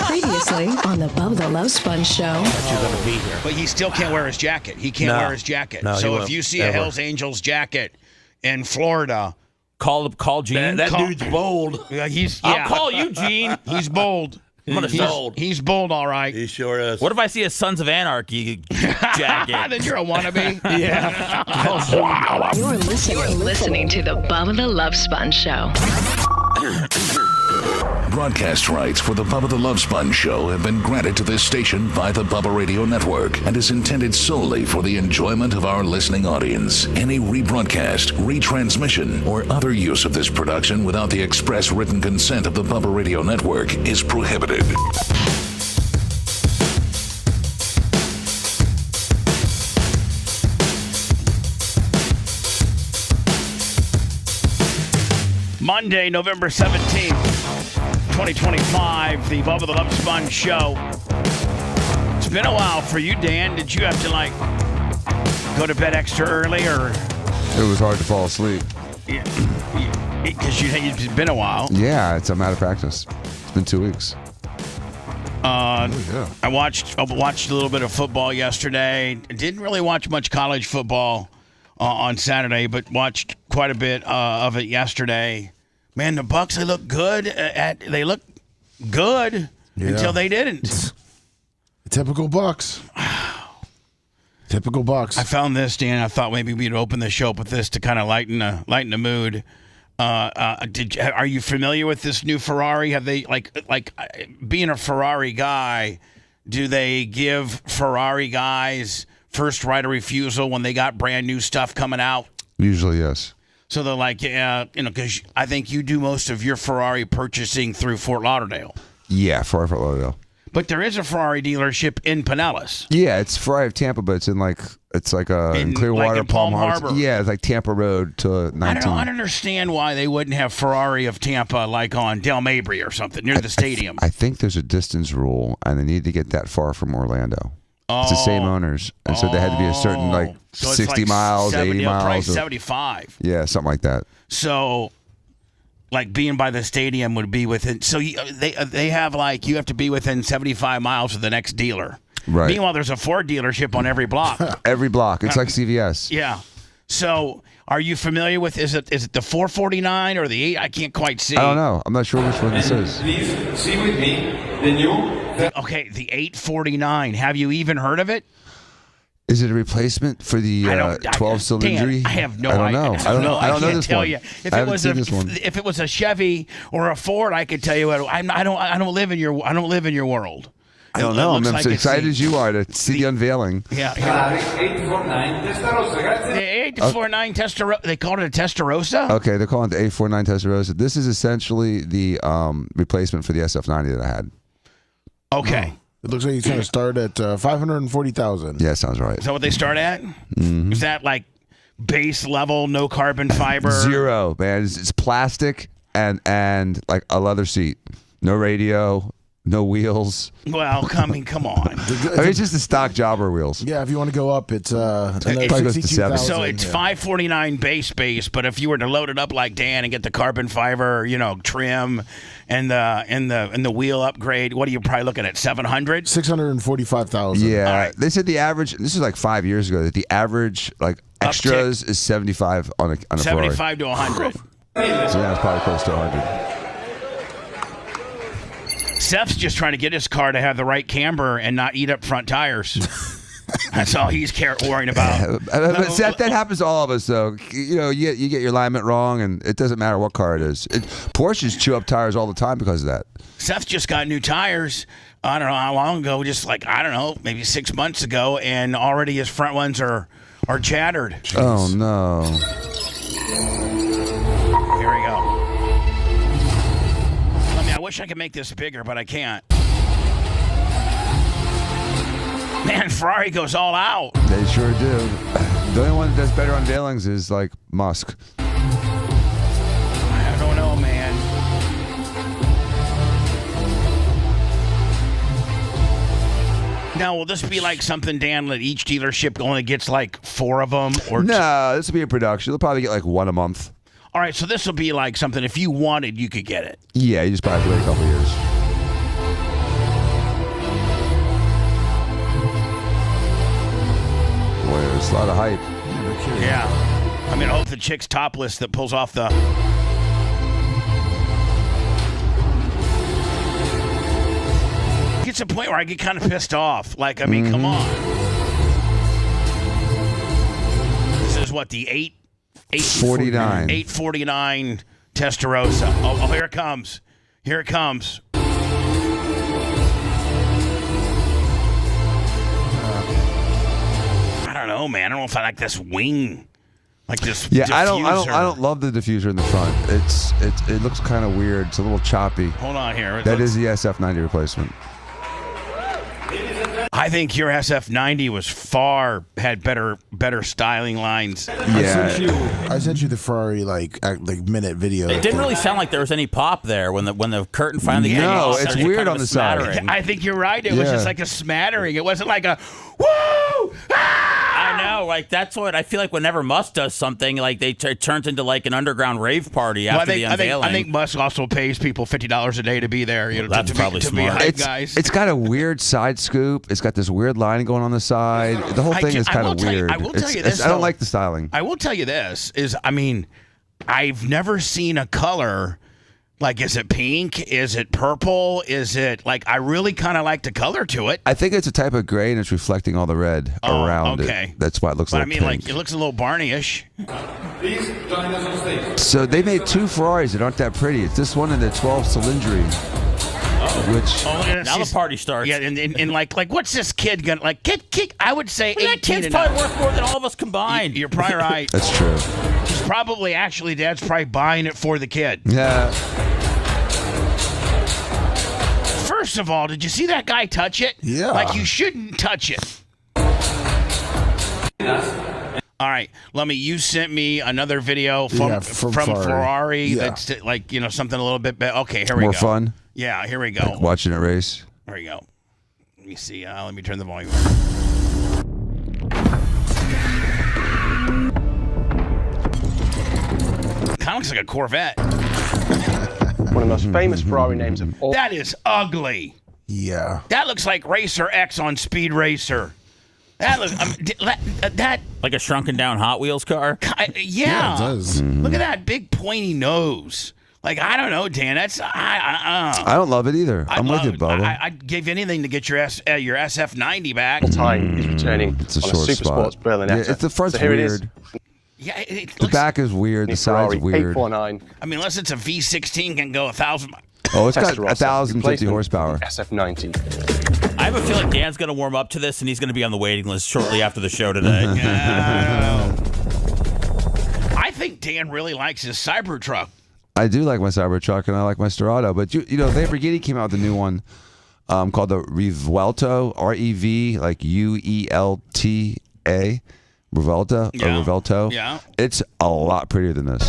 Previously on the Bubba the Love Sponge show. You're going to be here. But he still can't wear his jacket. He can't wear his jacket. No, so if you see a Hells Angels jacket in Florida, call Gene. That dude's bold. I'll call you, Gene. He's bold. He's bold, all right. He sure is. What if I see a Sons of Anarchy jacket? Then you're a wannabe. Yeah. You're listening to the Bubba the Love Sponge show. Broadcast rights for the Bubba the Love Sponge show have been granted to this station by the Bubba Radio Network and is intended solely for the enjoyment of our listening audience. Any rebroadcast, retransmission, or other use of this production without the express written consent of the Bubba Radio Network is prohibited. Monday, November 17th, 2025, the Bubba the Love Sponge show. It's been a while for you, Dan. Did you have to, go to bed extra early, or? It was hard to fall asleep. Because it's been a while. Yeah, I'm out of practice. It's been 2 weeks. I watched a little bit of football yesterday. Didn't really watch much college football on Saturday, but watched quite a bit of it yesterday. Man, the Bucs, they look good. They look good until they didn't. Typical Bucs. Typical Bucs. I found this, Dan. I thought maybe we'd open the show up with this to kind of lighten the mood. Are you familiar with this new Ferrari? Have they like being a Ferrari guy? Do they give Ferrari guys first right of refusal when they got brand new stuff coming out? Usually, yes. So they're like, because I think you do most of your Ferrari purchasing through Fort Lauderdale. Yeah, Fort Lauderdale. But there is a Ferrari dealership in Pinellas. Yeah, it's Ferrari of Tampa, but it's in Clearwater, in Palm Harbor. Harbor. Yeah, it's like Tampa Road to 19. I don't understand why they wouldn't have Ferrari of Tampa like on Del Mabry or something near the stadium. I think there's a distance rule, and they need to get that far from Orlando. It's the same owners, and so they had to be a certain so 60 miles, 80 miles. Probably 75. Yeah, something like that. So, being by the stadium would be within. So they have you have to be within 75 miles of the next dealer. Right. Meanwhile, there's a Ford dealership on every block. Every block. It's like CVS. Yeah. So, are you familiar with? Is it the 449 or the 8? I can't quite see. I don't know. I'm not sure which one this is. Please see with me the new. Okay, the 849. Have you even heard of it? Is it a replacement for the 12-cylinder? I have no idea. I don't know this tell one. you. If it was a Chevy or a Ford, I could tell you. I don't live in your world. I don't know. I'm as excited as you are to see the unveiling. Yeah. 849 Testarossa. The 849 Testarossa. They called it a Testarossa? Okay, they're calling it the 849 Testarossa. This is essentially the replacement for the SF90 that I had. Okay. It looks like he's going to start at $540,000. Yeah, sounds right. Is that what they start at? Mm-hmm. Is that base level, no carbon fiber? Zero, man. It's plastic and like a leather seat. No radio, no wheels. Well, come on. It's just the stock jobber wheels. Yeah, if you want to go up, it's probably goes to 7. So it's $549 base, but if you were to load it up like Dan and get the carbon fiber, trim and the wheel upgrade, what are you probably looking at? $700? $645,000. Yeah, right. They said the average. This is 5 years ago. That the average extras is 75 on a 75 to 100. So now it's probably close to 100. Seth's just trying to get his car to have the right camber and not eat up front tires. That's all he's worrying about. But Seth, that happens to all of us, though. You get your alignment wrong, and it doesn't matter what car it is. Porsches chew up tires all the time because of that. Seth just got new tires. I don't know how long ago, just maybe 6 months ago, and already his front ones are shattered. Oh no. wish I could make this bigger, but I can't. Man, Ferrari goes all out. They sure do. The only one that does better unveilings is like Musk. I don't know, man. Now, will this be like something, Dan, that each dealership only gets like 4 of them? Or No, this will be a production. They'll probably get like 1 a month. All right, so this will be like something, if you wanted, you could get it. Yeah, you just probably have to wait a couple years. Boy, there's a lot of hype. Yeah. I mean, I hope the chick's topless that pulls off the... Gets a point where I get kind of pissed off. Like, I mean, come on. This is what, the 849. 849 Testarossa. Oh, here it comes. Here it comes. I don't know, man. I don't know if I like this wing. Like this Yeah, diffuser. I don't love the diffuser in the front. It looks kind of weird. It's a little choppy. Hold on here. That is the SF90 replacement. I think your SF90 had better styling lines. Yeah. I sent you the Ferrari like minute video. It didn't really sound like there was any pop there when the curtain finally came No, off. it's There was weird kind of on a the side. smattering. I think you're right. It was just like a smattering. It wasn't like a woo! I know, like that's what I feel like. Whenever Musk does something, like it turns into like an underground rave party after the unveiling. I think Musk also pays people $50 a day to be there. You know, That's probably to smart. be hype guys. It's got a weird side scoop. It's got this weird lining going on the side. The whole thing is kind of weird. I will tell you this. I don't though. like the styling. I will tell you this is, I mean, I've never seen a color. Like, is it pink? Is it purple? Is it like, I really kind of like the color to it. I think it's a type of gray and it's reflecting all the red around okay. it. That's why it looks But like I mean, pink. like, it looks a little Barney-ish. Please join us on stage. So they made 2 Ferraris that aren't that pretty. It's this one and the 12 Cylindri. Which now the party starts. Yeah, and like what's this kid gonna like? Kid, I would say Well, 18 that kid's and probably up. worth more than all of us combined. You're probably right. that's true. He's probably actually Dad's probably buying it for the kid. Yeah. First of all, did you see that guy touch it? Yeah. Like you shouldn't touch it. All right, Lummy, you sent me another video from Ferrari. Yeah. That's like, you know, something a little bit better. Okay, here we More go. fun. Yeah, here we go. Like watching it race. There we go. Let me see. Let me turn the volume up. Kind of looks like a Corvette. One of the most famous Ferrari names of all. That is ugly. Yeah. That looks like Racer X on Speed Racer. That looks that Like a shrunken down Hot Wheels car. yeah. It does. Look at that big pointy nose. Like, I don't know, Dan. That's I don't love it either. I'm with you, Bubba. I'd give anything to get your SF90 back. Time is returning It's a on short a Super spot. Sports Berlinetta. Yeah, it's the front's so here weird. It is. Yeah, it The looks, back is weird. The side's Ferrari weird. 849. I mean, unless it's a V16 can go 1,000. Oh, it's got Testarossa, 1,050 replacement horsepower. SF90. I have a feeling Dan's going to warm up to this, and he's going to be on the waiting list shortly after the show today. I think Dan really likes his Cybertruck. I do like my Cybertruck and I like my Storado, but you know, Lamborghini came out with a new one called the Revuelto, R-E-V, like U-E-L-T-A, Revuelto, or Revuelto. Yeah. It's a lot prettier than this.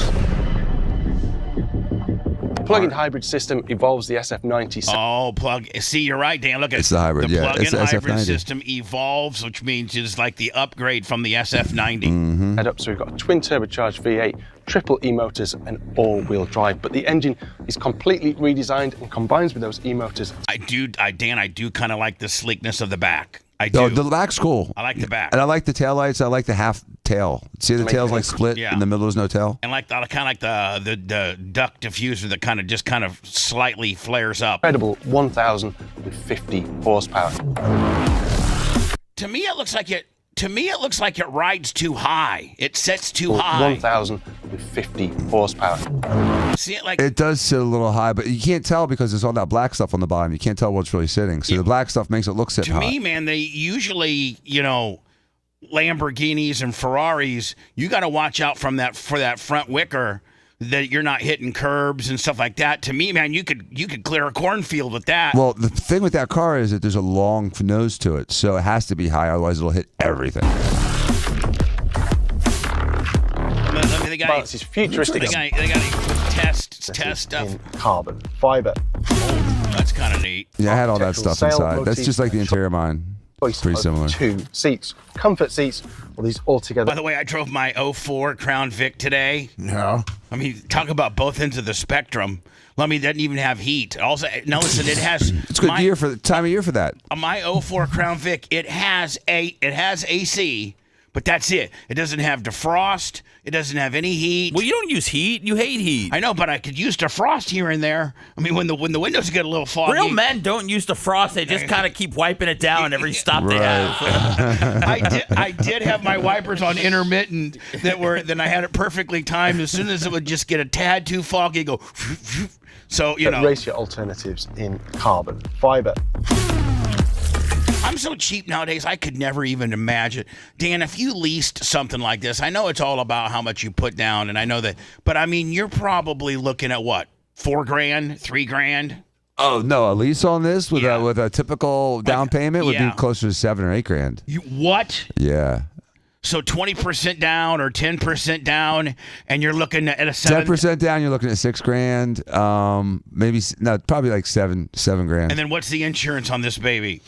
Plug-in hybrid system evolves the SF90. Oh, see, you're right, Dan. Look at It's the hybrid, The yeah. plug-in It's the hybrid SF90. system evolves, which means it's like the upgrade from the SF90. Head up, so we've got a twin turbocharged V8, triple E-motors, and all-wheel drive. But the engine is completely redesigned and combines with those E-motors. Dan, I do kind of like the sleekness of the back. I do. Oh, the back's cool. I like the back. And I like the taillights. I like the half tail. See, the tail's like split. Yeah. In the middle is no tail. And like kind of like the duct diffuser that kind of slightly flares up. Incredible 1,050 horsepower. To me, it looks like it rides too high. It sets too high. 1,050 horsepower. See it like It does sit a little high, but you can't tell because there's all that black stuff on the bottom. You can't tell what's really sitting. So the black stuff makes it look sit to high. me, man. They usually, Lamborghinis and Ferraris. You got to watch out for that front wicker that you're not hitting curbs and stuff like that. To me, man, you could clear a cornfield with that. Well, the thing with that car is that there's a long nose to it, so it has to be high, otherwise it'll hit everything. They got But it's futuristic. they got a test stuff. In carbon fiber. That's kind of neat. Yeah, I had all that Architectural stuff sail inside. That's motif just like the and interior of mine. Choice Pretty of similar. 2 seats, comfort seats. Well, these all together. By the way, I drove my 04 Crown Vic today. Yeah. I mean, talk about both ends of the spectrum. Lummy doesn't even have heat. Also, no, listen, it has. It's a good year for the time of year for that. My 04 Crown Vic, it has AC, but that's it. It doesn't have defrost. It doesn't have any heat. Well, you don't use heat. You hate heat. I know, but I could use defrost here and there. I mean, when the windows get a little foggy. Real men don't use defrost. They just kind of keep wiping it down every stop they have. I did have my wipers on intermittent then I had it perfectly timed. As soon as it would just get a tad too foggy, go. So, you know. Race your alternatives in carbon fiber. I'm so cheap nowadays, I could never even imagine. Dan, if you leased something like this, I know it's all about how much you put down, and I know that, but I mean, you're probably looking at what, $4,000, $3,000? Oh no, a lease on this with a typical down payment would be closer to $7,000 or $8,000. What? Yeah. So 20% down or 10% down, and you're looking at a 10% down, you're looking at $6,000. Maybe probably like $7,000. And then what's the insurance on this baby?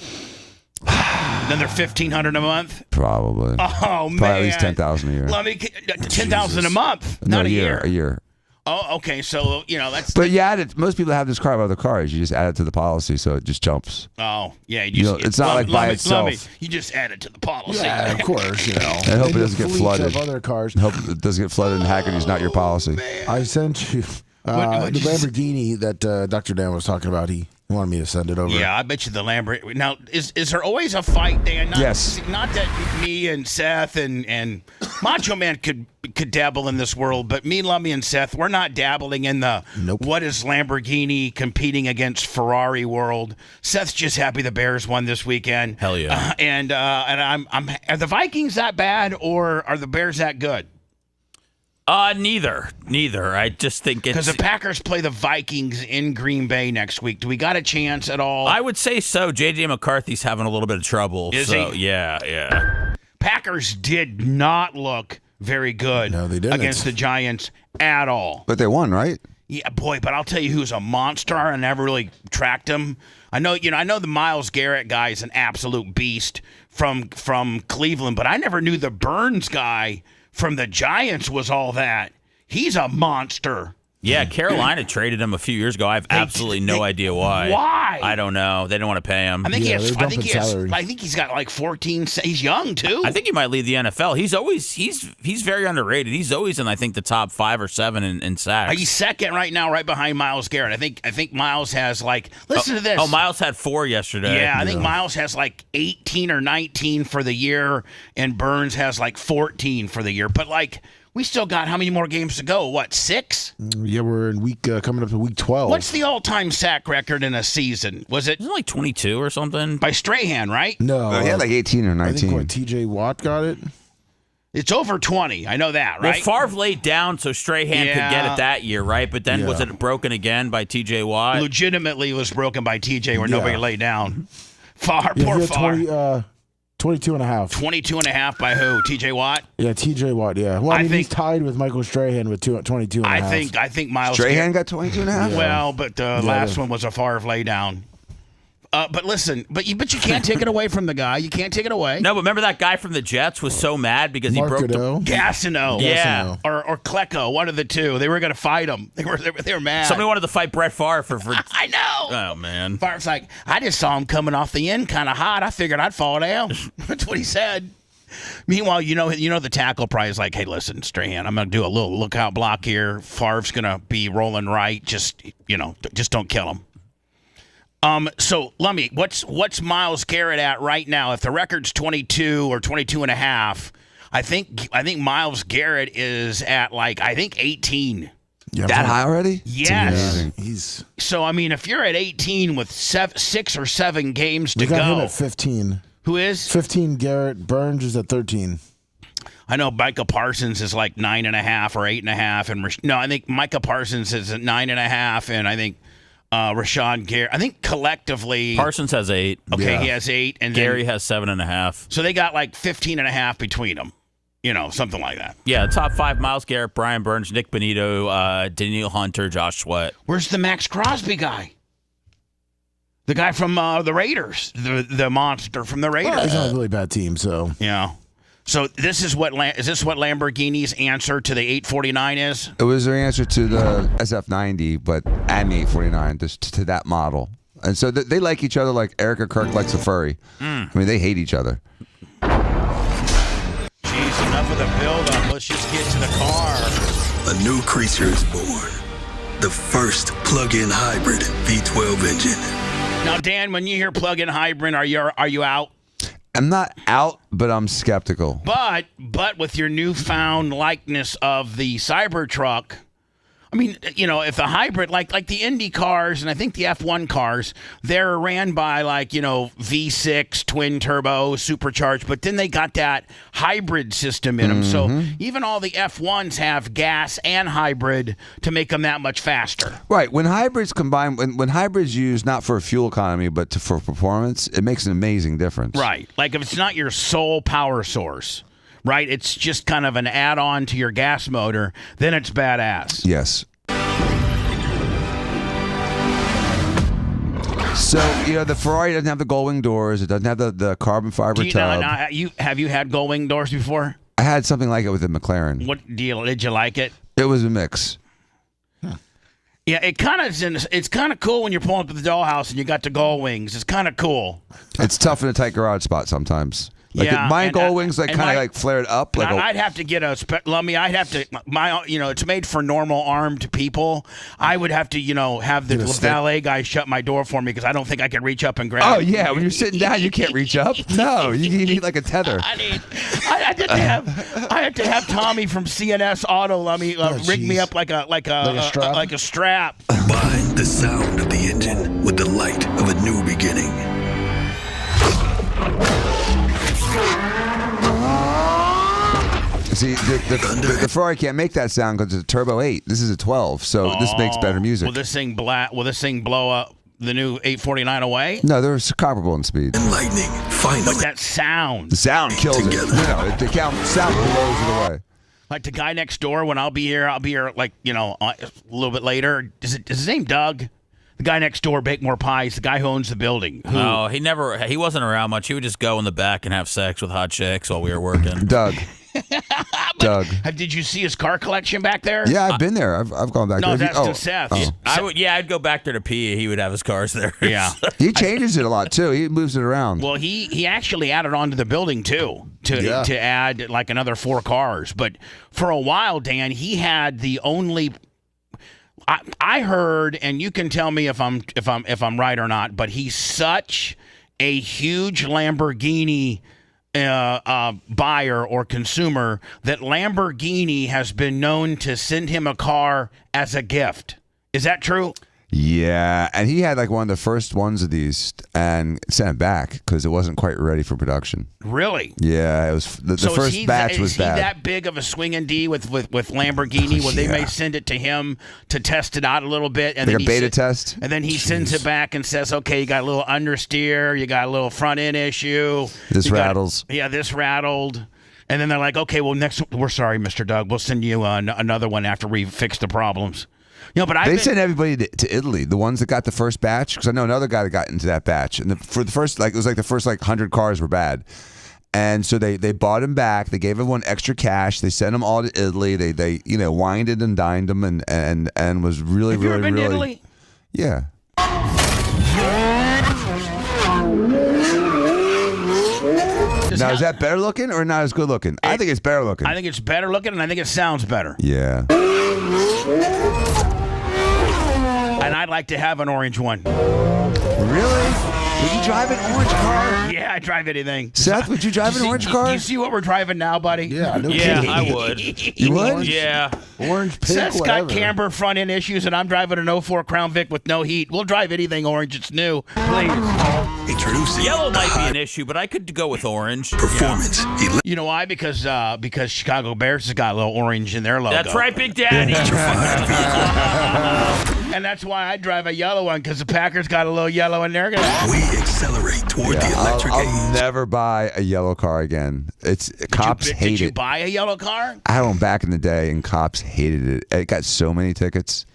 Another $1,500 a month. Probably. Oh man. Probably at least $10,000 a year. Let me $10,000 a month, No, not a year. A year. Oh, okay. So that's. But you add it. Most people have this car with other cars. You just add it to the policy, so it just jumps. Oh yeah. It's not like by itself. You just add it to the policy. Yeah, of course, And hope it doesn't get flooded. Of other cars. Hope it doesn't get flooded and Haggerty's not your policy. I sent you the Lamborghini that Dr. Dan was talking about. He wanted me to send it over. Yeah, I bet you the Lamborghini. Now, is there always a fight, Dan? Yes. Not that me and Seth and Macho Man could dabble in this world, but me, Lummy, and Seth, we're not dabbling in the what is Lamborghini competing against Ferrari world. Seth's just happy the Bears won this weekend. Hell yeah. And I'm are the Vikings that bad or are the Bears that good? Neither. I just think it's... Because the Packers play the Vikings in Green Bay next week. Do we got a chance at all? I would say so. J.J. McCarthy's having a little bit of trouble. Is he? Yeah. Packers did not look very good against the Giants at all. But they won, right? Yeah, boy, but I'll tell you who's a monster. I never really tracked him. I know the Myles Garrett guy is an absolute beast from Cleveland, but I never knew the Burns guy from the Giants was all that. He's a monster. Yeah, Carolina traded him a few years ago. I have absolutely no idea why. Why? I don't know. They didn't want to pay him. I think he's got like 14. He's young too. I think he might lead the NFL. He's very underrated. He's always in, I think, the top 5 or 7 in sacks. He's second right now, right behind Myles Garrett. I think Myles has like. Listen to this. Oh, Myles had 4 yesterday. Yeah, I think Myles has like 18 or 19 for the year, and Burns has like 14 for the year. But like. We still got how many more games to go? What, 6? Yeah, we're in coming up to week 12. What's the all-time sack record in a season? Was it like 22 or something? By Strahan, right? No. He had like 18 or 19. I think T.J. Watt got it. It's over 20. I know that, right? Well, Favre laid down so Strahan could get it that year, right? But then was it broken again by T.J. Watt? Legitimately was broken by T.J. where nobody laid down. Poor Favre. 22 and a half. 22 and a half by who? T.J. Watt? Yeah, T.J. Watt, yeah. Well, I mean, he's tied with Michael Strahan with 22 and a half. I think Myles Strahan got 22 and a half? Yeah. Well, but the last one was a Favre laydown. But listen, but you can't take it away from the guy. You can't take it away. No, but remember that guy from the Jets was so mad because he broke the Gastineau. Yeah, or Klecko, one of the two. They were going to fight him. They were mad. Somebody wanted to fight Brett Favre for. I know. Oh man, Favre's like, I just saw him coming off the end kind of hot. I figured I'd fall down. That's what he said. Meanwhile, you know the tackle probably is like, hey, listen, Strahan, I'm going to do a little lookout block here. Favre's going to be rolling right. Just don't kill him. So Lummy, what's Myles Garrett at right now? If the record's 22 or 22 and a half, I think Myles Garrett is at 18. Yeah, that high already? Yes. So I mean, if you're at 18 with 6 or 7 games to go, we got him at 15. Who is 15? Garrett. Burns is at 13. I know Micah Parsons is like 9.5 or 8.5, and no, I think Micah Parsons is at 9.5, and I think Rashawn Gary. I think collectively Parsons has 8. Okay, he has 8, and Gary has 7.5. So they got like 15.5 between them. Something like that. Yeah, top 5: Myles Garrett, Brian Burns, Nick Bonito, Daniel Hunter, Josh Sweat. Where's the Max Crosby guy? The guy from the Raiders, the monster from the Raiders. Well, he's on a really bad team, so yeah. So this is what Lamborghini's answer to the 849 is? It was their answer to the SF90, but and the 849, just to that model. And so they like each other like Erica Kirk likes a furry. I mean, they hate each other. Jeez, enough of the build-up. Let's just get to the car. A new creature is born. The first plug-in hybrid V12 engine. Now, Dan, when you hear plug-in hybrid, are you out? I'm not out, but I'm skeptical. But with your newfound likeness of the Cybertruck, I mean, if the hybrid, like the Indy cars and I think the F1 cars, they're ran by V6 twin turbo supercharged, but then they got that hybrid system in them. So even all the F1s have gas and hybrid to make them that much faster. Right. When hybrids combine, when hybrids used not for fuel economy but for performance, it makes an amazing difference. Right. Like if it's not your sole power source. Right, it's just kind of an add-on to your gas motor, then it's badass. Yes. So, the Ferrari doesn't have the gull-wing doors. It doesn't have the carbon fiber tub. Have you had gull-wing doors before? I had something like it with the McLaren. What deal? Did you like it? It was a mix. Yeah, it's kind of cool when you're pulling up to the dollhouse and you got the gull wings. It's kind of cool. It's tough in a tight garage spot sometimes. Yeah, my gull wings kind of flared up. I'd have to get it's made for normal armed people. I would have to, have the valet guy shut my door for me because I don't think I could reach up and grab. Oh yeah, when you're sitting down, you can't reach up. No, you need like a tether. I had to have Tommy from CNS Auto let me rig me up like a strap. Combine the sound of the engine with the light of a new beginning. See, the Ferrari can't make that sound because it's a Turbo 8. This is a 12, so this makes better music. Will this thing blow up the new 849 away? No, they're comparable in speed. And lightning, finally. But that sound. The sound kills it. No, the sound blows it away. Like the guy next door, when I'll be here like, a little bit later. Is his name Doug? The guy next door, Bake More Pies, the guy who owns the building. No, he wasn't around much. He would just go in the back and have sex with hot chicks while we were working. Doug. Doug. Did you see his car collection back there? Yeah, I've been there. I've gone back there. No, that's to Seth. Oh. I'd go back there to pee. He would have his cars there. Yeah. He changes it a lot, too. He moves it around. Well, he actually added on to the building, too, to add like another 4 cars. But for a while, Dan, he had the only... I heard, and you can tell me if I'm right or not, but he's such a huge Lamborghini buyer or consumer that Lamborghini has been known to send him a car as a gift. Is that true? Yeah, and he had like one of the first ones of these and sent it back because it wasn't quite ready for production. Really? Yeah, it was the first batch was bad. Is he that big of a swinging D with Lamborghini? Well, they may send it to him to test it out a little bit, and like then a beta test. And then he sends it back and says, "Okay, you got a little understeer, you got a little front end issue. This rattles. This rattled." And then they're like, "Okay, well, we're sorry, Mr. Doug. We'll send you another one after we fix the problems." But they sent everybody to Italy. The ones that got the first batch, because I know another guy that got into that batch, and for the first, it was like the first 100 cars were bad, and so they bought him back. They gave everyone extra cash. They sent them all to Italy. They wined and dined them, and was really Have you ever been really to Italy? Yeah. Now, is that better looking or not as good looking? I think it's better looking. I think it's better looking, and I think it sounds better. Yeah. And I'd like to have an orange one. Really? Would you drive an orange car? Yeah, I drive anything. Seth, would you drive an orange car? You see what we're driving now, buddy? Yeah, no Yeah, kidding. I would. You would? Yeah. Orange, pink, Seth's whatever. got camber front end issues, and I'm driving an 04 Crown Vic with no heat. We'll drive anything orange. It's new. Please. Introducing Yellow the might be hot an issue, but I could go with orange. performance. You know why? Because Chicago Bears has got a little orange in their logo. That's right, Big Daddy. And that's why I drive a yellow one, because the Packers got a little yellow in there. We accelerate toward the electric I'll age. never buy a yellow car again. Cops hate Did you it. buy a yellow car? I had one back in the day, and cops hated it. It got so many tickets.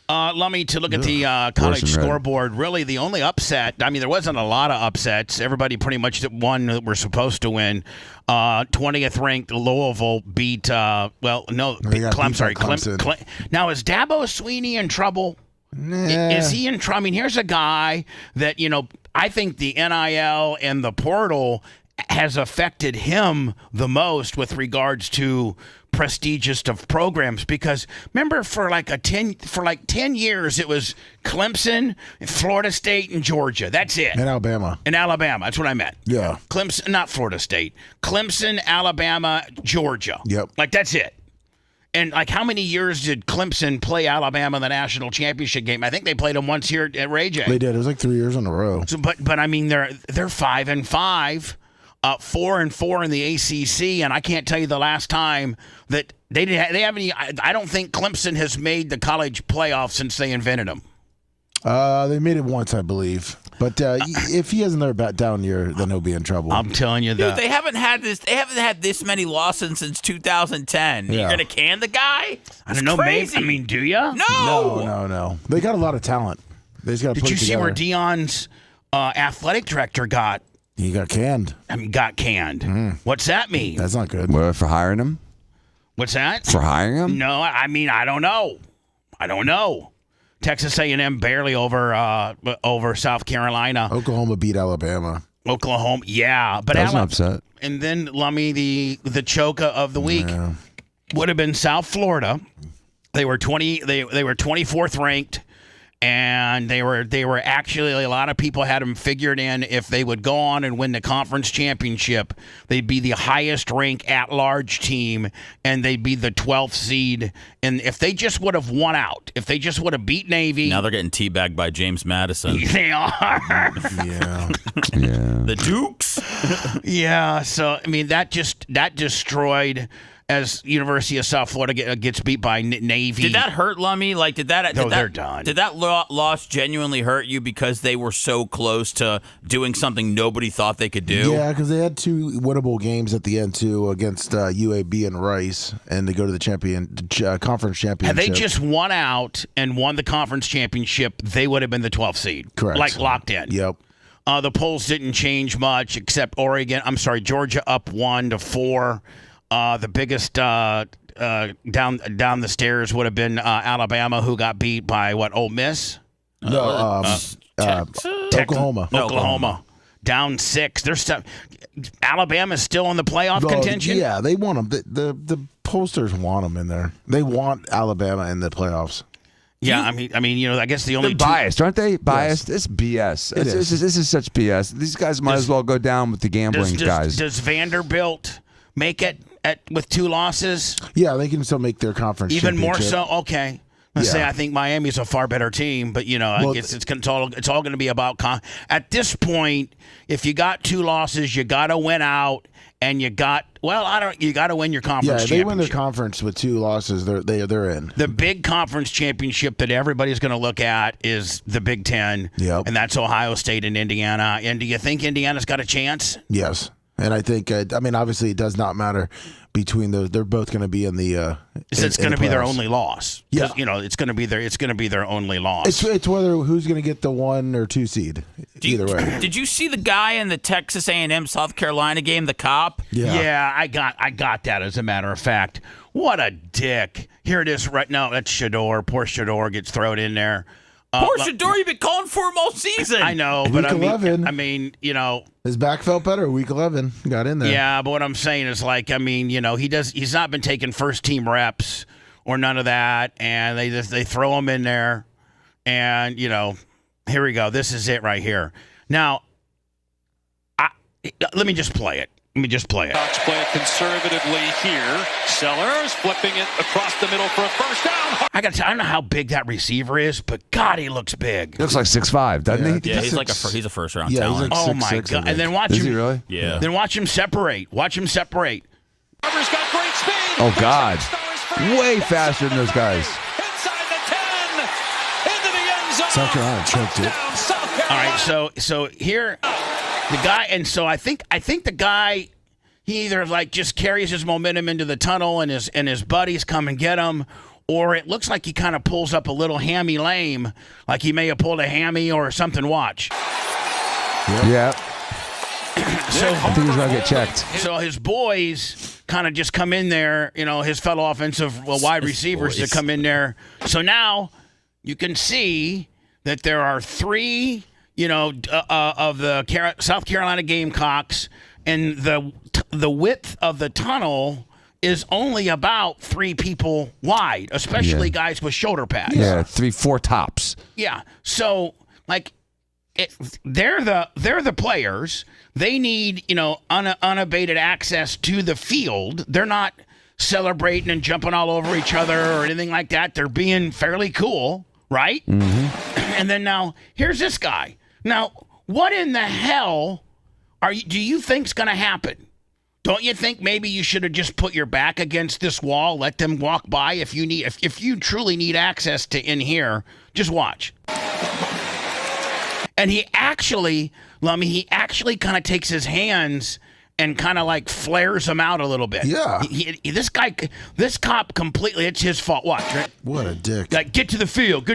Lummy, to look at the Worse college than red. scoreboard, really the only upset, I mean, there wasn't a lot of upsets. Everybody pretty much won that were supposed to win. 20th ranked Louisville beat, They got beat by Clemson. Now, is Dabo Swinney in trouble? Is he in trouble? I mean, here's a guy that, I think the NIL and the portal has affected him the most with regards to prestigious of programs, because remember for like 10 years it was Clemson, Florida State, and Georgia. That's it. And Alabama. And Alabama. That's what I meant. Yeah. Clemson, not Florida State. Clemson, Alabama, Georgia. Yep. Like that's it. And like how many years did Clemson play Alabama in the national championship game? I think they played them once here at Ray J. They did. It was like 3 years in a row. So, but I mean they're 5-5. 4-4 in the ACC, and I can't tell you the last time that they haven't. I don't think Clemson has made the college playoff since they invented them. They made it once, I believe. But if he has another down year, then he'll be in trouble. I'm telling you Dude, that they haven't had this. They haven't had this many losses since 2010. Yeah. You're gonna can the guy? I don't know. Crazy. Maybe, I mean, do you? No. They got a lot of talent. They just got to Did put you it see together. where Dion's athletic director got? He got canned. Got canned. What's that mean? That's not good. What, for hiring him? What's that? For hiring him? No, I mean I don't know. Texas A&M barely over South Carolina. Oklahoma beat Alabama. Oklahoma, yeah, but That was an upset. And then Lummy, the choka of the week would have been South Florida. They were 24th ranked, and they were actually, a lot of people had them figured in. If they would go on and win the conference championship, they'd be the highest rank at large team, and they'd be the 12th seed. And if they just would have won out, if they just would have beat Navy, Now they're getting teabagged by James Madison. they are. Yeah. Yeah. The Dukes. Yeah, so I mean that destroyed as University of South Florida gets beat by Navy. Did that hurt Lummy? Like, they're done. Did that loss genuinely hurt you because they were so close to doing something nobody thought they could do? Yeah, because they had two winnable games at the end too against UAB and Rice, and they go to the conference championship. Had they just won out and won the conference championship, they would have been the 12th seed. Correct. Like locked in. Yep. The polls didn't change much except Georgia up 1-4. The biggest down the stairs would have been Alabama, who got beat by Ole Miss? No, Oklahoma. Oklahoma. Down 6. Alabama's still in the playoff contention? Yeah, they want them. The pollsters want them in there. They want Alabama in the playoffs. Yeah, I mean, I guess the only They're biased, aren't they? Biased. Yes. It's BS. It is. This is such BS. These guys might as well go down with the gambling guys. Does Vanderbilt make it with 2 losses? Yeah, they can still make their conference Even more championship. so? Okay. Let's say I think Miami's a far better team, but I guess it's all going to be about at this point. If you got 2 losses, you got to win out, and you got to win your conference. Yeah, championship. they win their conference with 2 losses. They're in. The big conference championship that everybody's going to look at is the Big Ten. Yep. And that's Ohio State and Indiana. And do you think Indiana's got a chance? Yes, and I think obviously it does not matter between those. They're both going to be in the. It's going to be their only loss. Yeah. It's going to be their only loss. It's whether who's going to get the 1 or 2 seed. Either way. Did you see the guy in the Texas A&M South Carolina game, the cop? Yeah, I got that. As a matter of fact, what a dick! Here it is right now. That's Shador. Poor Shador gets thrown in there. Poor Shador, you've been calling for him all season. I know, but Week 11. His back felt better. Week 11 got in there. Yeah, but what I'm saying is he's not been taking first team reps or none of that, and they throw him in there, and here we go. This is it right here. Now, let me just play it. Sox play it conservatively here. Sellers flipping it across the middle for a first down. I don't know how big that receiver is, but God, he looks big. He looks like 6'5", doesn't he? Yeah, he's a first round Yeah, talent. he's like Oh my 6'6", God! I think. And then watch Is him. he really? Yeah. Then watch him separate. Harper's got great speed. Oh, God. Way faster than those guys. Inside the 10. Into the end zone. South Carolina choked it. Touchdown, South Carolina. All right, so here, the guy, and so I think the guy, he either like just carries his momentum into the tunnel, and his buddies come and get him, or it looks like he kind of pulls up a little hammy lame, like he may have pulled a hammy or something. Watch. Yeah. So I think he's going to get checked. So his boys kind of just come in there, his fellow offensive wide receivers to come in there. So now you can see that there are three, of the South Carolina Gamecocks, and the width of the tunnel is only about 3 people wide, especially guys with shoulder pads. Yeah, 3-4 tops. Yeah. So they're the players. They need unabated access to the field. They're not celebrating and jumping all over each other or anything like that. They're being fairly cool, right? Mm-hmm. And then now here's this guy. Now, what in the hell do you think's going to happen? Don't you think maybe you should have just put your back against this wall, let them walk by if you truly need access to in here? Just watch. And he actually kind of takes his hands and kind of like flares them out a little bit. Yeah. This cop completely, it's his fault. Watch, right? What a dick. Like, get to the field.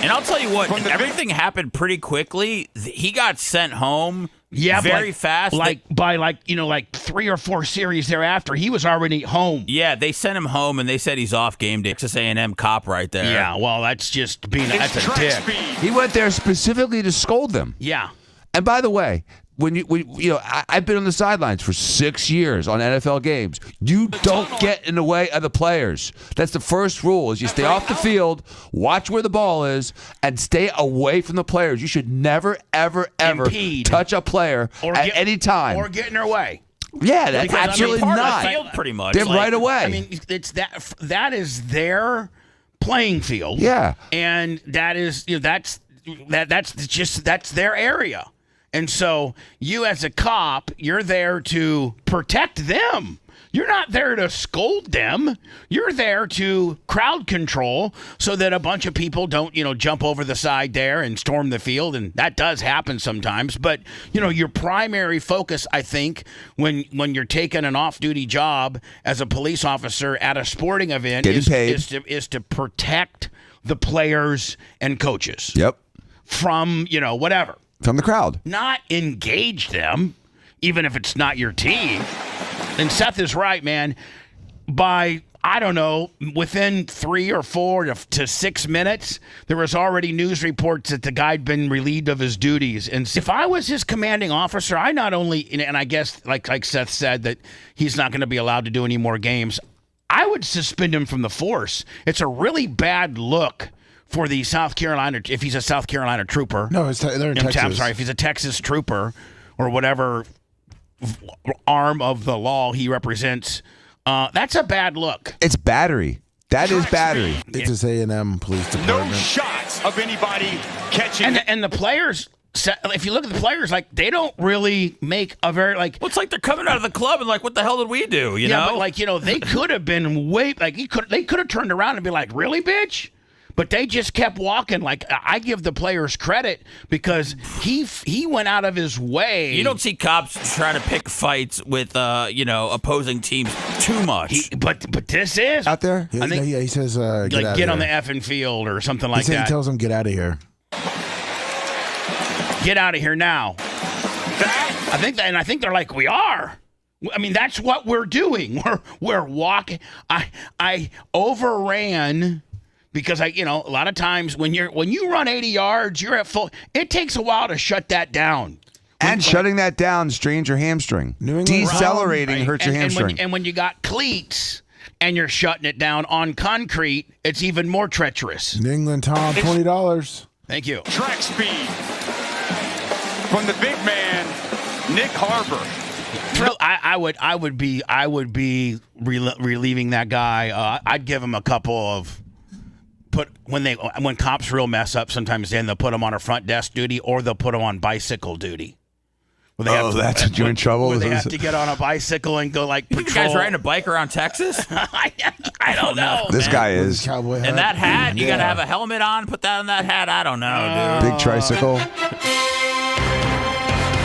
And I'll tell you what, everything happened pretty quickly. He got sent home very fast. By 3 or 4 series thereafter, he was already home. Yeah, they sent him home, and they said he's off game day. Texas A&M cop right there. Yeah, well, that's just that's a dick. He went there specifically to scold them. Yeah. And by the way, I've been on the sidelines for 6 years on NFL games. You don't get in the way of the players. That's the first rule: is you stay off the field, watch where the ball is, and stay away from the players. You should never, ever, ever impede, touch a player at any time or get in their way. Yeah, that's absolutely part not. Of the field, pretty much. They're right away. I mean, it's that is their playing field. Yeah, and that is that's their area. And so you as a cop, you're there to protect them. You're not there to scold them. You're there to crowd control so that a bunch of people don't, jump over the side there and storm the field. And that does happen sometimes. But, your primary focus, I think, when you're taking an off-duty job as a police officer at a sporting event is to protect the players and coaches. Yep. From, whatever. From the crowd. Not engage them, even if it's not your team. And Seth is right, man. By, I don't know, within 3 or 4 to 6 minutes, there was already news reports that the guy had been relieved of his duties. And if I was his commanding officer, I not only, and I guess, like Seth said, that he's not going to be allowed to do any more games, I would suspend him from the force. It's a really bad look for the South Carolina, if he's a South Carolina trooper. No, they're in Texas. I'm sorry, if he's a Texas trooper or whatever arm of the law he represents, that's a bad look. It's battery. That is battery. It's his A&M police department. No shots of anybody catching. And the players, if you look at the players, they don't really make a very Well, it's like they're coming out of the club and what the hell did we do? You know? But they could have been they could have turned around and be like, really, bitch? But they just kept walking. I give the players credit because he went out of his way. You don't see cops trying to pick fights with opposing teams too much. But this is out there. I think he says get on the effing field or something like that. He tells him get out of here. Get out of here now. I think they're like, we are. I mean, that's what we're doing. We're walking. I overran. Because a lot of times when you run 80 yards, you're at full. It takes a while to shut that down. And shutting that down strains your hamstring. Decelerating hurts your hamstring. And when you got cleats and you're shutting it down on concrete, it's even more treacherous. New England Tom, $20. Thank you. Track speed from the big man Nick Harbor. I would be relieving that guy. I'd give him a couple of when cops real mess up. Sometimes they'll put them on a front desk duty, or they'll put them on bicycle duty. That's what you're in trouble. Where they have to get on a bicycle and go like patrol. You guys riding a bike around Texas? I don't know. This guy is Cowboy hat. And that hat, you got to have a helmet on, put that on that hat. I don't know, dude. big tricycle.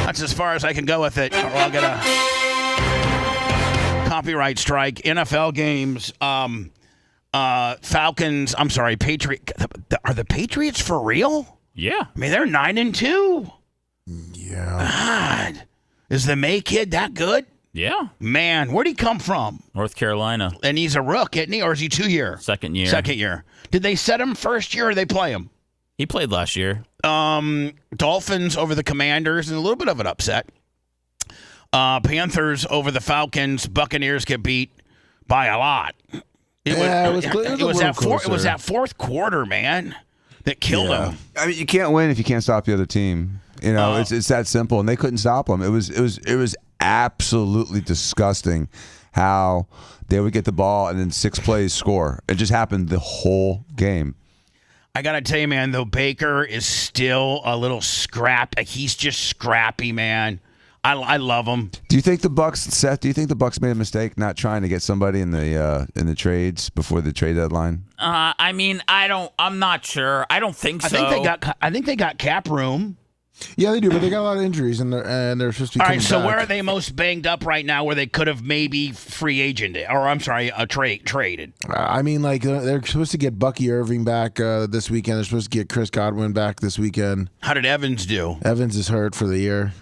That's as far as I can go with it, or I'll get a copyright strike. NFL games, Falcons. I'm sorry, Patriot. Are the Patriots for real? Yeah. I mean, they're 9-2. Yeah. God, is the May kid that good? Yeah. Man, where'd he come from? North Carolina. And he's a rook, isn't he? Or is he 2 year? Second year. Second year. Did they set him first year, or they play him? He played last year. Dolphins over the Commanders, and a little bit of an upset. Panthers over the Falcons. Buccaneers get beat by a lot. It was that fourth quarter, man, that killed him. I mean, you can't win if you can't stop the other team. You know, it's that simple, and they couldn't stop them. It was absolutely disgusting how they would get the ball and in 6 plays score. It just happened the whole game. I got to tell you, man, though, Baker is still a little scrappy. He's just scrappy, man. I love him. Do you think the Bucks, Seth? Do you think the Bucks made a mistake not trying to get somebody in the trades before the trade deadline? I mean, I'm not sure. I don't think so. I think they got cap room. Yeah, they do, but they got a lot of injuries, and they're supposed to be All coming right, so back. where are they most banged up right now where they could have maybe traded? I mean, like, they're supposed to get Bucky Irving back this weekend. They're supposed to get Chris Godwin back this weekend. How did Evans do? Evans is hurt for the year.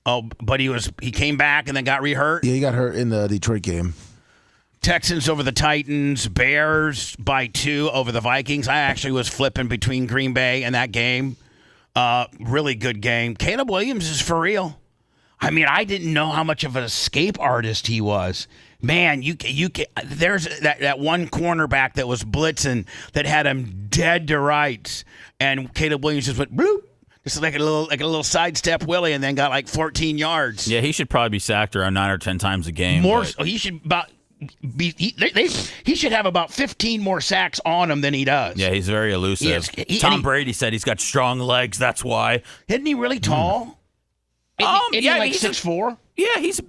Oh, but he came back and then got re-hurt? Yeah, he got hurt in the Detroit game. Texans over the Titans, Bears by 2 over the Vikings. I actually was flipping between Green Bay and that game. Really good game. Caleb Williams is for real. I mean, I didn't know how much of an escape artist he was. Man, there's that one cornerback that was blitzing that had him dead to rights, and Caleb Williams just went bloop, just like a little sidestep Willie, and then got like 14 yards. Yeah, he should probably be sacked around 9 or 10 times a game. He should he should have about 15 more sacks on him than he does. Yeah, he's very elusive. Tom Brady said he's got strong legs. That's why. Isn't he really tall? Isn't he like 6'4"? Yeah, he's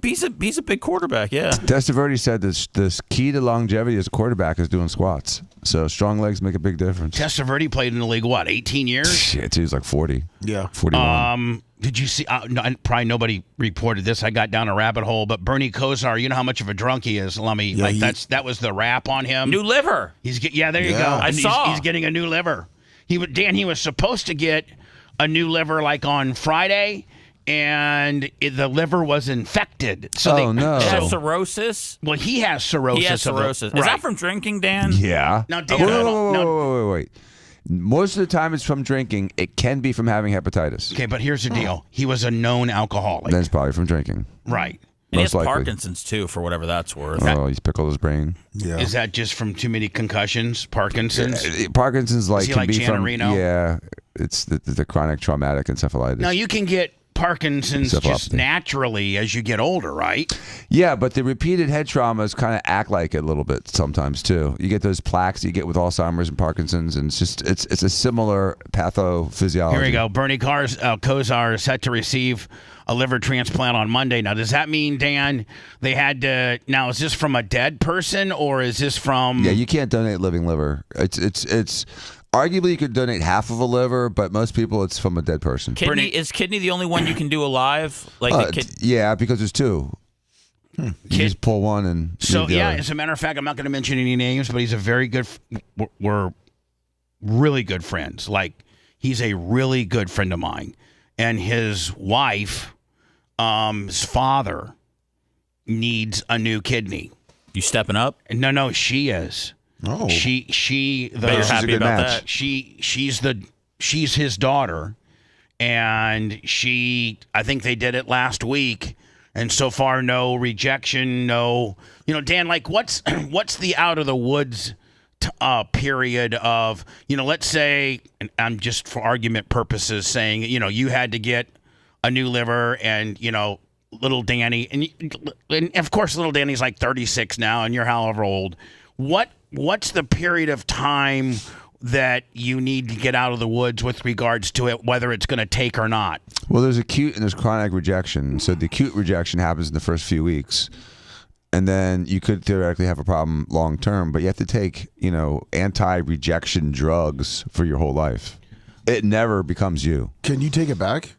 a big quarterback. Yeah. Testaverde said this key to longevity as a quarterback is doing squats. So strong legs make a big difference. Testaverde played in the league 18 years? Shit, he was like 40. Yeah, 41. Did you see? Probably nobody reported this. I got down a rabbit hole, but Bernie Kosar, you know how much of a drunk he is, Lummy. Yeah, that was the rap on him. New liver. There you go. I saw. He's getting a new liver. He was supposed to get a new liver like on Friday, and the liver was infected. So no. He has cirrhosis. Well, he has cirrhosis. He has cirrhosis. Is that from drinking, Dan? Yeah. Now, Dan, Wait. Most of the time it's from drinking. It can be from having hepatitis. Okay, but here's the deal. He was a known alcoholic. Then it's probably from drinking. Right. And he has Most likely. Parkinson's, too, for whatever that's worth. Oh, he's pickled his brain. yeah. Is that just from too many concussions? Parkinson's? Parkinson's Is he can like be from Giannarino? Yeah, it's the chronic traumatic encephalitis. Now, you can get Parkinson's just Encephalopathy. naturally as you get older, right? Yeah, but the repeated head traumas kind of act like it a little bit sometimes too. You get those plaques you get with Alzheimer's and Parkinson's, and it's a similar pathophysiology. Here we go. Bernie Kosar is set to receive a liver transplant on Monday. Now, does that mean, Dan, they had to? Now, is this from a dead person or is this from? Yeah, you can't donate living liver. It's arguably you could donate half of a liver, but most people it's from a dead person. Is kidney the only one you can do alive? Yeah, because there's 2. You just pull one and So leave the yeah, other. as a matter of fact, I'm not going to mention any names, but he's a very good. We're really good friends. Like he's a really good friend of mine, and his wife, his father, needs a new kidney. You stepping up? No, she is. Oh. But you're happy good about match. that? She's his daughter, and I think they did it last week, and so far no rejection, no. Dan, like what's the out of the woods period of let's say, and I'm just for argument purposes saying you had to get a new liver, and little Danny, and of course, little Danny's like 36 now, and you're however old. What's the period of time that you need to get out of the woods with regards to it, whether it's going to take or not? Well, there's acute and there's chronic rejection. So the acute rejection happens in the first few weeks. And then you could theoretically have a problem long term, but you have to take, anti-rejection drugs for your whole life. It never becomes you. Can you take it back?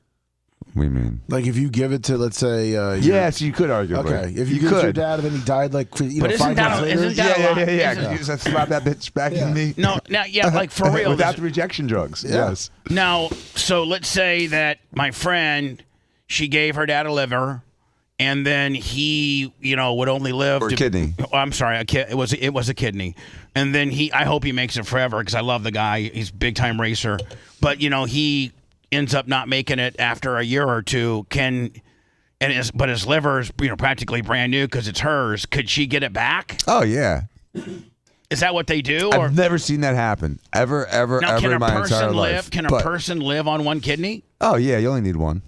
What do you mean? Like if you give it to, let's say, yes, you could arguably. Okay, if you give it to your dad and then he died, like 5 months later. Yeah. You just slap that bitch back in me. No, now, like for real. Without the rejection drugs. Yeah. Yes. Now, so let's say that my friend, she gave her dad a liver, and then he, would only live or a kidney. Oh, I'm sorry, it was a kidney, and then I hope he makes it forever because I love the guy. He's a big time racer, but he ends up not making it after a year or two. But his liver is practically brand new because it's hers. Could she get it back? Oh yeah. Is that what they do? I've never seen that happen ever in my entire life. Can a person live on one kidney? Oh yeah, you only need one.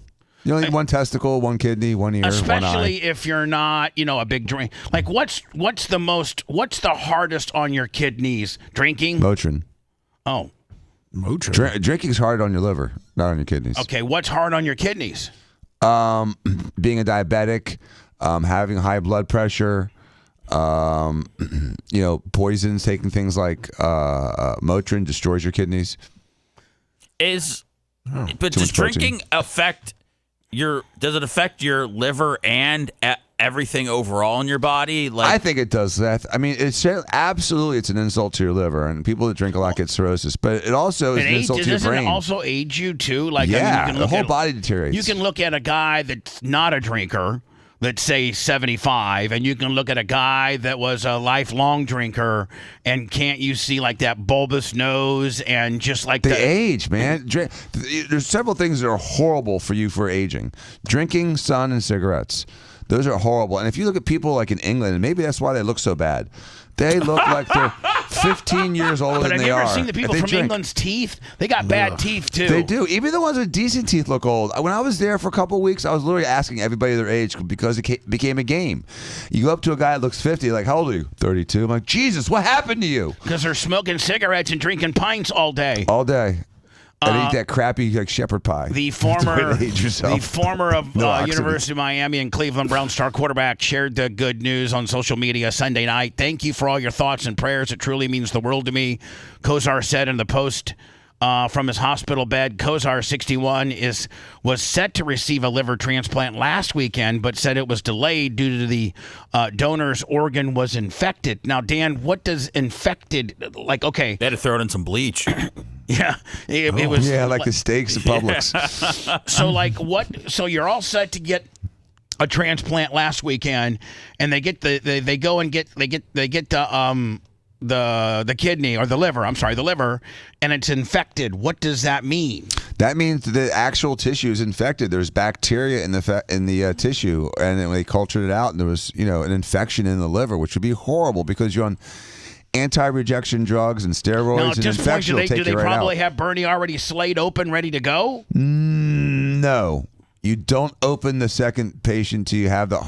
You only need one testicle, one kidney, one ear, especially one eye. If you're not, a big drink. Like what's the hardest on your kidneys? Drinking? Motrin. Oh. Motrin. Drinking's hard on your liver, not on your kidneys. Okay, what's hard on your kidneys? Being a diabetic, having high blood pressure, poisons, taking things like Motrin destroys your kidneys. But does drinking affect does it affect your liver and everything overall in your body? I think it does that. I mean, it's an insult to your liver, and people that drink a lot get cirrhosis. But it also is an insult to your brain. Doesn't it also age you too? Like, yeah, the whole body deteriorates. You can look at a guy that's not a drinker, let's say 75, and you can look at a guy that was a lifelong drinker, and can't you see like that bulbous nose and just like the age, man. There's several things that are horrible for you for aging: drinking, sun, and cigarettes. Those are horrible. And if you look at people like in England, and maybe that's why they look so bad. They look like they're 15 years older than they are. But have you ever seen the people from England's teeth? They got bad teeth, too. They do. Even the ones with decent teeth look old. When I was there for a couple of weeks, I was literally asking everybody their age because it became a game. You go up to a guy that looks 50, like, how old are you? 32. I'm like, Jesus, what happened to you? Because they're smoking cigarettes and drinking pints all day. All day. And eat that crappy shepherd pie. The former of University of Miami and Cleveland Brown star quarterback shared the good news on social media Sunday night. Thank you for all your thoughts and prayers. It truly means the world to me. Kozar said in the post from his hospital bed. Kozar, 61, was set to receive a liver transplant last weekend, but said it was delayed due to the donor's organ was infected. Now, Dan, what does infected like? Okay, they had to throw it in some bleach. Yeah, it was. Yeah, like the steaks at Publix. So, like, what? So you're all set to get a transplant last weekend, and they get the kidney or the liver. I'm sorry, the liver, and it's infected. What does that mean? That means the actual tissue is infected. There's bacteria in the tissue, and then they cultured it out, and there was an infection in the liver, which would be horrible because you're on anti-rejection drugs and steroids. Now, at this point, do they probably have Bernie already slayed open, ready to go? No. You don't open the second patient till you have the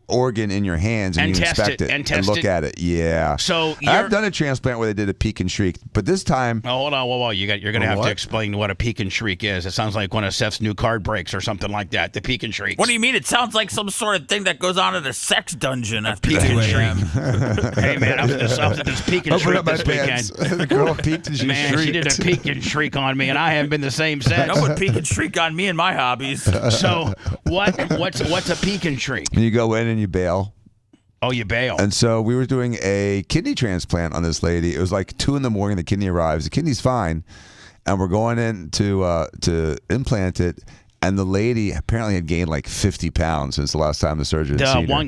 organ in your hands and you inspect it and look at it. Yeah. So I've done a transplant where they did a peek and shriek, but this time. Oh, hold on, whoa! You're going to have to explain what a peek and shriek is. It sounds like one of Seth's new card breaks or something like that. The peek and shriek. What do you mean? It sounds like some sort of thing that goes on in a sex dungeon at peek and shriek. Hey man, I was at this peek and shriek this weekend. The girl peeked and she shrieked. She did a peek and shriek on me, and I haven't been the same since. No one peek and shriek on me and my hobbies. So what's a peek and shriek? You go in and you bail. Oh, you bail. And so we were doing a kidney transplant on this lady. It was like 2 a.m. The kidney arrives. The kidney's fine, and we're going in to implant it. And the lady apparently had gained like 50 pounds since the last time the surgeon had seen her.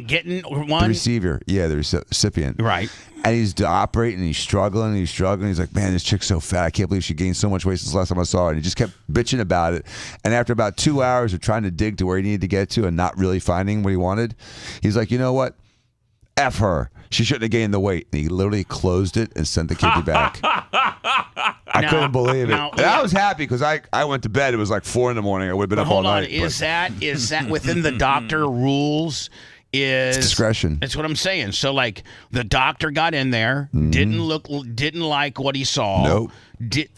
The receiver, yeah, the recipient, right? And he's operating, and he's struggling. He's like, man, this chick's so fat. I can't believe she gained so much weight since the last time I saw her. And he just kept bitching about it. And after about 2 hours of trying to dig to where he needed to get to and not really finding what he wanted, he's like, you know what? F her. She shouldn't have gained the weight. And he literally closed it and sent the kidney back. I I couldn't believe it. Now, And I was happy because I went to bed. It was like 4 a.m. I would have been up all hold on. night. Is that within the doctor rules? Is It's discretion. That's what I'm saying. So like the doctor got in there, didn't like what he saw. Nope.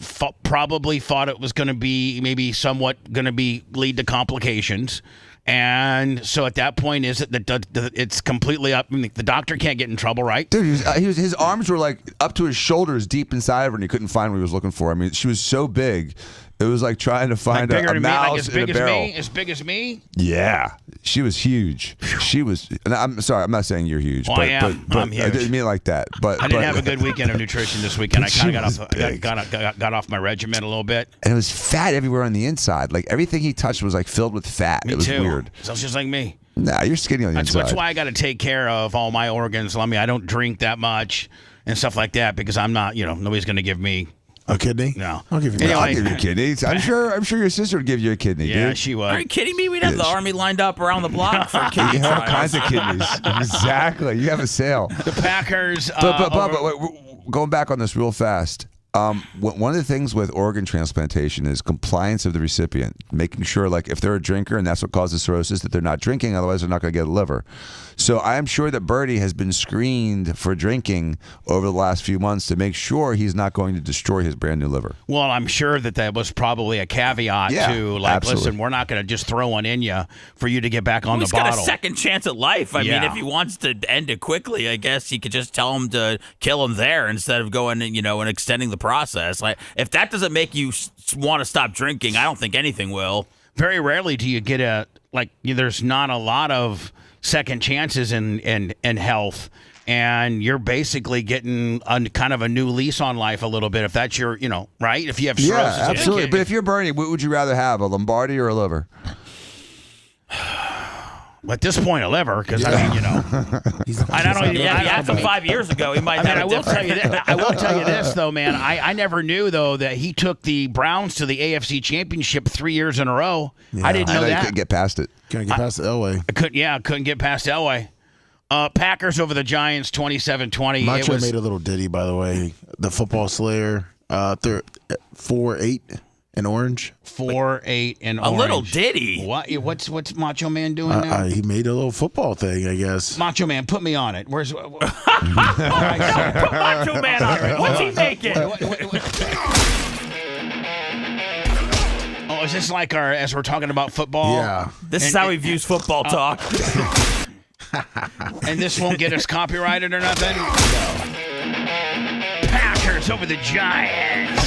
Probably thought it was going to be maybe somewhat going to be lead to complications. And so at that point, is it that it's completely up? I mean, the doctor can't get in trouble, right? Dude, his arms were like up to his shoulders, deep inside of her, and he couldn't find what he was looking for. I mean, she was so big. It was like trying to find a mouse in a barrel. As big as me? Yeah, she was huge. She was. And I'm sorry, I'm not saying you're huge. Well, but, I am. but I'm huge. I didn't mean it like that. But I didn't have a good weekend of nutrition this weekend. I kind of got off my regimen a little bit. And it was fat everywhere on the inside. Like everything he touched was like filled with fat. It was weird. Sounds just like me. Nah, you're skinny on the inside. That's why I got to take care of all my organs. I mean, I don't drink that much and stuff like that because I'm not. Nobody's going to give me. A kidney? No. I'll give you I'll give you kidneys. I'm sure your sister would give you a kidney, Yeah, dude. she would. Are you kidding me? We'd have the army lined up around the block for You kidney have all trials. kinds of kidneys. Exactly. You have a sale. The Packers. But wait, going back on this real fast. One of the things with organ transplantation is compliance of the recipient, making sure, like, if they're a drinker and that's what causes cirrhosis, that they're not drinking, otherwise they're not going to get a liver. So I am sure that Birdie has been screened for drinking over the last few months to make sure he's not going to destroy his brand new liver. Well, I'm sure that was probably a caveat to, like, absolutely. listen, we're not going to just throw one in you for you to get back on the He's bottle. got a second chance at life. I mean, if he wants to end it quickly, I guess he could just tell him to kill him there instead of going, and extending the process. Like, if that doesn't make you want to stop drinking, I don't think anything will. Very rarely do you get there's not a lot of second chances in health, and you're basically getting kind of a new lease on life a little bit if that's your, right? If you have cirrhosis. Yeah, absolutely. But if you're Bernie, what would you rather have, a Lombardi or a liver? At this point, a liver, because I mean, I don't even. Yeah, if you asked him 5 years ago, he might have. I will tell you this, though, man. I never knew though that he took the Browns to the AFC Championship 3 years in a row. Yeah. I didn't know I know that. you couldn't get past it. Couldn't get past Elway. Couldn't get past Elway. Packers over the Giants, 27-20. Macho made a little ditty, by the way. The Football Slayer, 4-8 in orange. 4-8 in orange. A little ditty. What's Macho Man doing now? He made a little football thing, I guess. Macho Man, put me on it. Where's? All right, No, put Macho Man on it. What's he making? Oh, is this like as we're talking about football? Yeah. This is how he views football talk. And this won't get us copyrighted or nothing? No. Packers over the Giants.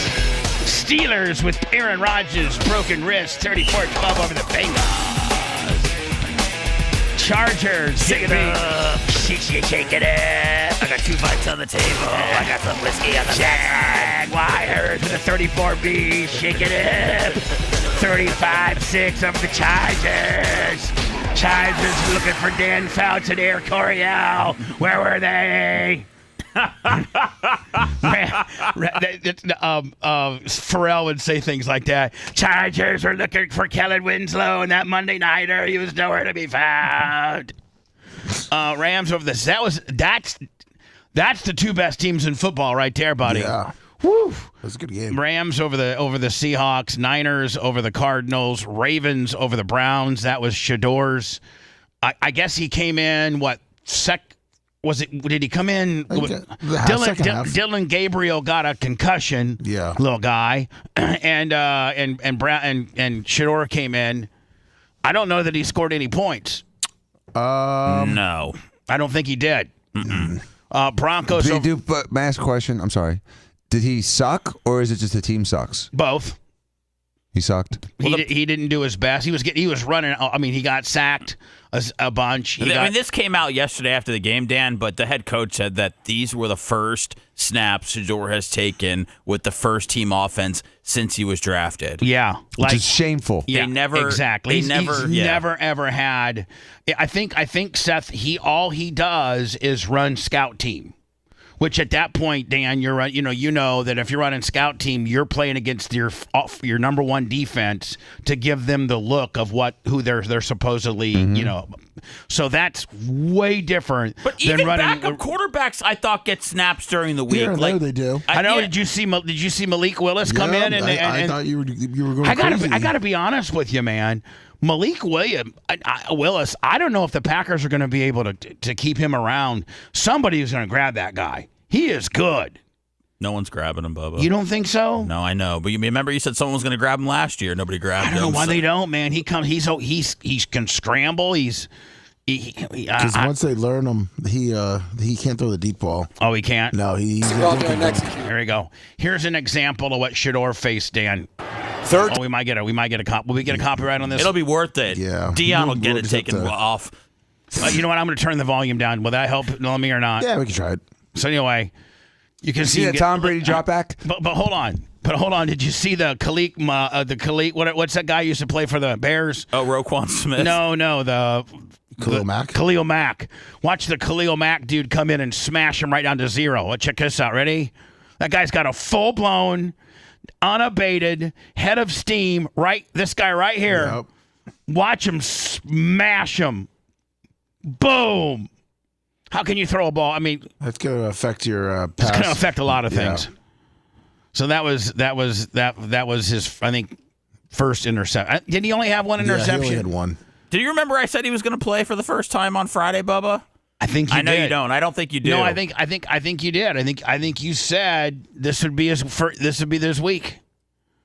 Steelers with Aaron Rodgers' broken wrist, 34-12 over the Bengals. Chargers. Shake it up. Shake it up. I got 2 bites on the table. I got some whiskey on the Jaguars with a 34B. Shake it up. 35-6 over the Chargers. Chargers looking for Dan Fouts and Air Coryell. Where were they? Pharrell would say things like that. Chargers were looking for Kellen Winslow, and that Monday nighter, he was nowhere to be found. Rams over this. That's the 2 best teams in football right there, buddy. Yeah. Woo. That's a good game. Rams over the Seahawks, Niners over the Cardinals, Ravens over the Browns. That was Shador's. I guess he came in Was it? Did he come in? Dylan Gabriel got a concussion. Yeah, little guy, and Brown and Shador came in. I don't know that he scored any points. No, I don't think he did. Broncos. Did he do? But my ask a question. I'm sorry. Did he suck, or is it just the team sucks? Both. He sucked. He didn't do his best. He was running. I mean, he got sacked a bunch. This came out yesterday after the game, Dan, but the head coach said that these were the first snaps Shador has taken with the first team offense since he was drafted. Yeah. Which is shameful. Yeah, exactly. He's never ever had. I think Seth, all he does is run scout team, Which at that point, Dan, you're you know that if you're running scout team, you're playing against your number one defense to give them the look of who they're supposedly So that's way different. But than even running backup quarterbacks, I thought get snaps during the week. Here and there they do. I know. Did you see Malik Willis come in? And I thought you were going crazy. I got to be honest with you, man. Malik Willis, I don't know if the Packers are going to be able to keep him around. Somebody is going to grab that guy. He is good. No one's grabbing him, Bubba. You don't think so? No, I know. But you remember you said someone was going to grab him last year. Nobody grabbed him. I don't know why they don't, man. He can scramble. Because once they learn him, he can't throw the deep ball. Oh, he can't? No, he's Here we go. Here's an example of what Shedeur faced, Dan. Third. Oh, we might get a will we get a copyright on this? It'll be worth it. Yeah. Dion will get it taken off. You know what? I'm going to turn the volume down. Will that help me or not? Yeah, we can try it. So anyway, you can see that Tom Brady drop back. But hold on. Did you see the Khalil? What's that guy who used to play for the Bears? Oh, Roquan Smith. No, the Khalil Mack. Khalil Mack. Watch the Khalil Mack dude come in and smash him right down to zero. Well, check this out. Ready? That guy's got a full-blown, unabated head of steam. Right, this guy right here. Yep. Watch him smash him. Boom. How can you throw a ball? I mean, that's going to affect your pass. It's going to affect a lot of things. Yeah. So that was his, I think, first interception. Did he only have one interception? Yeah, he only had one. Do you remember I said he was going to play for the first time on Friday, Bubba? I think you did. I know you don't. I don't think you do. No, I think you did. I think you said this would be this week.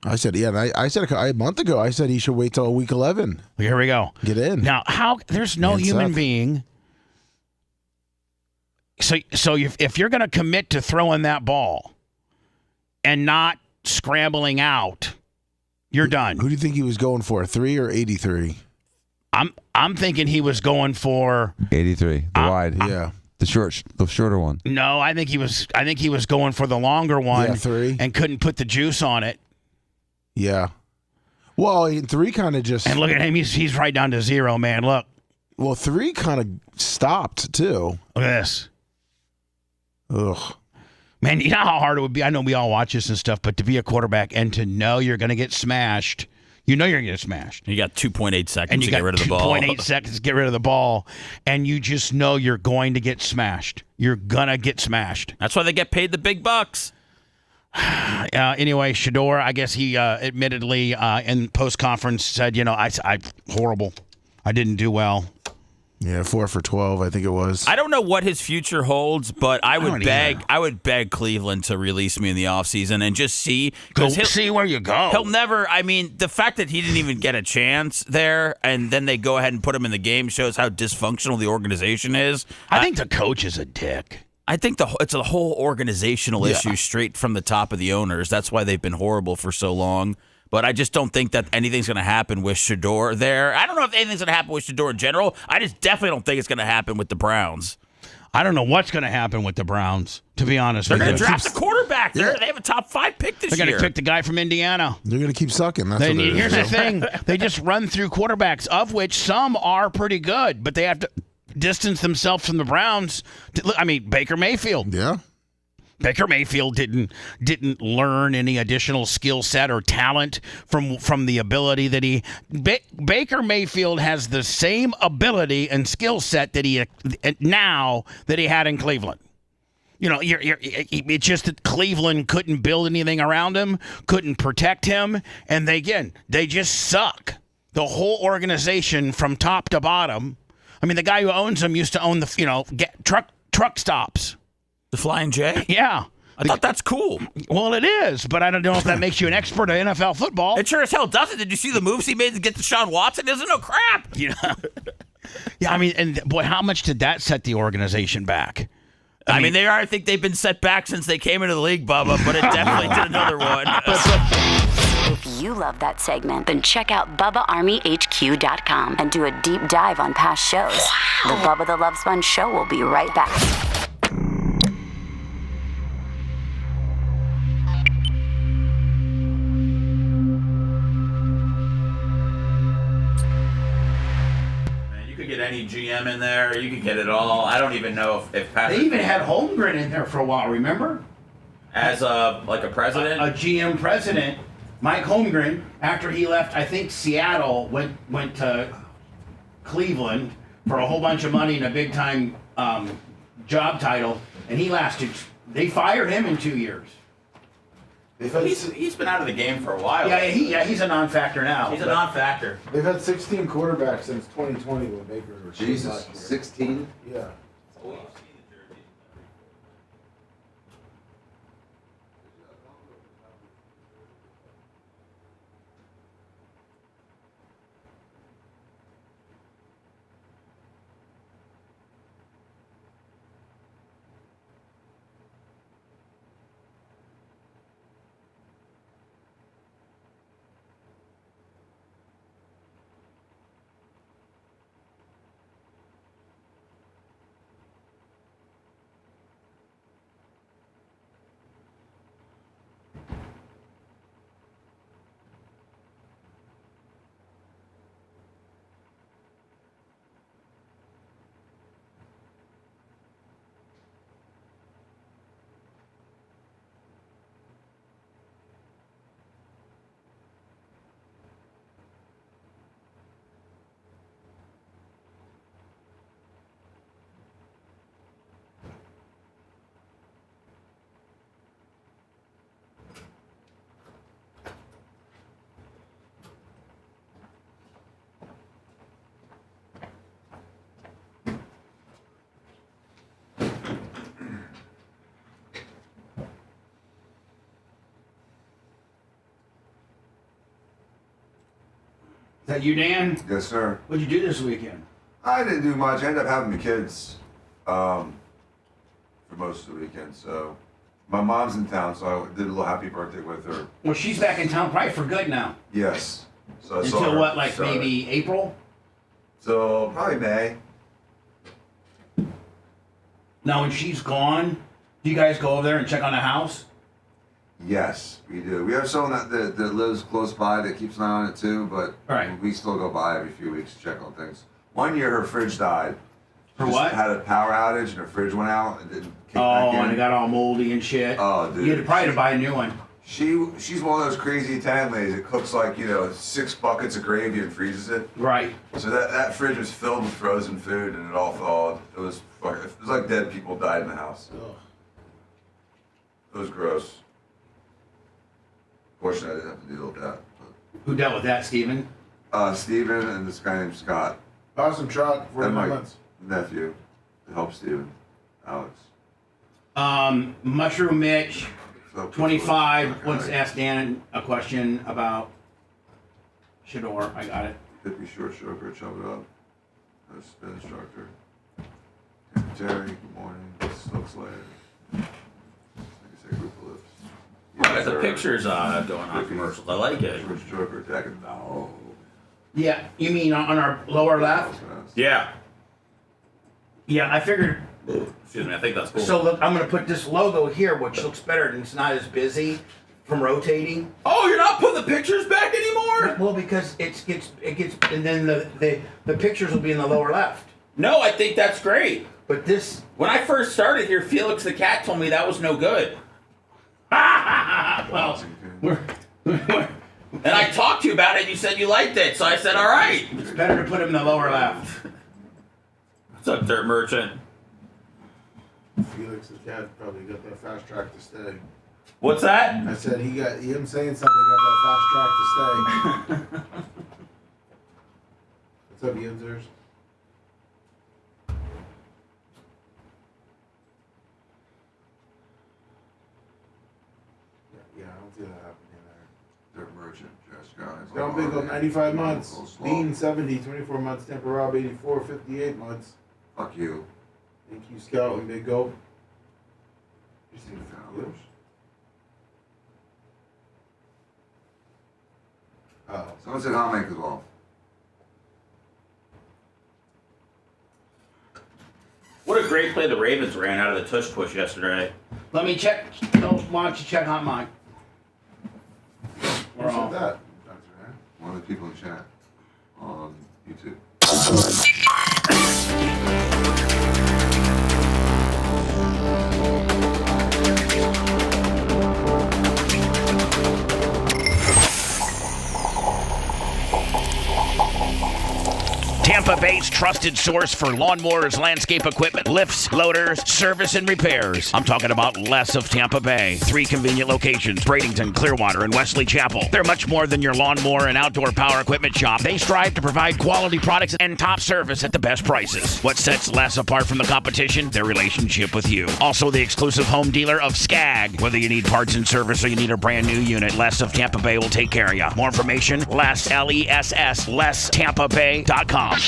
I said, yeah. And I said a month ago, I said he should wait till week 11. Here we go. Get in. Now, there's no human being. So if you're going to commit to throwing that ball and not scrambling out, you're done. Who do you think he was going for, 3 or 83? I'm thinking he was going for 83, the wide. Yeah. The shorter one. No, I think he was going for the longer one. Yeah, 3. And couldn't put the juice on it. Yeah. Well, 3 kind of just. And look at him. He's right down to zero, man. Look. Well, 3 kind of stopped too. Look at this. Ugh. Man, you know how hard it would be? I know we all watch this and stuff, but to be a quarterback and to know you're going to get smashed, you know you're going to get smashed. You got 2.8 seconds and you to got get rid of the ball. 2.8 seconds to get rid of the ball, and you just know you're going to get smashed. You're going to get smashed. That's why they get paid the big bucks. Anyway, Shedeur, I guess he admittedly in post-conference said, I horrible. I didn't do well. Yeah, 4 for 12, I think it was. I don't know what his future holds, but I would beg Cleveland to release me in the offseason and just see. See where you go. He'll never, the fact that he didn't even get a chance there and then they go ahead and put him in the game shows how dysfunctional the organization is. I think the coach is a dick. I think it's a whole organizational issue straight from the top of the owners. That's why they've been horrible for so long. But I just don't think that anything's going to happen with Shedeur there. I don't know if anything's going to happen with Shedeur in general. I just definitely don't think it's going to happen with the Browns. I don't know what's going to happen with the Browns, to be honest with you. They're going to draft a quarterback. Yeah. They have a top 5 pick this year. They're going to pick the guy from Indiana. They're going to keep sucking. Here's the thing. They just run through quarterbacks, of which some are pretty good, but they have to distance themselves from the Browns. Baker Mayfield. Yeah. Baker Mayfield didn't learn any additional skill set or talent from the ability that Baker Mayfield has the same ability and skill set that he had in Cleveland. It's just that Cleveland couldn't build anything around him, couldn't protect him, and they just suck. The whole organization from top to bottom. The guy who owns them used to own truck stops. The Flying J? Yeah. I thought that's cool. Well, it is, but I don't know if that makes you an expert at NFL football. It sure as hell doesn't. Did you see the moves he made to get Deshaun Watson? Isn't no crap. Yeah. And boy, how much did that set the organization back? I think they've been set back since they came into the league, Bubba, but it definitely did another one. If you love that segment, then check out BubbaArmyHQ.com and do a deep dive on past shows. The Bubba the Love Sponge Show will be right back. Kenny GM in there. You could get it all. I don't even know if Patrick. They even had Holmgren in there for a while. Remember? As a president, a GM president, Mike Holmgren. After he left, I think Seattle went to Cleveland for a whole bunch of money and a big time job title, and he lasted. They fired him in 2 years. He's been out of the game for a while. He's a non-factor now. He's a non-factor. They've had 16 quarterbacks since 2020 when Baker was Jesus, 16? Yeah. Is that you, Dan? Yes, sir. What'd you do this weekend? I didn't do much. I ended up having the kids for most of the weekend. So my mom's in town, so I did a little happy birthday with her. Well, she's back in town probably for good now. Yes. So I saw Until her what, like Saturday. maybe April? So probably May. Now, when she's gone, do you guys go over there and check on the house? Yes, we do. We have someone that lives close by that keeps an eye on it too, but we still go by every few weeks to check on things. One year her fridge died. For Just what? Had a power outage and her fridge went out and didn't kick back in. And it got all moldy and shit. Oh, dude. You had probably to buy a new one. She's one of those crazy Italian ladies that cooks like, 6 buckets of gravy and freezes it. Right. So that fridge was filled with frozen food and it all thawed. It was like dead people died in the house. Ugh. It was gross. Fortunately, I didn't have to deal with that. Who dealt with that, Steven? Steven and this guy named Scott. Awesome truck, 49 months. Nephew to help Steven, Alex. Mushroom Mitch, 25, wants to ask Dan a question about Shador. I got it. Hippie short stroker, chop it up. A spin instructor. Jerry, good morning. This looks like group of lips. Yeah, the pictures going on commercials. I like it. Short stroker attacking. No. Yeah, you mean on our lower left? Yeah. Yeah, I figured. Excuse me, I think that's cool. So look, I'm gonna put this logo here, which looks better and it's not as busy from rotating. Oh, you're not putting the pictures back anymore? Well, because it gets, and then the pictures will be in the lower left. No, I think that's great. But this, when I first started here, Felix the cat told me that was no good. Well, and I talked to you about it, and you said you liked it, so I said, all right. It's better to put him in the lower left. What's up, Dirt Merchant? Felix's dad probably got that fast track to stay. What's that? I said him saying something got that fast track to stay. What's up, Yinzers? Yeah, I don't see that happening there. Dirt Merchant, Josh Guys. John Big on 95 months. Dean 70, 24 months. Tampa Rob 84, 58 months. Fuck you. Thank you, Scout and Big Gulp. You see the Fowlers? Oh. Someone said I'll make as well. What a great play the Ravens ran out of the tush push yesterday. Let me check. Why don't you check on mine? Who said that? One of the people in chat on YouTube. Tampa Bay's trusted source for lawnmowers, landscape equipment, lifts, loaders, service, and repairs. I'm talking about Les of Tampa Bay. 3 convenient locations, Bradenton, Clearwater, and Wesley Chapel. They're much more than your lawnmower and outdoor power equipment shop. They strive to provide quality products and top service at the best prices. What sets Les apart from the competition? Their relationship with you. Also, the exclusive home dealer of Skag. Whether you need parts and service or you need a brand new unit, Les of Tampa Bay will take care of you. More information, Les, L-E-S-S, LesTampaBay.com.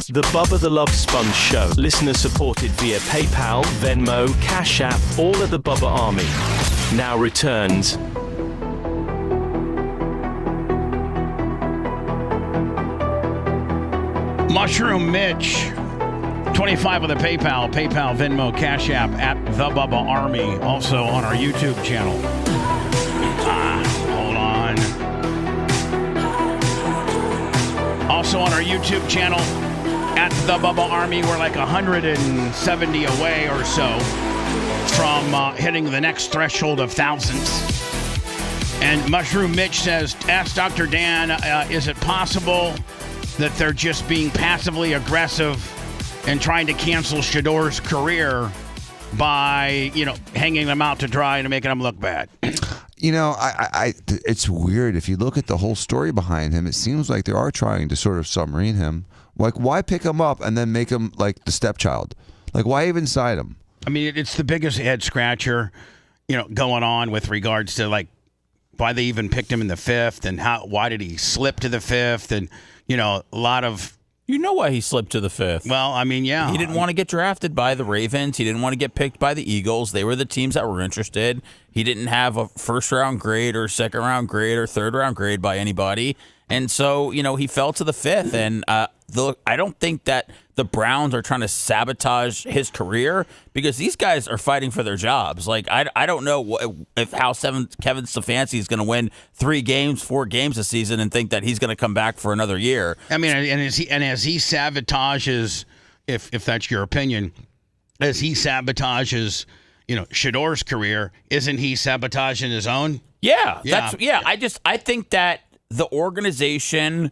The Bubba the Love Sponge Show. Listener supported via PayPal, Venmo, Cash App, all of the Bubba Army. Now returns. Mushroom Mitch, 25 on the PayPal, Venmo, Cash App at the Bubba Army. Also on our YouTube channel. Hold on. Also on our YouTube channel at the Bubba Army. We're like 170 away or so from hitting the next threshold of thousands. And Mushroom Mitch says, ask Dr. Dan, is it possible that they're just being passively aggressive and trying to cancel Shador's career by, hanging them out to dry and making them look bad? It's weird. If you look at the whole story behind him, it seems like they are trying to sort of submarine him. Like, why pick him up and then make him like the stepchild? Like, why even cite him? I mean, it's the biggest head scratcher, going on with regards to like why they even picked him in the 5th and why did he slip to the 5th and, a lot of. You know why he slipped to the 5th. Well, I mean, yeah. He didn't want to get drafted by the Ravens. He didn't want to get picked by the Eagles. They were the teams that were interested. He didn't have a first-round grade or second-round grade or third-round grade by anybody. And so, he fell to the 5th. And I don't think that the Browns are trying to sabotage his career because these guys are fighting for their jobs. Like, I don't know how Kevin Stefanski is going to win 4 games this season and think that he's going to come back for another year. I mean, as he sabotages, if that's your opinion, as he sabotages, Shador's career, isn't he sabotaging his own? Yeah. I think that the organization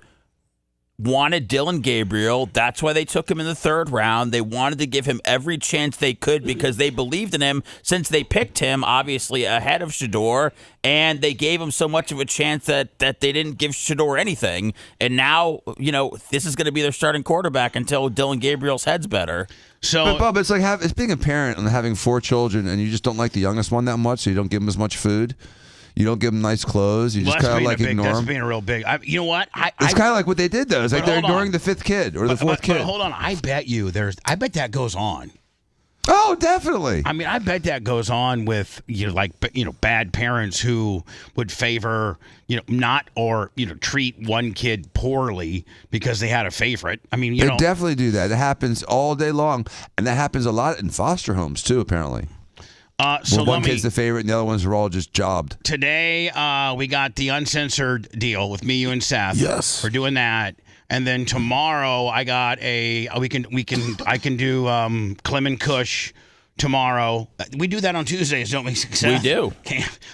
wanted Dylan Gabriel. That's why they took him in the 3rd round. They wanted to give him every chance they could because they believed in him since they picked him, obviously, ahead of Shador, and they gave him so much of a chance that they didn't give Shador anything. And now, this is going to be their starting quarterback until Dylan Gabriel's head's better. So, but Bob, it's like it's being a parent and having 4 children, and you just don't like the youngest one that much, so you don't give him as much food. You don't give them nice clothes. You just kind of like ignore them. That's being a real big. You know what? It's kind of like what they did though. It's like they're ignoring the 5th kid or the 4th kid. But hold on. I bet that goes on. Oh, definitely. I mean, I bet that goes on with bad parents who would favor not or treat one kid poorly because they had a favorite. I mean, they definitely do that. It happens all day long, and that happens a lot in foster homes too. Apparently. So one kid's the favorite, and the other ones are all just jobbed. Today, we got the uncensored deal with me, you, and Seth. Yes, we're doing that, and then tomorrow I got I can do Clem and Kush tomorrow. We do that on Tuesdays, don't we, Seth? We do.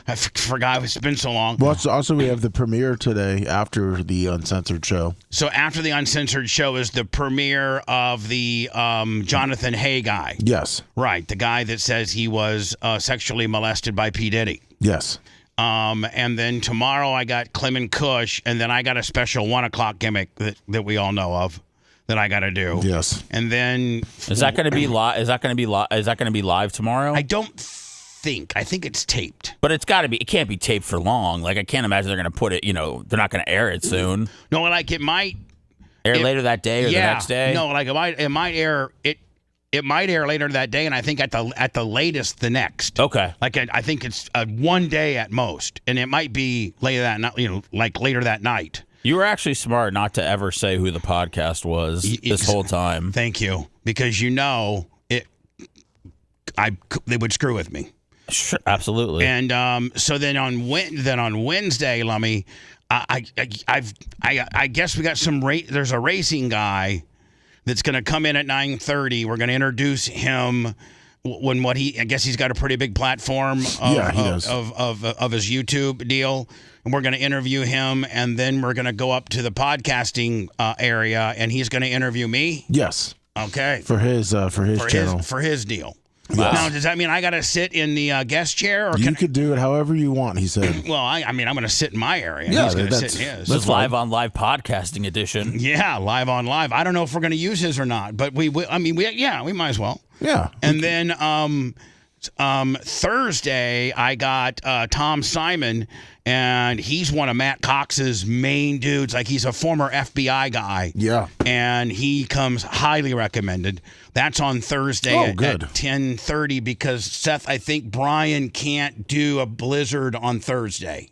I forgot it's been so long. Well, also we have the premiere today after the uncensored show. So after the uncensored show is the premiere of the Jonathan Hay guy. Yes. Right, the guy that says he was sexually molested by P. Diddy. Yes. And then tomorrow I got Clem and Kush, and then I got a special 1 o'clock gimmick that we all know of that I got to do. Yes. And then is that going to be live? Is that going to be live tomorrow? I don't think. I think it's taped. But it's got to be. It can't be taped for long. Like I can't imagine they're going to put it. They're not going to air it soon. No, like it might air later that day or the next day. No, like it might air it. It might air later that day, and I think at the latest the next. Okay. Like I think it's 1 day at most, and it might be later that night. Like later that night. You were actually smart not to ever say who the podcast was this whole time. Thank you, because it. They would screw with me. Sure, absolutely. And so then on Wednesday, Lummy, I guess we got some. There's a racing guy that's going to come in at 9:30. We're going to introduce him I guess he's got a pretty big platform of his YouTube deal. And we're going to interview him, and then we're going to go up to the podcasting area, and he's going to interview me. Yes. Okay. For his channel. For his deal. Yes. Now, does that mean I got to sit in the guest chair? Or you could do it however you want, he said. Well, I'm going to sit in my area. And yeah, he's going to sit in his. This is live on live podcasting edition. Yeah, live on live. I don't know if we're going to use his or not, but we might as well. Yeah. And then Thursday, I got Tom Simon, and he's one of Matt Cox's main dudes. Like, he's a former FBI guy. Yeah. And he comes highly recommended. That's on Thursday at 10:30 because, Seth, I think Brian can't do a Blizzard on Thursday.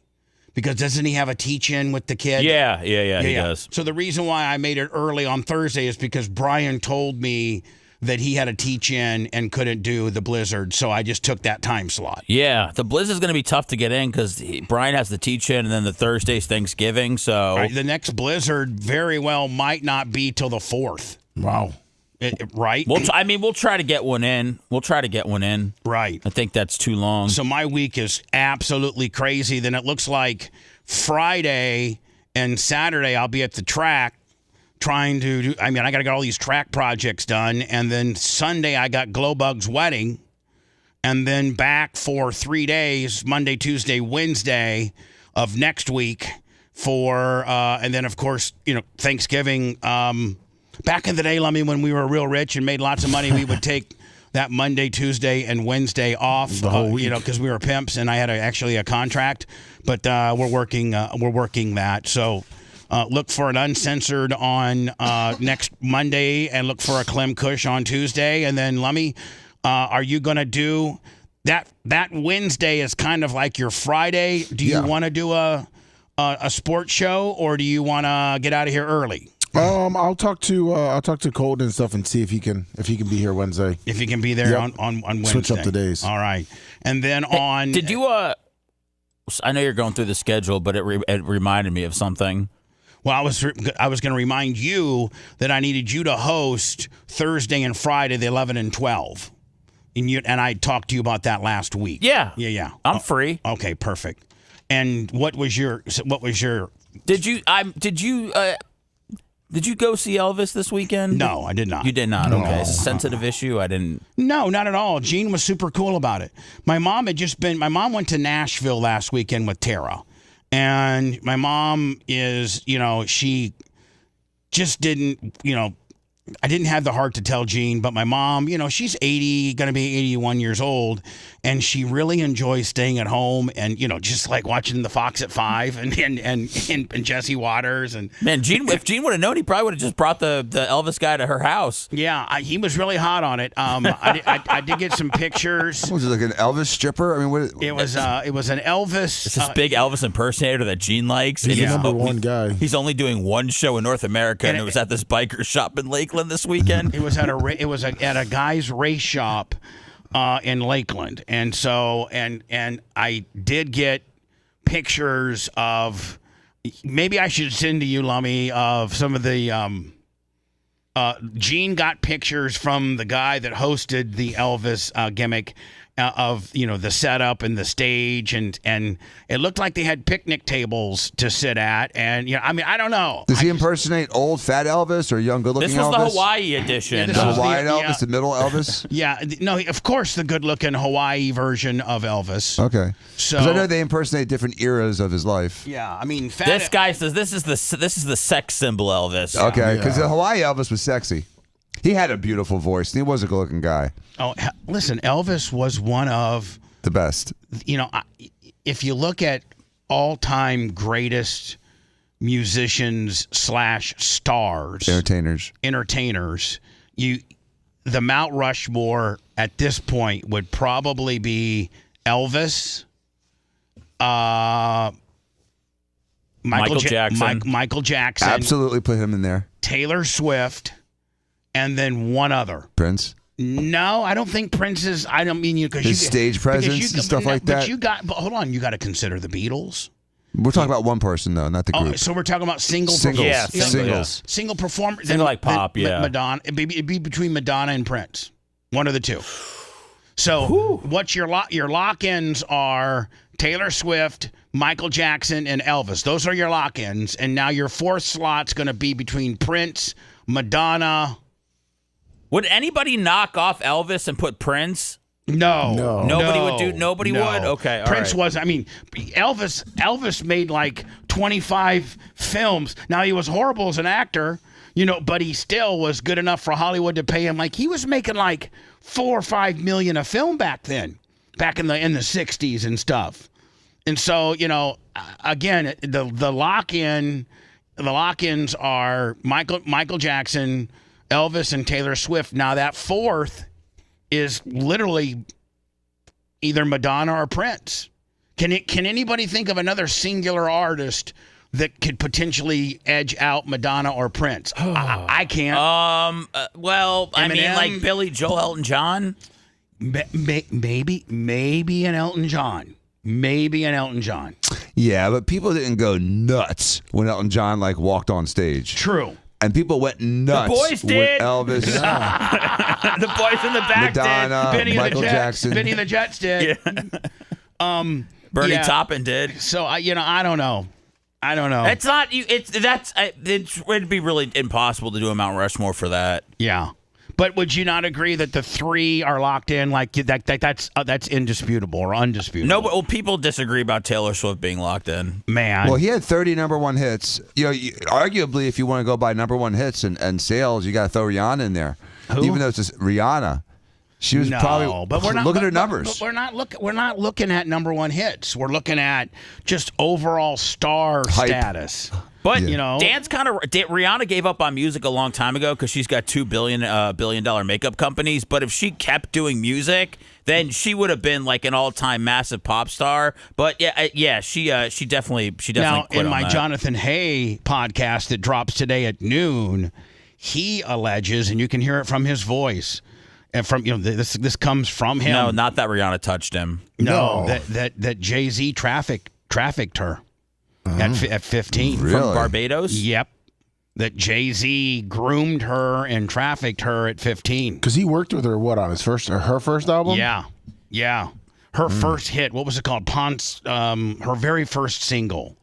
Because doesn't he have a teach-in with the kid? Yeah, he does. So the reason why I made it early on Thursday is because Brian told me that he had a teach-in and couldn't do the Blizzard, so I just took that time slot. Yeah, the Blizzard's going to be tough to get in because Brian has the teach-in, and then the Thursday's Thanksgiving, so... Right, the next Blizzard very well might not be till the 4th. Wow. Right? We'll try to get one in. Right. I think that's too long. So my week is absolutely crazy. Then it looks like Friday and Saturday I'll be at the track trying to do, I got to get all these track projects done. And then Sunday I got Glowbug's wedding. And then back for 3 days, Monday, Tuesday, Wednesday of next week for, and then of course, Thanksgiving. Back in the day, Lummy, when we were real rich and made lots of money, we would take that Monday, Tuesday, and Wednesday off, the whole week. Because we were pimps and I had actually a contract. But we're working that. So look for an Uncensored on next Monday, and look for a Clem Kush on Tuesday. And then, Lummy, are you going to do that? That Wednesday is kind of like your Friday. Do you want to do a sports show, or do you want to get out of here early? I'll talk to Colton and stuff and see if he can be here Wednesday. If he can be there on Wednesday. Switch up the days. All right. And then did you I know you're going through the schedule, but it reminded me of something. Well, I was going to remind you that I needed you to host Thursday and Friday, the 11 and 12. And I talked to you about that last week. Yeah. Yeah. I'm free. Okay, perfect. And what was your Did you go see Elvis this weekend? No, I did not. You did not? Okay. It's a sensitive issue? I didn't. No, not at all. Gene was super cool about it. My mom went to Nashville last weekend with Tara. And my mom is, she just didn't, I didn't have the heart to tell Gene, but my mom, she's 80, going to be 81 years old, and she really enjoys staying at home and, just like watching the Fox at 5 and Jesse Waters. And man, if Gene would have known, he probably would have just brought the Elvis guy to her house. Yeah, he was really hot on it. I did get some pictures. Was it like an Elvis stripper? I mean, it was an Elvis. It's this big Elvis impersonator that Gene likes. He's the number one guy. He's only doing one show in North America, and it was at this biker shop in Lakeland this weekend. It was at a guy's race shop in Lakeland, and so and I did get pictures of. Maybe I should send to you, Lummy, of some of the. Gene got pictures from the guy that hosted the Elvis gimmick. Of the setup and the stage, and it looked like they had picnic tables to sit at, and I don't know. Does he impersonate old fat Elvis or young good looking Elvis? This was the Hawaii edition. The Hawaiian Elvis, the middle Elvis. Yeah, no, of course the good looking Hawaii version of Elvis. Okay, so I know they impersonate different eras of his life. Yeah, I mean, this guy says this is the sex symbol Elvis. Okay, because the Hawaii Elvis was sexy. He had a beautiful voice. He was a good-looking guy. Oh, listen, Elvis was one of the best. If you look at all-time greatest musicians / stars, entertainers, the Mount Rushmore at this point would probably be Elvis, Michael Jackson. Michael Jackson. Absolutely put him in there. Taylor Swift. And then one other. Prince? No, I don't think Prince is. I don't mean you because his stage presence and stuff like that. But hold on, you got to consider the Beatles. We're talking about one person though, not the group. So we're talking about singles. Yeah, singles. Single performer. Single like pop. Yeah. Madonna. It'd be between Madonna and Prince. One of the two. So what your lock-ins are Taylor Swift, Michael Jackson, and Elvis. Those are your lock-ins. And now your fourth slot's going to be between Prince, Madonna. Would anybody knock off Elvis and put Prince? No. Nobody would do. Nobody would. Okay. Prince was. I mean, Elvis made like 25 films. Now he was horrible as an actor, but he still was good enough for Hollywood to pay him. Like he was making like $4 or $5 million a film back then, back in the 60s and stuff. And so again, the lock-ins are Michael Jackson, Elvis, and Taylor Swift. Now that fourth is literally either Madonna or Prince. Can anybody think of another singular artist that could potentially edge out Madonna or Prince? I can't. Well, I mean, Eminem? like Billy Joel, Elton John. Maybe an Elton John. Maybe an Elton John. Yeah, but people didn't go nuts when Elton John walked on stage. True. And people went nuts. The boys did. With Elvis. The boys in the back Madonna, did. Michael Jackson. Benny and the Jets did. Yeah. Bernie Taupin did. So I don't know. It's not you. It'd be really impossible to do a Mount Rushmore for that. Yeah. But would you not agree that the three are locked in? Like that's indisputable or undisputable? No, but people disagree about Taylor Swift being locked in. Man. Well, he had 30 number one hits. Arguably, if you want to go by number one hits and sales, you got to throw Rihanna in there. Who? Even though it's just Rihanna. She was probably. But we're not look at her numbers. But we're not looking at number one hits. We're looking at just overall star status. But Dan's Rihanna gave up on music a long time ago because she's got $2 billion makeup companies. But if she kept doing music, then she would have been like an all-time massive pop star. But she definitely now quit in on my that. Jonathan Hay podcast that drops today at noon, he alleges, and you can hear it from his voice, and from this comes from him. No, not that Rihanna touched him. No, that Jay-Z trafficked her. At 15. Really? From Barbados? Yep. That Jay-Z groomed her and trafficked her at 15. Because he worked with her, on her first album? Yeah. Her first hit, what was it called? Her very first single.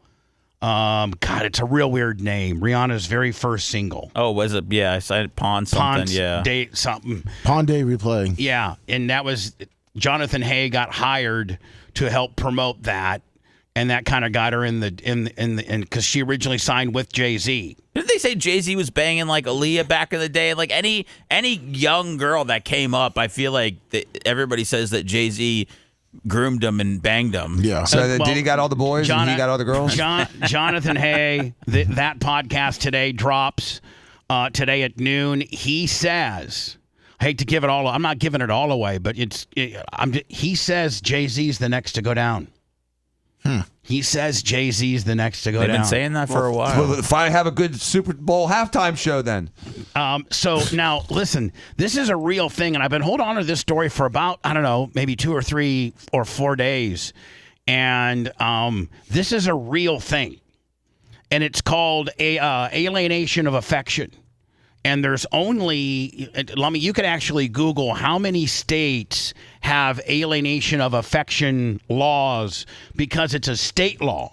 God, it's a real weird name. Rihanna's very first single. Oh, was it? Yeah, I said Pawn something, yeah. Date something. Pawn Day Replay. Yeah, and that was, Jonathan Hay got hired to help promote that. And that kind of got her in because she originally signed with Jay-Z. Didn't they say Jay-Z was banging like Aaliyah back in the day? Like any young girl that came up, I feel like everybody says that Jay-Z groomed them and banged them. Yeah. So did he got all the boys and he got all the girls? Jonathan Hay, that podcast today drops today at noon. He says, I hate to give it all. I'm not giving it all away, but he says Jay-Z's the next to go down. He says Jay-Z's the next to go down. They've been saying that for a while. Well, finally have a good Super Bowl halftime show then. So now, listen, this is a real thing, and I've been holding on to this story for about, I don't know, maybe 2 or 3 or 4 days. And this is a real thing. And it's called alienation of affection. And there's only, you could actually Google how many states have alienation of affection laws because it's a state law.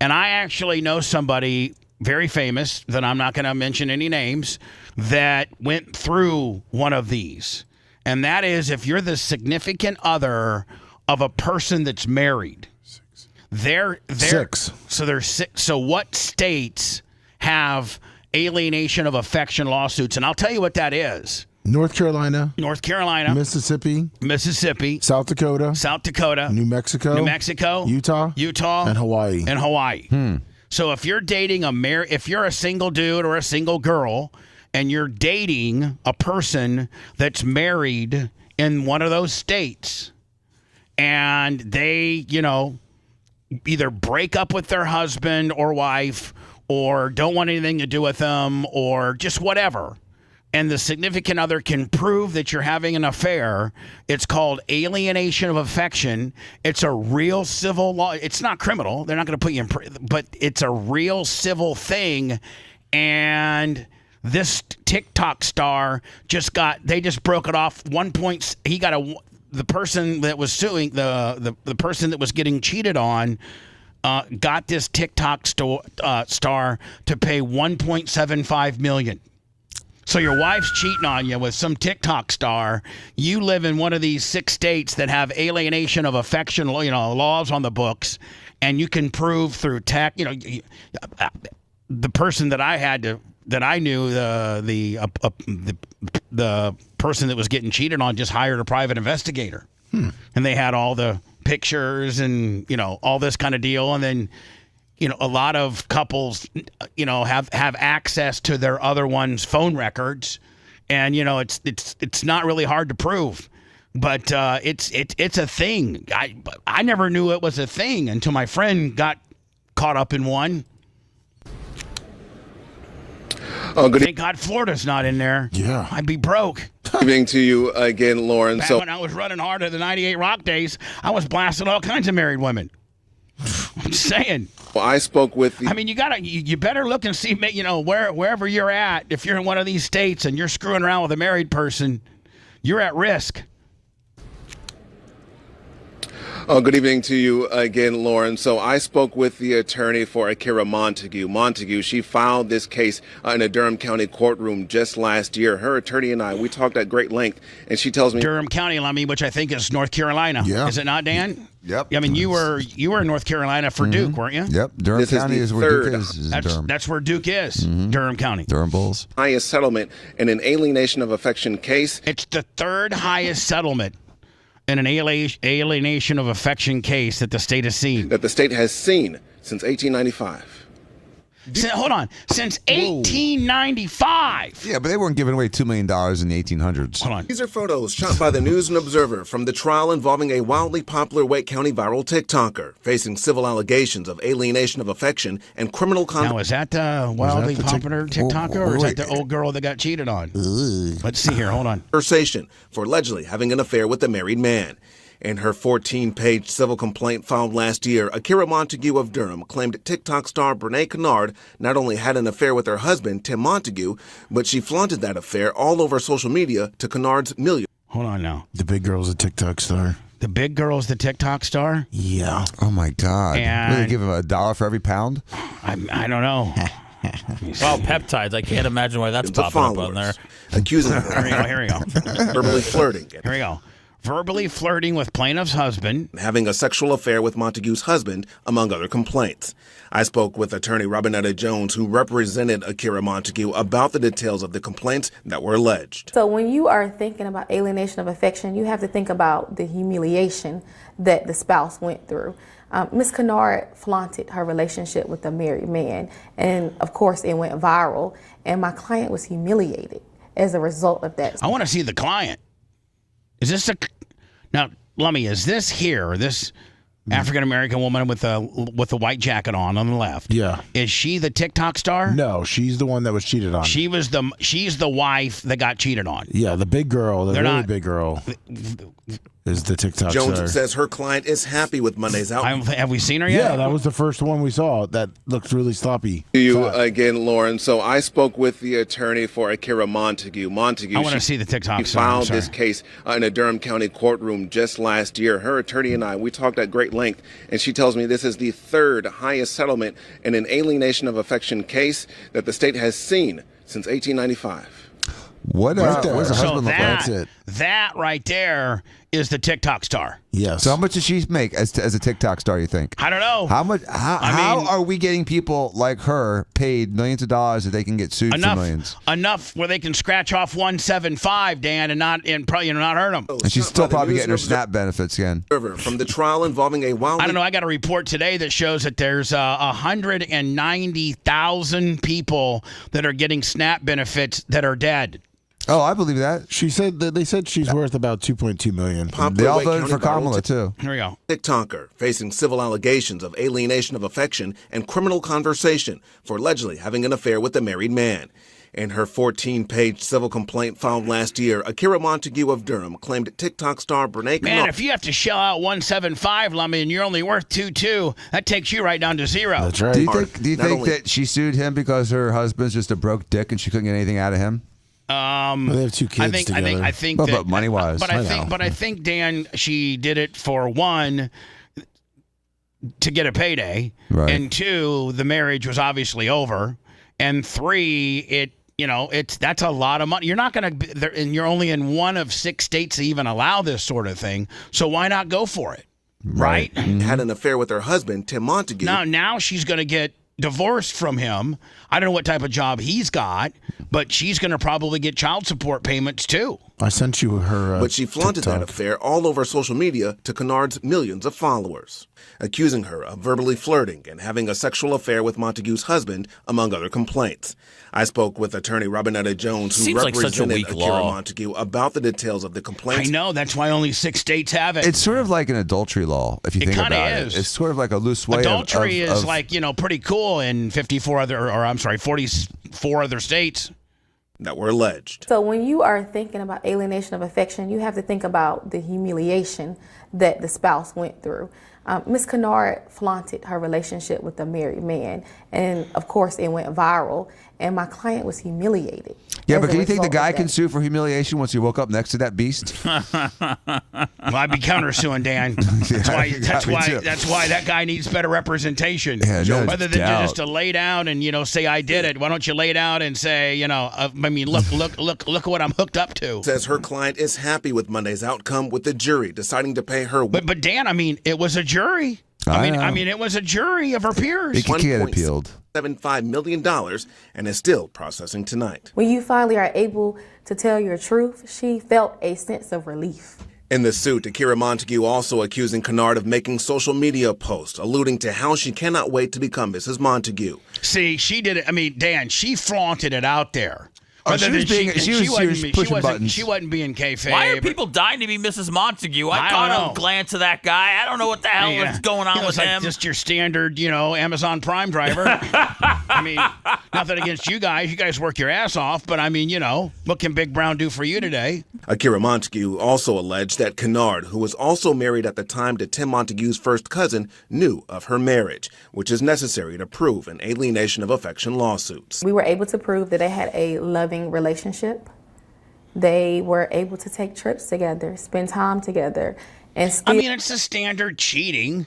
And I actually know somebody very famous that I'm not going to mention any names that went through one of these. And that is if you're the significant other of a person that's married. They're 6. So there's 6. So what states have alienation of affection lawsuits? And I'll tell you what that is. North Carolina, Mississippi, South Dakota, New Mexico, Utah, and Hawaii. So if you're dating if you're a single dude or a single girl and you're dating a person that's married in one of those states and they, either break up with their husband or wife or don't want anything to do with them or just whatever, and the significant other can prove that you're having an affair, it's called alienation of affection. It's a real civil law. It's not criminal. They're not going to put you in prison, but it's a real civil thing. And this TikTok star they just broke it off. the person that was suing the person that was getting cheated on got this TikTok star to pay $1.75 million. So your wife's cheating on you with some TikTok star. You live in one of these 6 states that have alienation of affection, laws on the books, and you can prove through tech. The person that I knew, the person that was getting cheated on just hired a private investigator, and they had all the pictures and all this kind of deal, and then. A lot of couples, have access to their other one's phone records, and it's not really hard to prove, but it's a thing. I never knew it was a thing until my friend got caught up in one. Thank God Florida's not in there. Yeah, I'd be broke. Good evening to you again, Lauren. Back when I was running hard at the 98 Rock days, I was blasting all kinds of married women. I'm saying. Well, I spoke with the... I mean, you better look and see, wherever you're at. If you're in one of these states and you're screwing around with a married person, you're at risk. Good evening to you again, Lauren. So I spoke with the attorney for Akira Montague. She filed this case in a Durham County courtroom just last year. Her attorney and I, we talked at great length, and she tells me... Durham County, which I think is North Carolina. Yeah. Is it not, Dan? Yep. I mean, you were in North Carolina for Duke, weren't you? Yep. Durham County is where Duke is. That's where Duke is. Durham County. Durham Bulls. Highest settlement in an alienation of affection case. It's the third highest settlement in an alienation of affection case that the state has seen. That the state has seen since 1895. Hold on. Since 1895. Yeah, but they weren't giving away $2 million in the 1800s. Hold on. These are photos shot by the News and Observer from the trial involving a wildly popular Wake County viral TikToker facing civil allegations of alienation of affection and criminal conduct. Now, is that the wildly popular TikToker, or is that the old girl that got cheated on? Let's see here. Hold on. Conversation for allegedly having an affair with a married man. In her 14-page civil complaint filed last year, Akira Montague of Durham claimed TikTok star Brene Kennard not only had an affair with her husband, Tim Montague, but she flaunted that affair all over social media to Kennard's millions. Hold on now. The big girl's a TikTok star. The big girl's the TikTok star? Yeah. Oh, my God. And Will they give him $1 for every pound? I don't know. Well, peptides. I can't imagine why that's popping up on there. Accusing her. Here we go. Verbally flirting. Here we go. Verbally flirting with plaintiff's husband. Having a sexual affair with Montague's husband, among other complaints. I spoke with attorney Robinetta Jones, who represented Akira Montague, about the details of the complaints that were alleged. So when you are thinking about alienation of affection, you have to think about the humiliation that the spouse went through. Ms. Kennard flaunted her relationship with a married man, and of course it went viral, and my client was humiliated as a result of that. I want to see the client. Is this now, Lummy? Is this African-American woman with a white jacket on the left? Yeah. Is she the TikTok star? No, she's the one that was cheated on. She's the wife that got cheated on. Yeah, the big girl, big girl, is the TikTok Jones star. says her client is happy with Monday's outcome. Have we seen her yet? Yeah, that was the first one we saw. That looked really sloppy. To you again, Lauren. So I spoke with the attorney for Akira Montague. I want to see the TikTok star. She filed this case in a Durham County courtroom just last year. Her attorney and I, we talked at great length, and she tells me this is the third highest settlement in an alienation of affection case that the state has seen since 1895. What does her husband look like? That's it. That right there is the TikTok star. Yes. So how much does she make as a TikTok star, you think? I don't know. How much? How are we getting people like her paid millions of dollars that they can get sued for millions? Enough where they can scratch off 175, Dan, and not hurt them. And she's still probably getting her SNAP benefits again. From the trial involving a wild... I don't know. I got a report today that shows that there's 190,000 people that are getting SNAP benefits that are dead. Oh, I believe that. She said that they said she's worth about $2.2 million. They all voted for Kamala too. Here we go. TikToker facing civil allegations of alienation of affection and criminal conversation for allegedly having an affair with a married man. In her 14-page civil complaint filed last year, Akira Montague of Durham claimed TikTok star Brene Kennard... Man, if you have to shell out 175, Lummy, and you're only worth 2.2, that takes you right down to zero. That's right. Do you think that she sued him because her husband's just a broke dick and she couldn't get anything out of him? They have 2 kids together. I think but money wise. But I think Dan, she did it for one, to get a payday, right. And 2, the marriage was obviously over, and 3, that's a lot of money. You're not going to, and you're only in one of 6 states that even allow this sort of thing. So why not go for it, right? Had an affair with her husband, Tim Montague. Now she's going to get divorced from him. I don't know what type of job he's got, but she's going to probably get child support payments too. I sent you her But she flaunted TikTok. that affair all over social media to Kennard's millions of followers, accusing her of verbally flirting and having a sexual affair with Montague's husband, among other complaints. I spoke with attorney Robinetta Jones, who Seems like such a represented weak Akira law. Montague, about the details of the complaints. I know, that's why only 6 states have it. It's sort of like an adultery law, if you think about it. It's sort of like a loose way Adultery of is like, pretty cool in 44 other states that were alleged. So when you are thinking about alienation of affection, you have to think about the humiliation that the spouse went through. Ms. Kennard flaunted her relationship with a married man, and of course it went viral, and my client was humiliated. Yeah, but can you think the guy can sue for humiliation once he woke up next to that beast? Well, I'd be countersuing, Dan. That's why that guy needs better representation. Yeah, no Rather than doubt. just to lay down and say I did it. Why don't you lay down and say look what I'm hooked up to. Says her client is happy with Monday's outcome, with the jury deciding to pay her. But Dan, it was a jury. I mean, it was a jury of her peers. It can get appealed. $1.75 million and is still processing tonight. When you finally are able to tell your truth, she felt a sense of relief. In the suit, Akira Montague also accusing Kennard of making social media posts, alluding to how she cannot wait to become Mrs. Montague. See, she did it. Dan, she flaunted it out there. She was pushing buttons. She wasn't being kayfabe. Why are people dying to be Mrs. Montague? I caught a glance of that guy. I don't know what the hell was going on with him. Just your standard, Amazon Prime driver. Nothing against you guys. You guys work your ass off, but what can Big Brown do for you today? Akira Montague also alleged that Kennard, who was also married at the time to Tim Montague's first cousin, knew of her marriage, which is necessary to prove an alienation of affection lawsuits. We were able to prove that they had a loving relationship. They were able to take trips together, spend time together, and still. It's the standard cheating.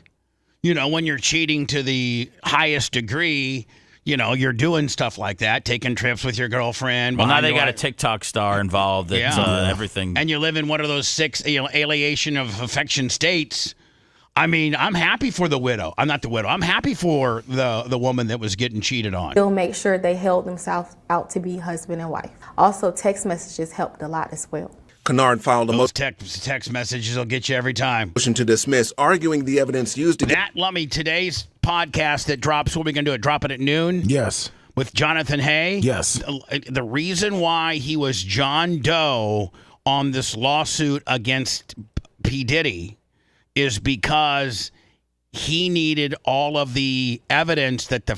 When you're cheating to the highest degree, you're doing stuff like that, taking trips with your girlfriend. Well, now they got a TikTok star involved. Everything. And you live in one of those 6, alienation of affection states. I'm happy for the widow. I'm not the widow. I'm happy for the woman that was getting cheated on. Still make sure they held themselves out to be husband and wife. Also, text messages helped a lot as well. Kennard filed a Those text messages will get you every time. motion to dismiss, arguing the evidence used That, Lummy, today's podcast that drops, what are we going to do? Drop it at noon? Yes. With Jonathan Hay? Yes. The reason why he was John Doe on this lawsuit against P. Diddy is because he needed all of the evidence that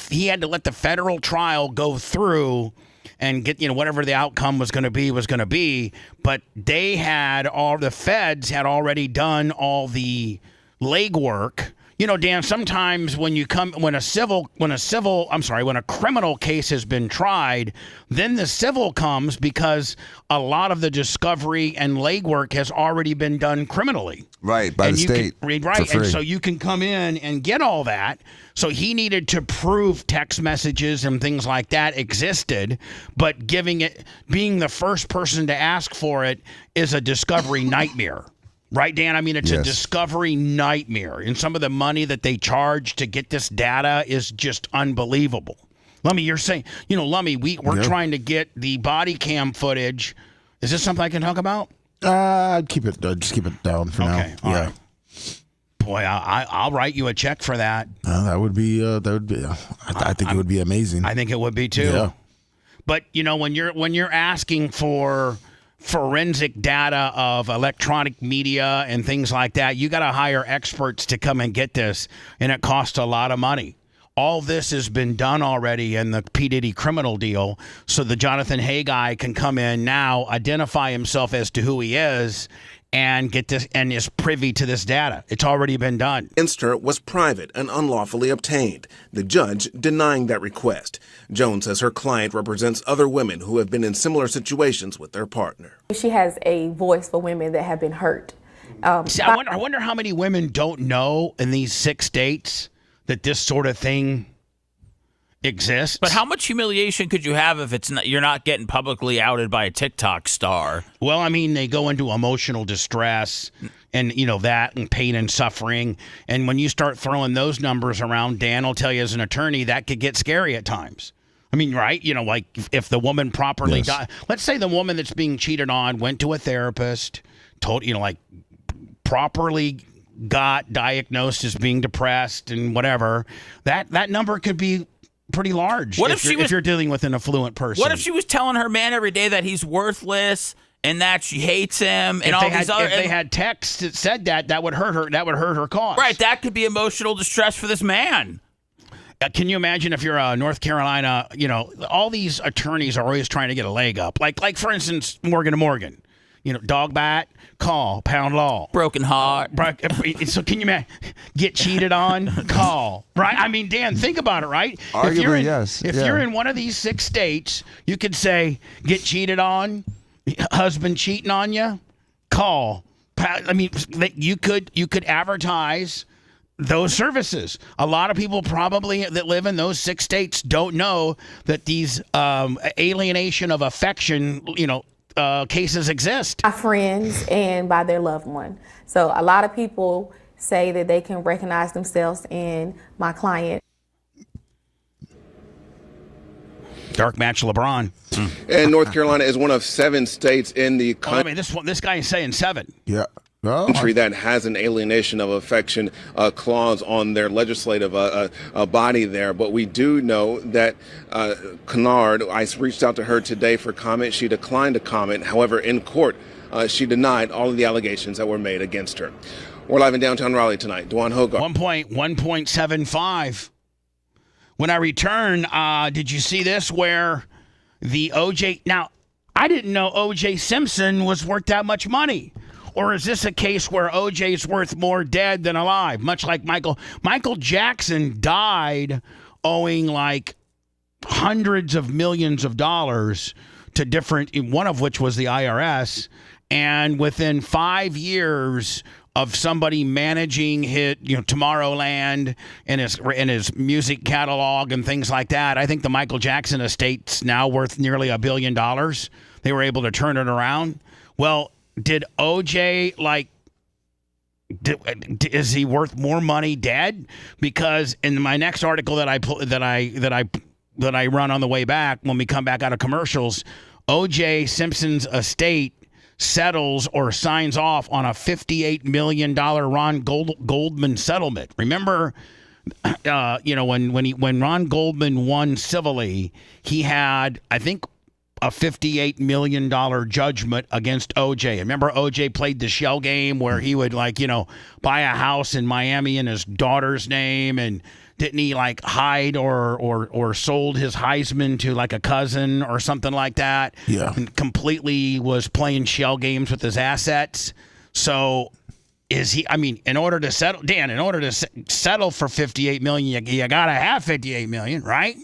he had to let the federal trial go through and get whatever the outcome was going to be. But the feds had already done all the legwork. Dan, sometimes when a criminal case has been tried, then the civil comes because a lot of the discovery and legwork has already been done criminally. Right, by the state. Right, and so you can come in and get all that. So he needed to prove text messages and things like that existed, but being the first person to ask for it is a discovery nightmare. Right, Dan? It's a discovery nightmare. And some of the money that they charge to get this data is just unbelievable. Lummy, you're saying, Lummy, we're trying to get the body cam footage. Is this something I can talk about? I'd keep it. Just keep it down for now. Okay, all right. Boy, I'll write you a check for that. That would be. I think it would be amazing. I think it would be too. Yeah. But when you're asking for forensic data of electronic media and things like that, you got to hire experts to come and get this, and it costs a lot of money. All this has been done already in the P. Diddy criminal deal, so the Jonathan Hay guy can come in now, identify himself as to who he is, and get this and is privy to this data. It's already been done. Against her was private and unlawfully obtained. The judge denying that request. Jones says her client represents other women who have been in similar situations with their partner. She has a voice for women that have been hurt. See, I wonder how many women don't know in these 6 states that this sort of thing exists. But how much humiliation could you have if you're not getting publicly outed by a TikTok star? Well, I mean, they go into emotional distress and, that and pain and suffering. And when you start throwing those numbers around, Dan will tell you as an attorney, that could get scary at times. I mean, right? Like if the woman properly got, let's say the woman that's being cheated on went to a therapist, told, properly got diagnosed as being depressed and whatever, that number could be pretty large. What if you're dealing with an affluent person? What if she was telling her man every day that he's worthless and that she hates him and if they had texts that said that would hurt her. That would hurt her cause. Right. That could be emotional distress for this man. Can you imagine if you're North Carolina? All these attorneys are always trying to get a leg up. Like for instance, Morgan & Morgan. Dog bite, call, pound law. Broken heart. So can you get cheated on? Call. Right? I mean, Dan, think about it, right? Arguably, yes. If you're in one of these 6 states, you could say, get cheated on, husband cheating on you, call. I mean, you could advertise those services. A lot of people probably that live in those 6 states don't know that these alienation of affection, cases exist. By friends and by their loved one. So a lot of people say that they can recognize themselves in my client. Dark match LeBron. And North Carolina is one of 7 states in the country. This guy is saying 7. Yeah. Country that has an alienation of affection clause on their legislative body there. But we do know that Kennard, I reached out to her today for comment. She declined to comment. However, in court, she denied all of the allegations that were made against her. We're live in downtown Raleigh tonight. Dwan Hogarth. 1.75. When I return, did you see this where the OJ... Now, I didn't know OJ Simpson was worth that much money. Or is this a case where OJ's worth more dead than alive? Much like Michael Jackson died owing like hundreds of millions of dollars to different, one of which was the IRS. And within 5 years of somebody managing Tomorrowland and his music catalog and things like that, I think the Michael Jackson estate's now worth nearly $1 billion. They were able to turn it around. Well, did OJ is he worth more money dead? Because in my next article that I run on the way back when we come back out of commercials, OJ Simpson's estate settles or signs off on a $58 million Ron Goldman settlement. Remember, when Ron Goldman won civilly, he had, I think, a $58 million judgment against OJ. Remember, OJ played the shell game where he would buy a house in Miami in his daughter's name, and didn't he hide or sold his Heisman to a cousin or something like that? Yeah, and completely was playing shell games with his assets. So is he? I mean, in order to settle for $58 million, you gotta have $58 million, right?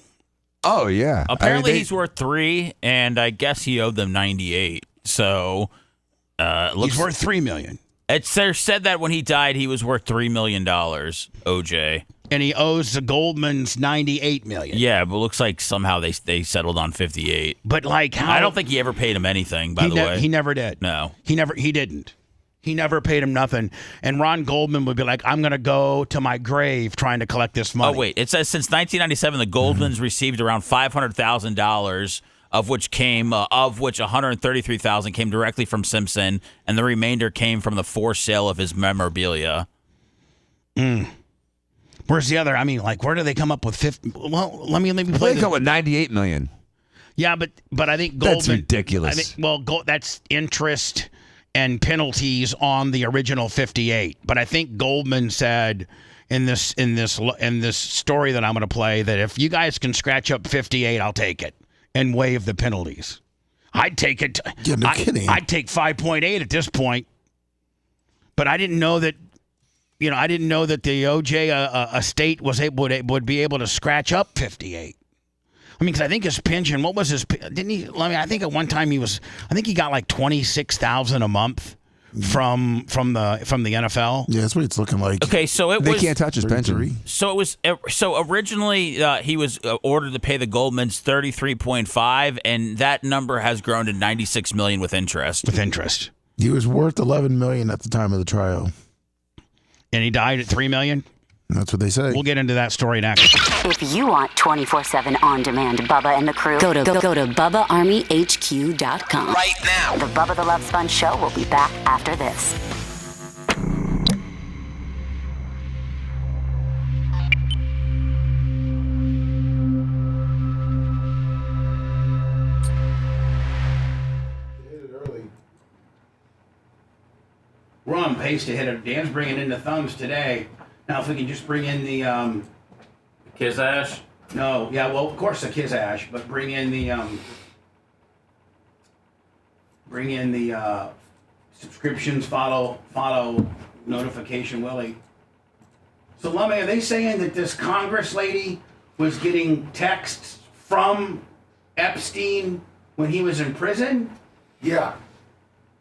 Oh, yeah. Apparently he's worth 3, and I guess he owed them 98. So he's worth $3 million. It's said that when he died, he was worth $3 million, OJ. And he owes the Goldmans $98 million. Yeah, but it looks like somehow they settled on 58. But how? I don't think he ever paid him anything, by the way. He never did. No. He didn't. He never paid him nothing. And Ron Goldman would be like, I'm going to go to my grave trying to collect this money. Oh, wait. It says since 1997, the Goldmans received around $500,000, of which $133,000 came directly from Simpson, and the remainder came from the forced sale of his memorabilia. Where's the other? I mean, where do they come up with 50? Well, let me play. They come with $98 million. Yeah, but I think Goldman. That's ridiculous. That's interest and penalties on the original 58. But I think Goldman said in this story that I'm going to play that if you guys can scratch up 58, I'll take it and waive the penalties. I'd take it. Yeah, no kidding. I'd take 5.8 at this point. but I didn't know that. I didn't know that the OJ estate would be able to scratch up 58. I mean, because I think his pension. What was his? Didn't he? I mean, I think at one time he was. I think he got like $26,000 a month from the NFL. Yeah, that's what it's looking like. Okay, so they can't touch his pension. So originally he was ordered to pay the Goldmans 33.5, and that number has grown to 96 million with interest. He was worth 11 million at the time of the trial, and he died at 3 million. That's what they say. We'll get into that story next. If you want 24/7 on-demand Bubba and the crew, go to BubbaArmyHQ.com. Right now. The Bubba the Love Sponge Show will be back after this. We're on pace to hit it. Dan's bringing in the thumbs today. Now, if we can just bring in the Kiz Ash? No, yeah, well, of course the Kiz Ash, but bring in the subscriptions, follow notification, Willie. So, Lummy, are they saying that this Congress lady was getting texts from Epstein when he was in prison? Yeah.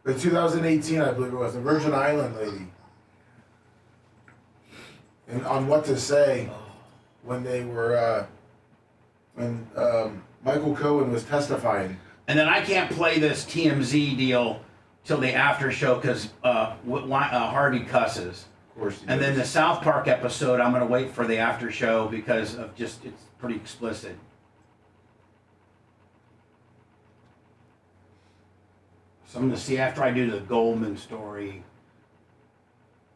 The 2018, I believe it was, the Virgin Island lady. And on what to say when they were, when Michael Cohen was testifying. And then I can't play this TMZ deal till the after show because Harvey cusses. Of course he And does. then the South Park episode, I'm going to wait for the after show because of it's pretty explicit. So I'm going to see after I do the Goldman story,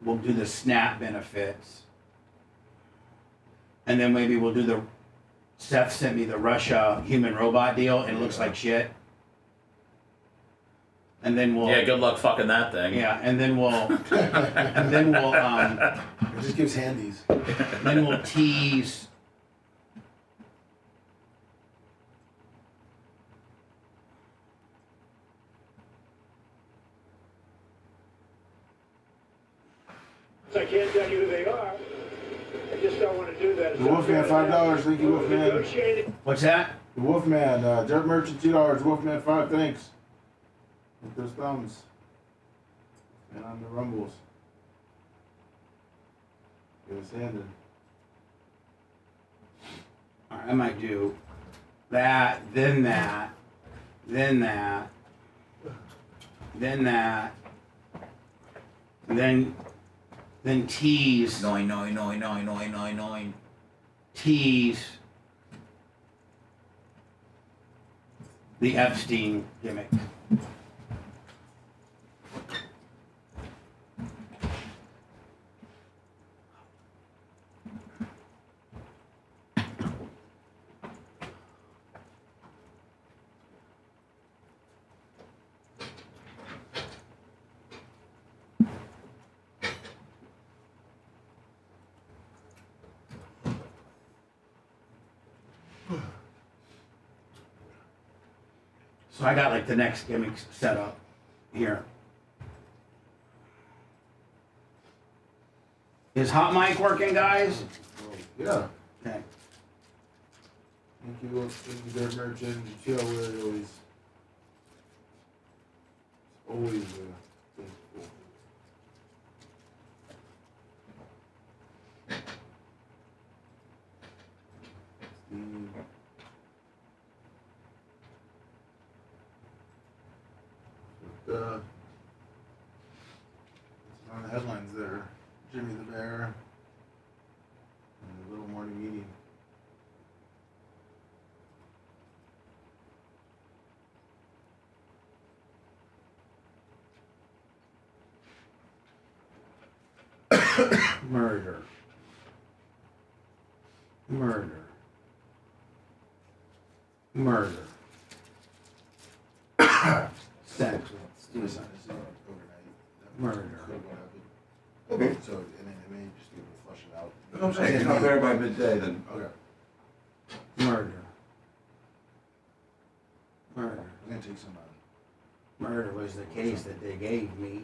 we'll do the SNAP benefits. And then maybe we'll do Seth sent me the Russia human robot deal and it looks like shit. And then we'll. Yeah, good luck fucking that thing. Yeah, and then we'll. It just gives handies. Then we'll tease. I can't tell you who they are. I just don't want to do that. The Wolfman, $5. Thank you, Wolfman. What's that? The Wolfman, Dirt Merchant, $2. Wolfman, 5. Thanks. With those thumbs. And on the rumbles. Get us handed. All right, I might do that, then that, then that, then that, then tease. Nine. Tease the Epstein gimmick. So I got like the next gimmick set up here. Is hot mic working, guys? Yeah. Okay. Thank you, Dirt Merchant. You see how we're always thankful. It's on the headlines there. Jimmy the Bear and the Little Morning Meeting. Murder. Sex. Suicide is overnight. Murder. Okay. So, and then it may just be able to flush it out. I'm saying it's not there by midday then. Okay. Murder. I'm going to take some Murder was the case that they gave me.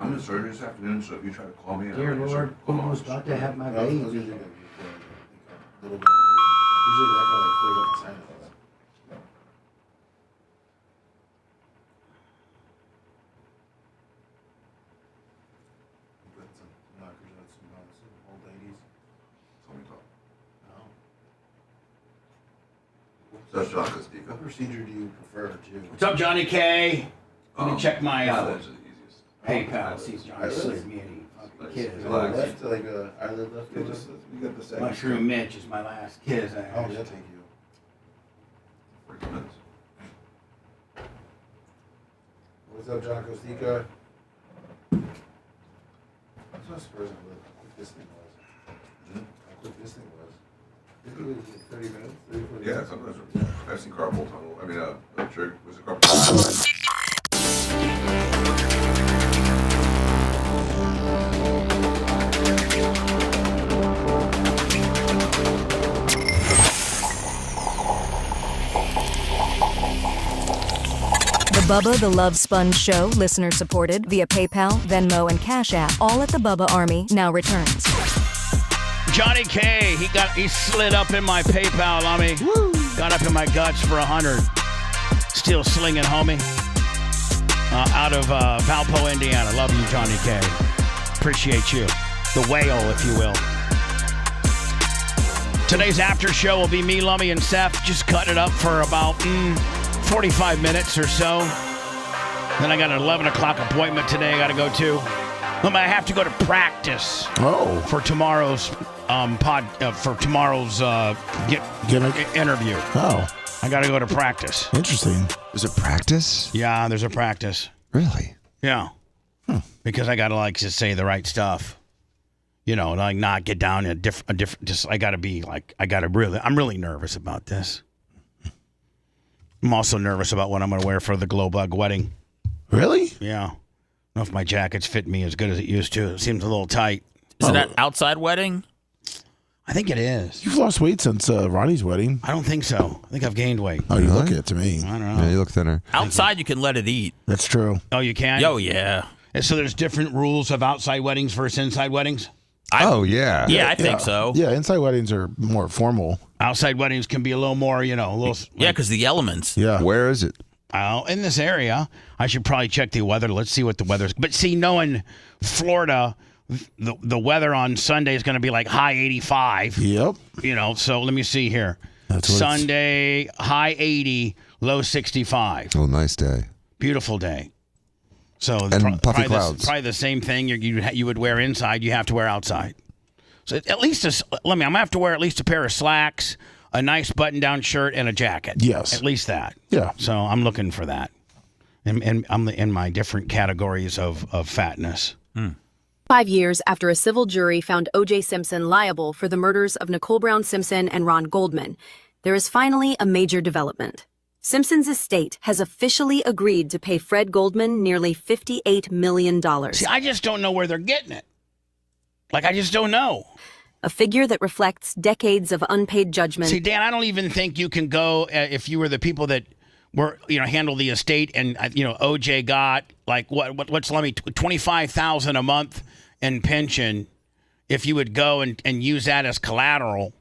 I'm in surgery this afternoon, so if you try to call me... Dear Lord, Boo-Boo's about to have my baby. Usually that kind of like clears up the sinus. That's John Castica. What procedure do you prefer to? What's up, Johnny K? Let me check my those are the easiest. PayPal. See if Johnny slipped me any fucking kids. Left, like eyelid left. You got the second. Mushroom Mitch is my last kiss. Oh, yeah, thank you. 40 minutes. What's up, John Costica? That's not surprising how quick this thing was. How quick this thing was. Typically, it's like 30 minutes, 30, 40 Yeah, minutes. sometimes I've seen carpal tunnel. I mean, trig was a carpal tunnel. The Bubba the Love Sponge Show, listener supported via PayPal, Venmo, and Cash App, all at the Bubba Army, now returns. Johnny K, he slid up in my PayPal, homie. Woo. Got up in my guts for 100. Still slinging, homie. Out of Valpo, Indiana. Love you, Johnny K. Appreciate you. The whale, if you will. Today's after show will be me, Lummy, and Seth. Just cut it up for about 45 minutes or so. Then I got an 11 o'clock appointment today I got to go to. I have to go to practice. For tomorrow's interview. Oh. I got to go to practice. Interesting. Is it practice? Yeah, there's a practice. Really? Yeah. Because I got to just say the right stuff. Not get down a different, just I got to be I'm really nervous about this. I'm also nervous about what I'm going to wear for the Glow Bug wedding. Really? Yeah. I don't know if my jackets fit me as good as it used to. It seems a little tight. Is it an outside wedding? I think it is. You've lost weight since Ronnie's wedding. I don't think so. I think I've gained weight. Oh, you look it to me. I don't know. Yeah, you look thinner. Outside, you can let it eat. That's true. Oh, you can? Oh, yeah. And so there's different rules of outside weddings versus inside weddings? Yeah. Yeah, I think so. Yeah, inside weddings are more formal. Outside weddings can be a little more, Yeah, because the elements. Yeah. Where is it? In this area. I should probably check the weather. Let's see what the weather's. But see, knowing Florida, the weather on Sunday is going to be like high 85. Yep. So let me see here. Sunday, high 80, low 65. Oh, nice day. Beautiful day. So puffy clouds. Probably the same thing you would wear inside, you have to wear outside. So at least I'm going to have to wear at least a pair of slacks, a nice button-down shirt, and a jacket. Yes. At least that. Yeah. So I'm looking for that. And I'm in my different categories of fatness. 5 years after a civil jury found O.J. Simpson liable for the murders of Nicole Brown Simpson and Ron Goldman, there is finally a major development. Simpson's estate has officially agreed to pay Fred Goldman nearly $58 million. See, I just don't know where they're getting it. I just don't know. A figure that reflects decades of unpaid judgment. See, Dan, I don't even think you can go if you were the people that were, handle the estate and, OJ got what's let me $25,000 a month in pension. If you would go and use that as collateral,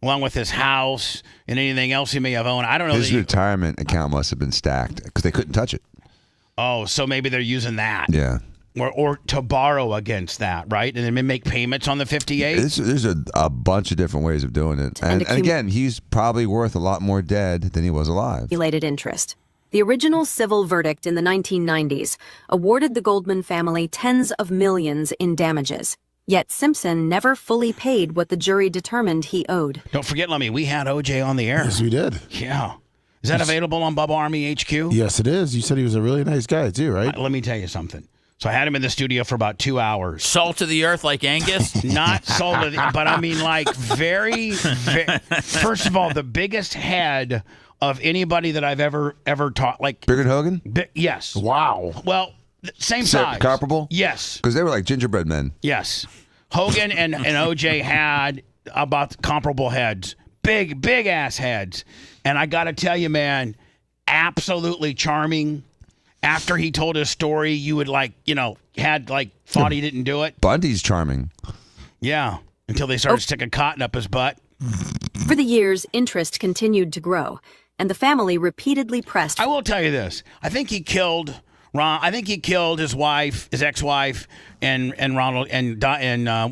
along with his house and anything else he may have owned, I don't know. His retirement account must have been stacked because they couldn't touch it. Oh, so maybe they're using that. Yeah. Or to borrow against that, right? And then make payments on the 58? There's a bunch of different ways of doing it. And again, he's probably worth a lot more dead than he was alive. Accumulated interest. The original civil verdict in the 1990s awarded the Goldman family tens of millions in damages. Yet Simpson never fully paid what the jury determined he owed. Don't forget, Lummy, we had OJ on the air. Yes, we did. Yeah. Is that available on Bubba Army HQ? Yes, it is. You said he was a really nice guy, too, right? Let me tell you something. So I had him in the studio for about 2 hours. Salt of the earth like Angus? Not salt of the but I mean very, first of all, the biggest head of anybody that I've ever taught. Bigger than Hogan? Yes. Wow. Well, same size. Comparable? Yes. Because they were like gingerbread men. Yes. Hogan and OJ had about comparable heads. Big ass heads. And I got to tell you, man, absolutely charming. after he told his story, you would thought he didn't do it. Bundy's charming. Yeah, until they started sticking cotton up his butt. For the years, interest continued to grow, and the family repeatedly pressed. I will tell you this. I think he killed Ron. I think he killed his wife, his ex-wife, and Ronald and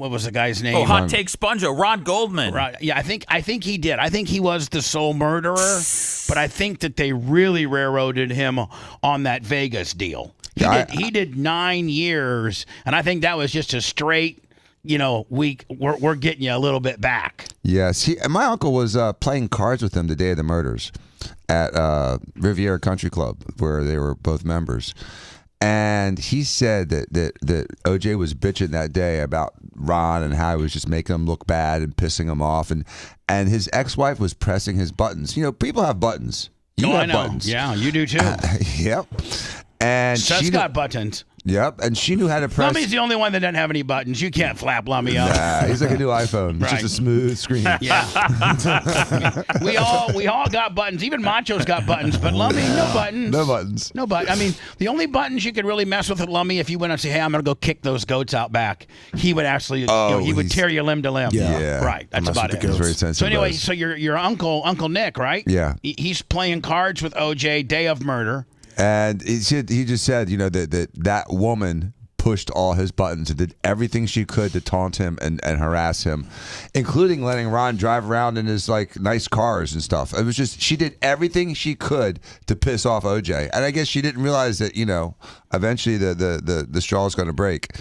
what was the guy's name? Oh, Hot Take Sponge, Ron Goldman. Right. Yeah, I think he did. I think he was the sole murderer, but I think that they really railroaded him on that Vegas deal. He did 9 years, and I think that was just a straight. We're getting you a little bit back. Yes, my uncle was playing cards with him the day of the murders at Riviera Country Club, where they were both members. And he said that OJ was bitching that day about Ron and how he was just making him look bad and pissing him off. And his ex-wife was pressing his buttons. People have buttons. You have I know. buttons. Yeah, you do too. Yep. And Seth's got buttons. Yep, and she knew how to press. Lummy's the only one that doesn't have any buttons. You can't flap Lummy up. Nah, he's like a new iPhone. It's just a smooth screen. Yeah. we all got buttons. Even Macho's got buttons, but Lummy, no buttons. No buttons. No buttons. I mean, the only buttons you could really mess with Lummy if you went and say, "Hey, I'm going to go kick those goats out back." He would actually, he would tear you limb to limb. Yeah. Right. That's about it. Very sensitive. So anyway, so your Uncle Nick, right? Yeah. He's playing cards with OJ, day of murder. And he just said, that woman pushed all his buttons and did everything she could to taunt him and harass him, including letting Ron drive around in his nice cars and stuff. It was just, she did everything she could to piss off OJ. And I guess she didn't realize that, eventually the straw is going to break.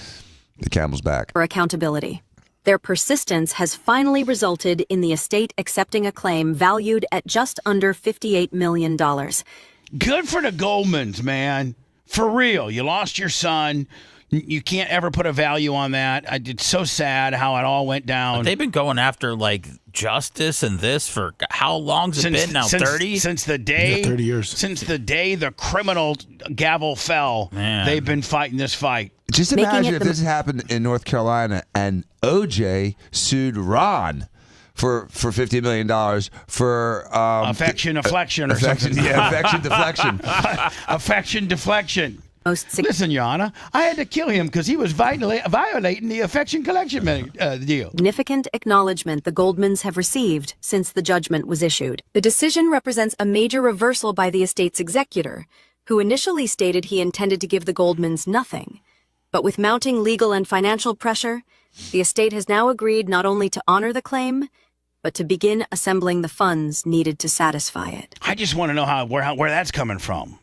The camel's back. For accountability. Their persistence has finally resulted in the estate accepting a claim valued at just under $58 million. Good for the Goldmans, man. For real. You lost your son. You can't ever put a value on that. It's so sad how it all went down. But they've been going after justice and this for how long's it been now? 30? Since the day 30 years. Since the day the criminal gavel fell, they've been fighting this fight. Just imagine if this happened in North Carolina and OJ sued Ron for $50 million for affection deflection or something. Yeah, affection deflection. Affection deflection. Listen, Your Honor, I had to kill him because he was violating the affection collection deal. Significant acknowledgement the Goldmans have received since the judgment was issued. The decision represents a major reversal by the estate's executor, who initially stated he intended to give the Goldmans nothing. But with mounting legal and financial pressure, the estate has now agreed not only to honor the claim, but to begin assembling the funds needed to satisfy it. I just want to know where that's coming from.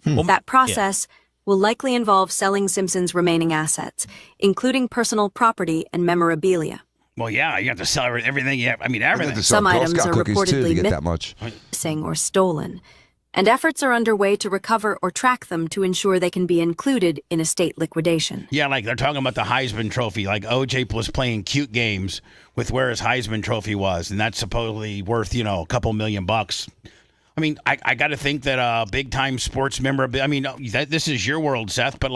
That process will likely involve selling Simpson's remaining assets, including personal property and memorabilia. Well, yeah, you have to sell everything you have. I mean, everything. Some items are reportedly that much. missing or stolen, and efforts are underway to recover or track them to ensure they can be included in estate liquidation. Yeah, they're talking about the Heisman Trophy. OJ was playing cute games with where his Heisman Trophy was, and that's supposedly worth, a couple $1 million. I mean, I got to think that big-time sports memorabilia. I mean, this is your world, Seth, but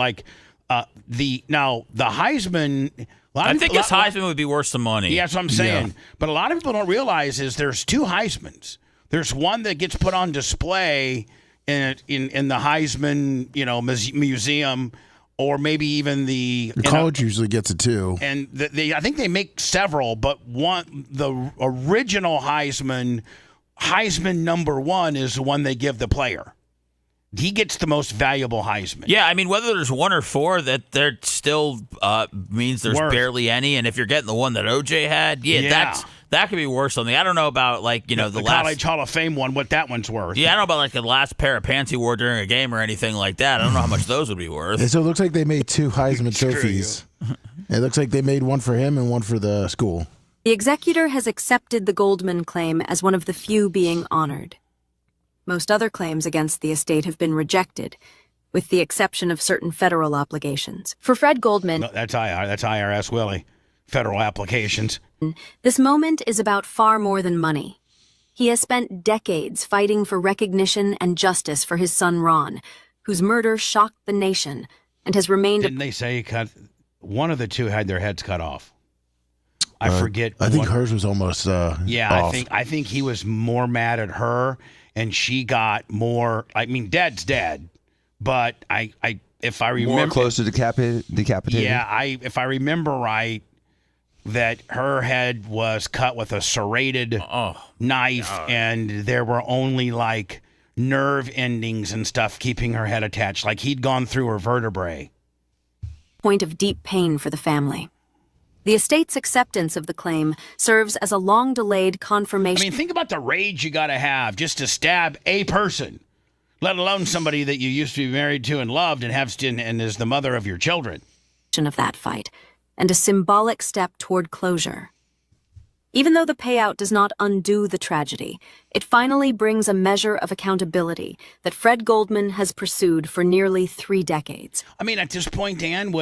the Heisman. I think his Heisman would be worth some money. Yeah, that's what I'm saying. Yeah. But a lot of people don't realize is there's two Heismans. There's one that gets put on display in the Heisman, museum, or maybe even the college usually gets it too. And I think they make several, but the original Heisman number one is the one they give the player. He gets the most valuable Heisman. Yeah, I mean, whether there's one or four, that there still means there's barely any. And if you're getting the one that OJ had, that could be worth something. I don't know about the last College Hall of Fame one, what that one's worth. Yeah, I don't know about the last pair of pants he wore during a game or anything like that. I don't know how much those would be worth. And so it looks like they made two Heisman trophies. It looks like they made one for him and one for the school. The executor has accepted the Goldman claim as one of the few being honored. Most other claims against the estate have been rejected, with the exception of certain federal obligations. For Fred Goldman... No, that's IRS, Willie. Federal applications. This moment is about far more than money. He has spent decades fighting for recognition and justice for his son Ron, whose murder shocked the nation and has remained... Didn't they say one of the two had their heads cut off? I forget. I think hers was almost off. I think he was more mad at her, and she got more. I mean, Dad's dead, but if I remember more close to decapitated. Yeah, if I remember right, that her head was cut with a serrated knife, and there were only like nerve endings and stuff keeping her head attached, like he'd gone through her vertebrae. Point of deep pain for the family. The estate's acceptance of the claim serves as a long-delayed confirmation. I mean, think about the rage you got to have just to stab a person, let alone somebody that you used to be married to and loved and is the mother of your children. Of that fight, and a symbolic step toward closure. Even though the payout does not undo the tragedy, it finally brings a measure of accountability that Fred Goldman has pursued for nearly 3 decades. I mean, at this point, Dan,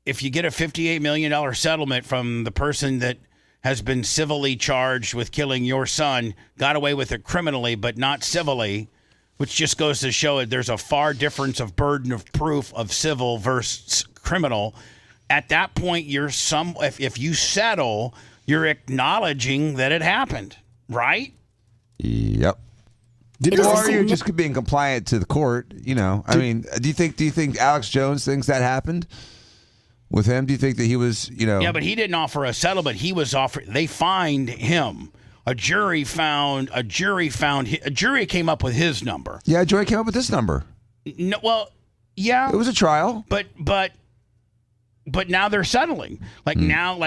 if you get a $58 million settlement from the person that has been civilly charged with killing your son, got away with it criminally, but not civilly, which just goes to show there's a far difference of burden of proof of civil versus criminal. At that point, if you settle, you're acknowledging that it happened, right? Yep. Or you're just being compliant to the court, I mean, do you think Alex Jones thinks that happened with him? Do you think that he was, Yeah, but he didn't offer a settlement. He was offered. They fined him. A jury came up with his number. Yeah, a jury came up with this number. No, well, yeah. It was a trial. But now they're settling. Now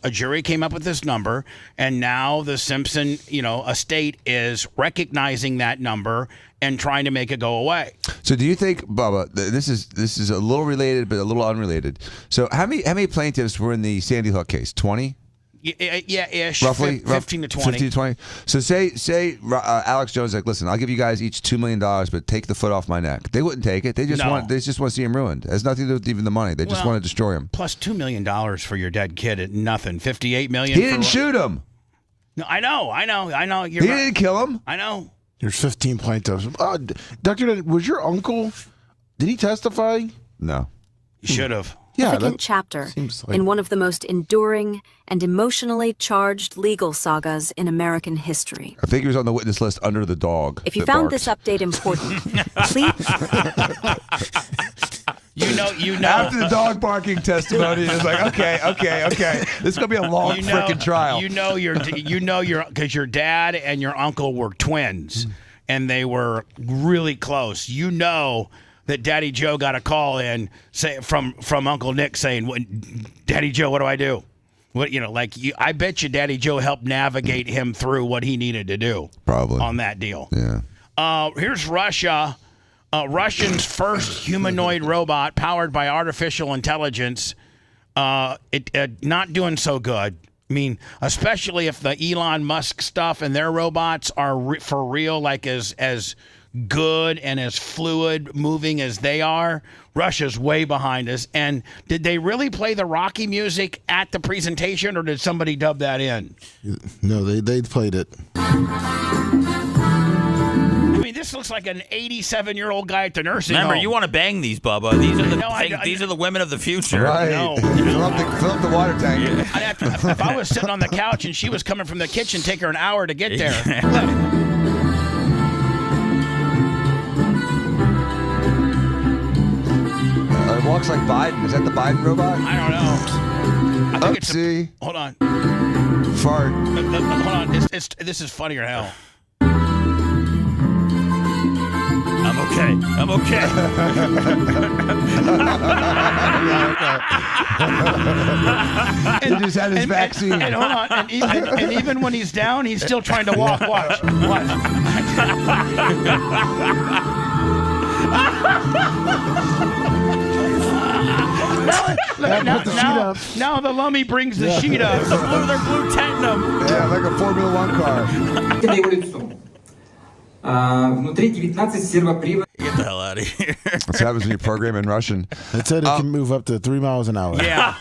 a jury came up with this number, and now the Simpson, estate is recognizing that number and trying to make it go away. So do you think, Bubba, this is a little related but a little unrelated. So how many plaintiffs were in the Sandy Hook case? 20? Yeah, ish. Roughly 15 to 20. 15 to 20. So say Alex Jones like, listen, I'll give you guys each $2 million, but take the foot off my neck. They wouldn't take it. They just want to see him ruined. It has nothing to do with even the money. They just want to destroy him. Plus $2 million for your dead kid at nothing. $58 million. He didn't shoot him. No, I know. He didn't kill him. I know. There's 15 plaintiffs. Doctor, was your uncle? Did he testify? No. He should have. Significant chapter in one of the most enduring and emotionally charged legal sagas in American history. I think he was on the witness list under the dog. If you found this update important, please. You know. After the dog barking testimony, it's like, okay. This is gonna be a long freaking trial. Because your dad and your uncle were twins, and they were really close. That Daddy Joe got a call in from Uncle Nick saying, "Daddy Joe, what do I do?" I bet you Daddy Joe helped navigate him through what he needed to do. Probably on that deal. Yeah. Here's Russia. Russian's first humanoid robot powered by artificial intelligence. Not doing so good. I mean, especially if the Elon Musk stuff and their robots are for real, like as good and as fluid moving as they are. Russia's way behind us. And did they really play the Rocky music at the presentation, or did somebody dub that in? No, they played it. I mean, this looks like an 87-year-old guy at the nursing home. Remember, you want to bang these, Bubba. These are the women of the future. Right. No. Fill up the water tank. If I was sitting on the couch and she was coming from the kitchen, take her an hour to get there. It walks like Biden. Is that the Biden robot? I don't know. I think Oopsie. Hold on. Fart. Hold on. This is funnier than hell. I'm okay. He just had his vaccine. And hold on. And even when he's down, he's still trying to walk. Watch. Now the lummy brings the sheet up. They're blue tandem. Yeah, like a Formula One car. Get the hell out of here. That's what happens when you program in Russian. It said it can move up to 3 miles an hour. Yeah.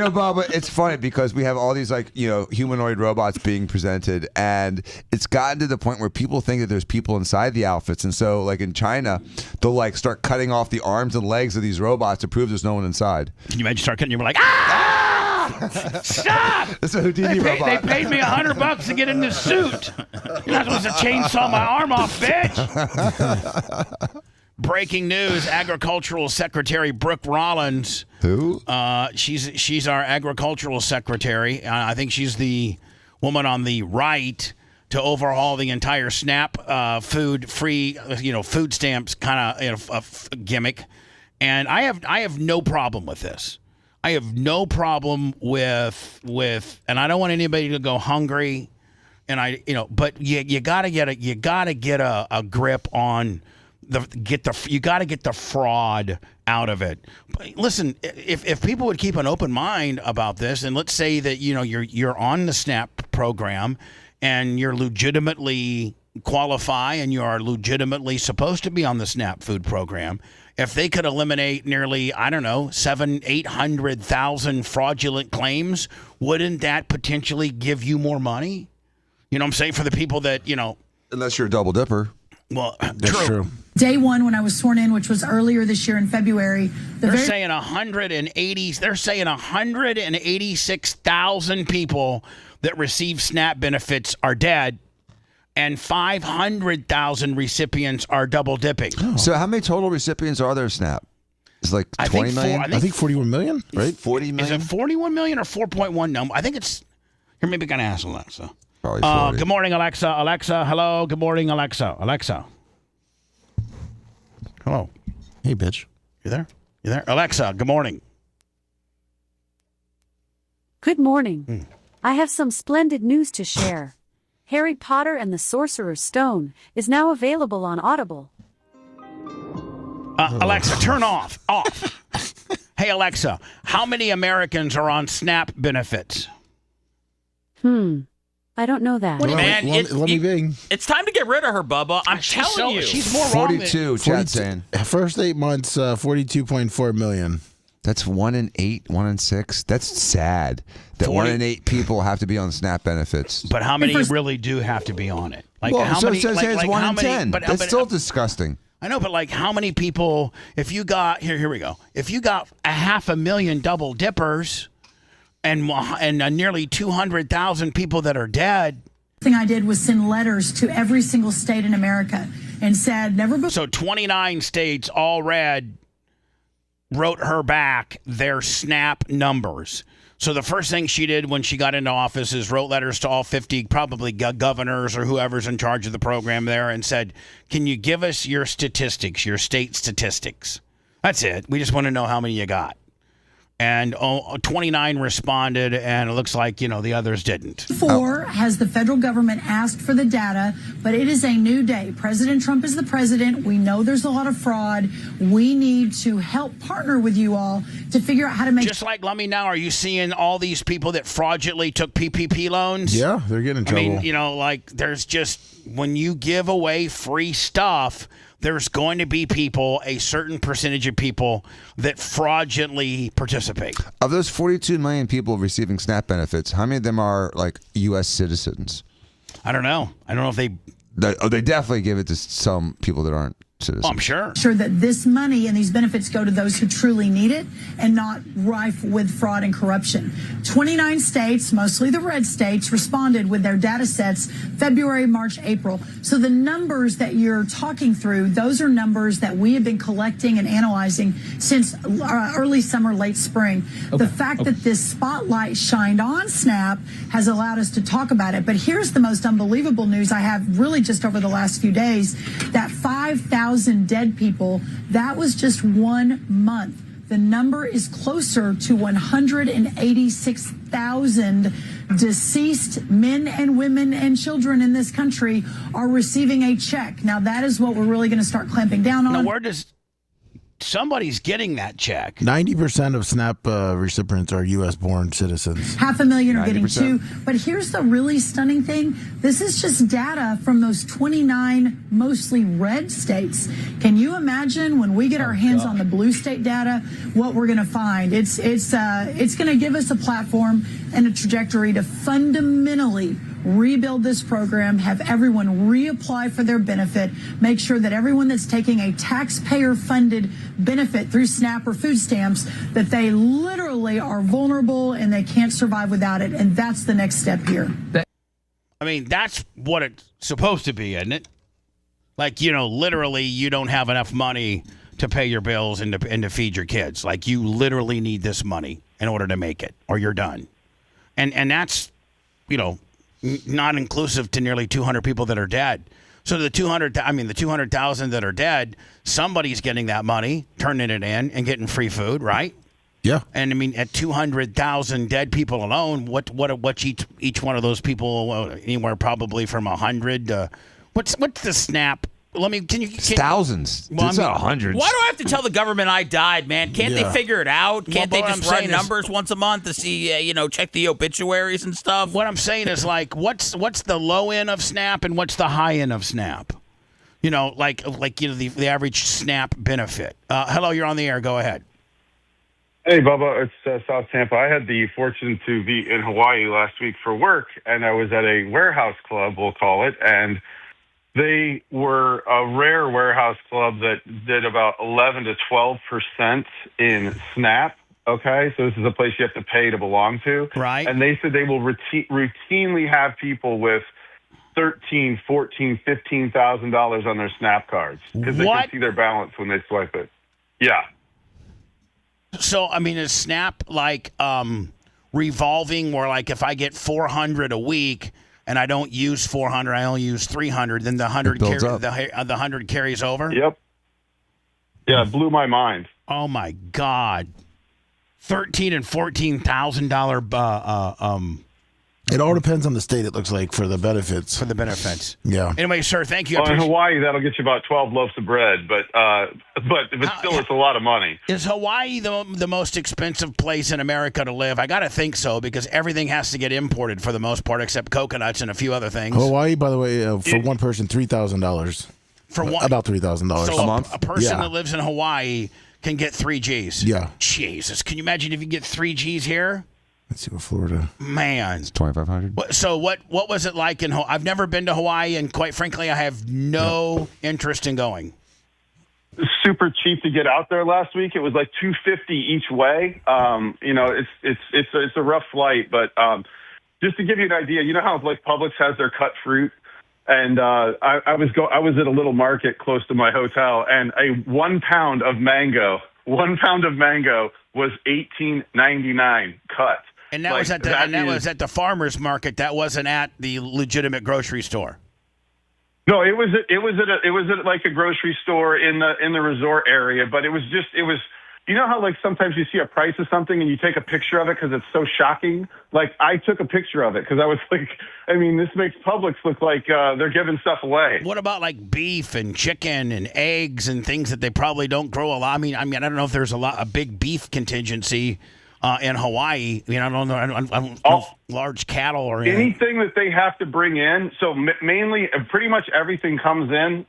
Bubba, it's funny because we have all these humanoid robots being presented, and it's gotten to the point where people think that there's people inside the outfits, and so like in China, they'll start cutting off the arms and legs of these robots to prove there's no one inside. Can you imagine start cutting? You're like, ah! Stop! Stop! It's a Houdini They robot. paid me $100 to get in this suit. You're not supposed to chainsaw my arm off, bitch. Breaking news: Agricultural Secretary Brooke Rollins. Who? She's our agricultural secretary. I think she's the woman on the right to overhaul the entire SNAP food stamps kind of gimmick. And I have no problem with this. I have no problem with, and I don't want anybody to go hungry. And but you gotta get a grip on you gotta get the fraud out of it. But listen, if people would keep an open mind about this, and let's say that you're on the SNAP program and you're legitimately qualify and you are legitimately supposed to be on the SNAP food program. If they could eliminate nearly, 800,000 fraudulent claims, wouldn't that potentially give you more money? You know what I'm saying? For the people that, Unless you're a double dipper. Well, That's true. Day one, when I was sworn in, which was earlier this year in February, they're saying 186,000 people that receive SNAP benefits are dead, and 500,000 recipients are double dipping. Oh. So how many total recipients are there of SNAP? It's like 20 million? I think 41 million, right? 40 million? Is it 41 million or 4.1 number? I think it's... Here, maybe going to ask Alexa. Probably 40. Good morning, Alexa. Alexa, hello. Good morning, Alexa. Alexa. Hello. Hey, bitch. You there? You there? Alexa, good morning. Good morning. I have some splendid news to share. Harry Potter and the Sorcerer's Stone is now available on Audible. Alexa, turn off. Off. Hey, Alexa, how many Americans are on SNAP benefits? I don't know that. Man, let me bing. It's time to get rid of her, Bubba. I'm telling you. She's more wrong 42, Chad's saying. First 8 months, 42.4 million. That's 1 in 8, 1 in 6. That's sad that 1 in 8 people have to be on SNAP benefits. But how many really do have to be on it? Like well, how so many? it says it's 1 in 10. But, That's still disgusting. I know, but like how many people? If you got here we go. If you got 500,000 double dippers, and nearly 200,000 people that are dead. thing I did was send letters to every single state in America and said, never before. So 29 states all wrote her back their SNAP numbers. So the first thing she did when she got into office is wrote letters to all 50 probably governors or whoever's in charge of the program there and said, can you give us your statistics, your state statistics? That's it. We just want to know how many you got. And 29 responded, and it looks like, the others didn't. Has the federal government asked for the data, but it is a new day. President Trump is the president. We know there's a lot of fraud. We need to help partner with you all to figure out how to make... Just like, let me know, are you seeing all these people that fraudulently took PPP loans? Yeah, they're getting in trouble. I mean, there's just, when you give away free stuff... there's going to be people, a certain percentage of people, that fraudulently participate. Of those 42 million people receiving SNAP benefits, how many of them are, U.S. citizens? I don't know. I don't know if they... They definitely give it to some people that aren't citizens. Oh, I'm sure. Sure that this money and these benefits go to those who truly need it and not rife with fraud and corruption. 29 states, mostly the red states, responded with their data sets February, March, April. So the numbers that you're talking through, those are numbers that we have been collecting and analyzing since early summer, late spring. The fact that this spotlight shined on SNAP has allowed us to talk about it. But here's the most unbelievable news I have really just over the last few days, that 5,000 dead people, that was just 1 month. The number is closer to 186,000 deceased men and women and children in this country are receiving a check. Now, that is what we're really going to start clamping down on. Now, where does... somebody's getting that check. 90% of SNAP recipients are U.S.-born citizens. 500,000 are getting 90%. 2. But here's the really stunning thing. This is just data from those 29 mostly red states. Can you imagine when we get our hands on the blue state data, what we're going to find? It's going to give us a platform and a trajectory to fundamentally rebuild this program, have everyone reapply for their benefit, make sure that everyone that's taking a taxpayer-funded benefit through SNAP or food stamps, that they literally are vulnerable and they can't survive without it. And that's the next step here. I mean, that's what it's supposed to be, isn't it? Like, literally you don't have enough money to pay your bills and to feed your kids. Like, you literally need this money in order to make it, or you're done. And that's, not inclusive to nearly 200 people that are dead. So the 200,000 that are dead, somebody's getting that money, turning it in, and getting free food, right? Yeah. And I mean, at 200,000 dead people alone, what's each one of those people? Anywhere probably from 100 to what's the SNAP? It's thousands. Well, It's not hundreds. Why do I have to tell the government I died, man? Can't they figure it out? Can't they just run numbers once a month to see, check the obituaries and stuff? What I'm saying is, like, what's the low end of SNAP and what's the high end of SNAP? The average SNAP benefit. Hello, you're on the air. Go ahead. Hey, Bubba, it's South Tampa. I had the fortune to be in Hawaii last week for work, and I was at a warehouse club, we'll call it, and they were a rare warehouse club that did about 11 to 12% in SNAP. Okay, so this is a place you have to pay to belong to. Right. And they said they will routinely have people with $13,000, $14,000, $15,000 on their SNAP cards because they can see their balance when they swipe it. Yeah. So, I mean, is SNAP like revolving, where like if I get 400 a week and I don't use 400, I only use 300, then the 100 carries over? Yep. Yeah, it blew my mind. Oh my God. $13,000 and $14,000 It all depends on the state, it looks like, for the benefits. Yeah. Anyway, sir, thank you. Well, in Hawaii, that'll get you about 12 loaves of bread, but still, it's a lot of money. Is Hawaii the most expensive place in America to live? I got to think so, because everything has to get imported for the most part, except coconuts and a few other things. Hawaii, by the way, for one person, $3,000. For one, about $3,000 so a month. A person that lives in Hawaii can get 3 Gs. Yeah. Jesus, can you imagine if you get 3 Gs here? Let's see what Florida. Man, it's 2,500. So what was it like in Hawaii? I've never been to Hawaii, and quite frankly, I have no interest in going. Super cheap to get out there last week. It was like $250 each way. It's a rough flight, but just to give you an idea, you know how like Publix has their cut fruit, and I was at a little market close to my hotel, and a 1 pound of mango was $18.99 cut. And that was at the farmer's market. That wasn't at the legitimate grocery store. No, it was at like a grocery store in the resort area, but it was you know how like sometimes you see a price of something and you take a picture of it because it's so shocking? Like I took a picture of it because I was like, I mean, this makes Publix look like they're giving stuff away. What about like beef and chicken and eggs and things that they probably don't grow a lot? I mean, I don't know if there's a big beef contingency in Hawaii. I mean, I don't know large cattle or anything that they have to bring in. So mainly, pretty much everything comes in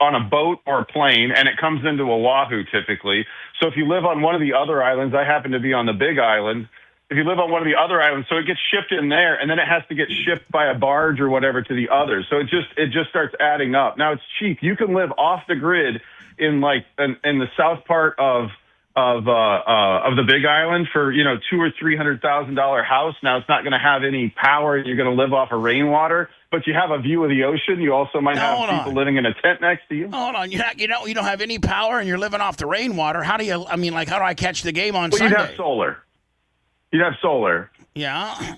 on a boat or a plane, and it comes into Oahu typically. So if you live on one of the other islands, I happen to be on the Big Island. If you live on one of the other islands, so it gets shipped in there, and then it has to get shipped by a barge or whatever to the others. So it just starts adding up. Now it's cheap. You can live off the grid in the south part of the Big Island for $200,000 or $300,000 house. Now it's not going to have any power. You're going to live off of rainwater, but you have a view of the ocean. You also might have people living in a tent next to you. Hold on, you don't have any power and you're living off the rainwater. How do I catch the game on Sunday? You'd have solar. Yeah.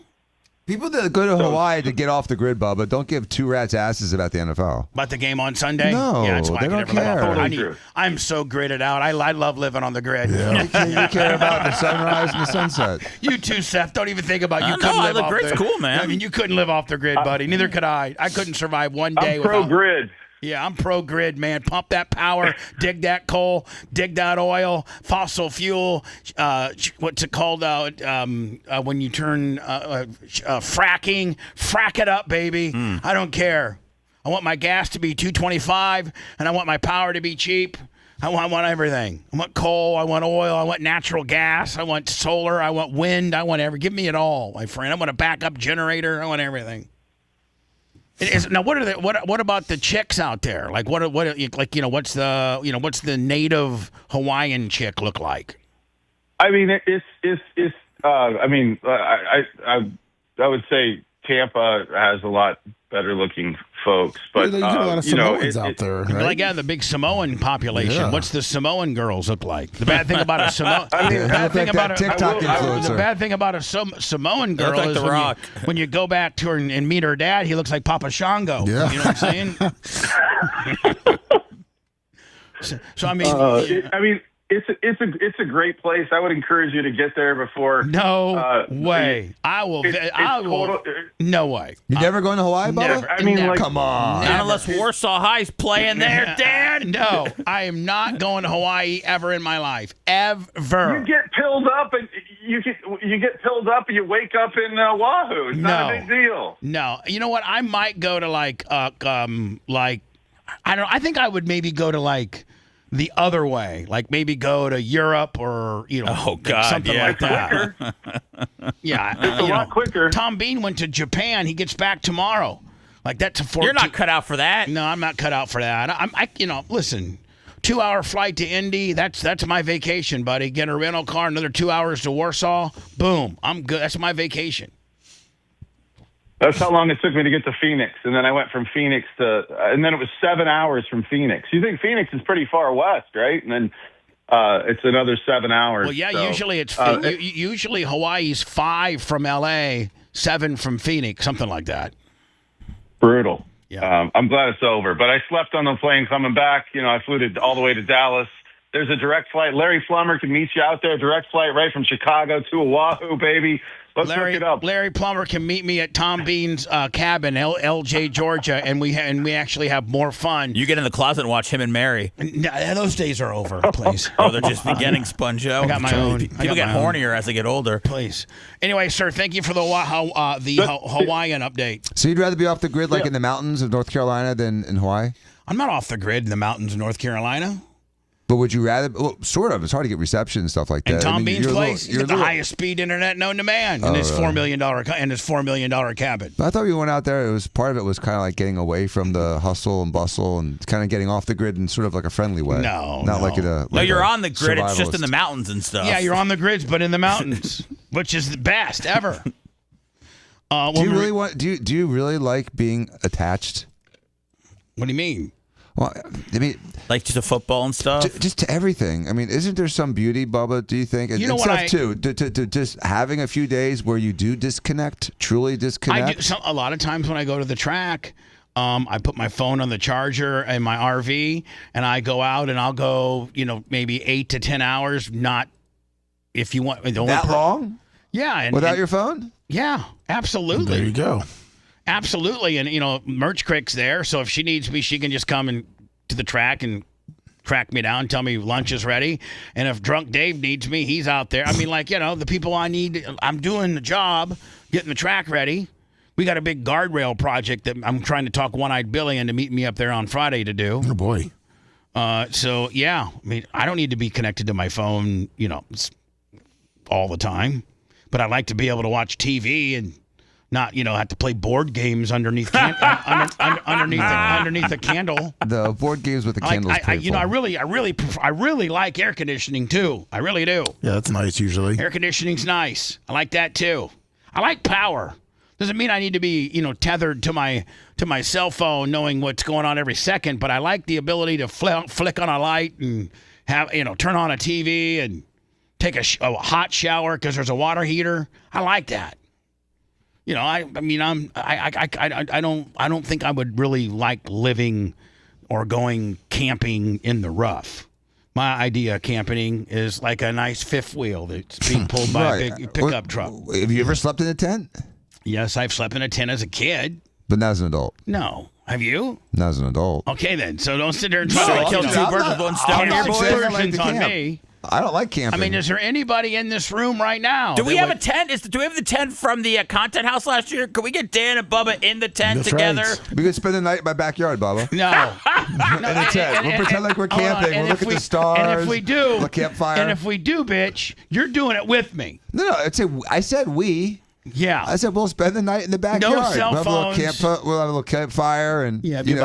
People that go to Hawaii to get off the grid, Bubba, don't give two rats' asses about the NFL. About the game on Sunday? No, yeah, that's why they don't care. I'm so gridded out. I love living on the grid. Yeah. You care about the sunrise and the sunset. You too, Seth. Don't even think about it. The grid's cool, man. I mean, you couldn't live off the grid, buddy. Neither could I. I couldn't survive one day without. I'm pro-grid. Yeah, I'm pro-grid, man. Pump that power, dig that coal, dig that oil, fossil fuel. What's it called when you turn fracking? Frack it up, baby. I don't care. I want my gas to be $2.25, and I want my power to be cheap. I want everything. I want coal. I want oil. I want natural gas. I want solar. I want wind. I want give me it all, my friend. I want a backup generator. I want everything. Now, what about the chicks out there? Like, what's the native Hawaiian chick look like? I mean, I would say Tampa has a lot better looking folks, but you got a lot of Samoans out there, right? Like, the big Samoan population. Yeah. What's the Samoan girls look like? The bad thing about a Samoan, the bad thing about a Samoan girl like is The Rock. when you go back to her and meet her dad, he looks like Papa Shango. Yeah. You know what I'm saying? so I mean, it's a great place. I would encourage you to get there before. No way. I will. No way. You never going to Hawaii, Bubba? Never. I mean, Never. Come on. Not unless Warsaw High's playing there, Dad. No, I am not going to Hawaii ever in my life. Ever. You get pilled up and you get pilled up and you wake up in Oahu. It's not a big deal. No. You know what? I might go to I think I would maybe go to the other way, like maybe go to Europe or something like that. Yeah, it's a lot quicker. Tom Bean went to Japan. He gets back tomorrow. Like that's a 14. You're not cut out for that. No, I'm not cut out for that. Listen, 2-hour flight to Indy. That's my vacation, buddy. Get a rental car, another 2 hours to Warsaw. Boom, I'm good. That's my vacation. That's how long it took me to get to Phoenix. And then I went from Phoenix and then it was 7 hours from Phoenix. You think Phoenix is pretty far west, right? And then it's another 7 hours. Well, yeah, so, usually Hawaii's 5 from LA, 7 from Phoenix, something like that. Brutal. Yeah. I'm glad it's over. But I slept on the plane coming back. I flew all the way to Dallas. There's a direct flight. Larry Plummer can meet you out there. Direct flight right from Chicago to Oahu, baby. Let's look it up. Larry Plummer can meet me at Tom Bean's cabin, LJ, Georgia, and we actually have more fun. You get in the closet and watch him and Mary. No, those days are over, please. They're just beginning, Sponjo. I got my own. People get hornier as they get older. Please. Anyway, sir, thank you for the Hawaiian update. So you'd rather be off the grid like in the mountains of North Carolina than in Hawaii? I'm not off the grid in the mountains of North Carolina. But would you rather? Well, sort of. It's hard to get reception and stuff like that. And Tom Bean's place, you get the highest speed internet known to man in his $4 million cabin. I thought you went out there. It was part of it was kind of like getting away from the hustle and bustle and kind of getting off the grid in sort of like a friendly way. No, you're on the grid. It's just in the mountains and stuff. Yeah, you're on the grids, but in the mountains, which is the best ever. Do you really like being attached? What do you mean? Well, I mean, like to the football and stuff, just to everything. I mean, isn't there some beauty, Bubba? Do you think? You know and what stuff too. To just having a few days where you do disconnect, truly disconnect. I do, a lot of times when I go to the track, I put my phone on the charger in my RV, and I go out and I'll go, maybe 8 to 10 hours. Not if you want that long. Yeah, without your phone. Yeah, absolutely. There you go. Absolutely, and Merch Crick's there, so if she needs me, she can just come to the track and track me down, tell me lunch is ready. And if Drunk Dave needs me, he's out there. I mean, the people I need, I'm doing the job, getting the track ready. We got a big guardrail project that I'm trying to talk One-Eyed Billy into meeting me up there on Friday to do. Oh boy. So yeah, I mean, I don't need to be connected to my phone, all the time, but I like to be able to watch TV and not, have to play board games underneath underneath a candle. The board games with the candles. I really like air conditioning too. I really do. Yeah, that's nice usually. Air conditioning's nice. I like that too. I like power. Doesn't mean I need to be, tethered to my cell phone, knowing what's going on every second. But I like the ability to flick on a light and have, turn on a TV and take a hot shower because there's a water heater. I like that. I don't think I would really like living or going camping in the rough. My idea of camping is like a nice fifth wheel that's being pulled by a big pickup truck. Have you ever slept in a tent? Yes, I've slept in a tent as a kid. But not as an adult. No. Have you? Not as an adult. Okay, then. So don't sit there and try to kill two birds with one stone here, boys. On me. I don't like camping. I mean, is there anybody in this room right now? Do we have a tent? Do we have the tent from the content house last year? Could we get Dan and Bubba in the tent together? Right. We could spend the night in my backyard, Bubba. No. In a tent. We'll pretend like we're camping. We'll look at the stars. And if we do, the campfire. And if we do, bitch, you're doing it with me. No. I said we. Yeah. I said, we'll spend the night in the backyard. No cell phones. We'll have a little campfire and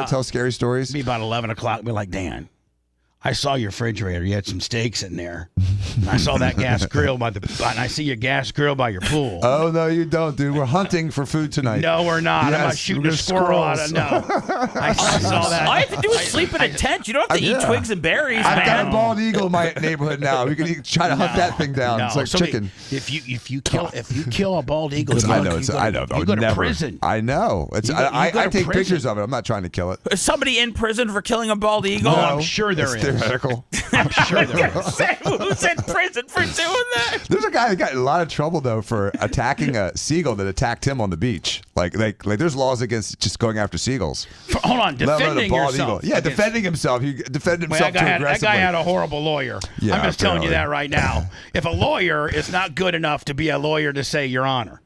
tell scary stories. Be about 11 o'clock. Be like, Dan, I saw your refrigerator. You had some steaks in there. And I saw that gas grill and I see your gas grill by your pool. Oh, no, you don't, dude. We're hunting for food tonight. No, we're not. Yes, I'm not shooting a squirrel out of no. I saw that. All you have to do is sleep in a tent. You don't have to eat twigs and berries, I've man. got a bald eagle in my neighborhood now. We can try to hunt that thing down. No. It's like chicken. If you kill a bald eagle, I know. You go to prison. I know. I take pictures of it. I'm not trying to kill it. Is somebody in prison for killing a bald eagle? No, I'm sure there it's is. Theoretical. I'm sure there is. Who's in prison for doing that? There's a guy that got in a lot of trouble though for attacking a seagull that attacked him on the beach. Like there's laws against just going after seagulls. Hold on, defending yourself. Yeah, defending himself. He defended himself too aggressively. That guy had a horrible lawyer. Yeah, I'm just telling you that right now. If a lawyer is not good enough to be a lawyer to say, Your Honor,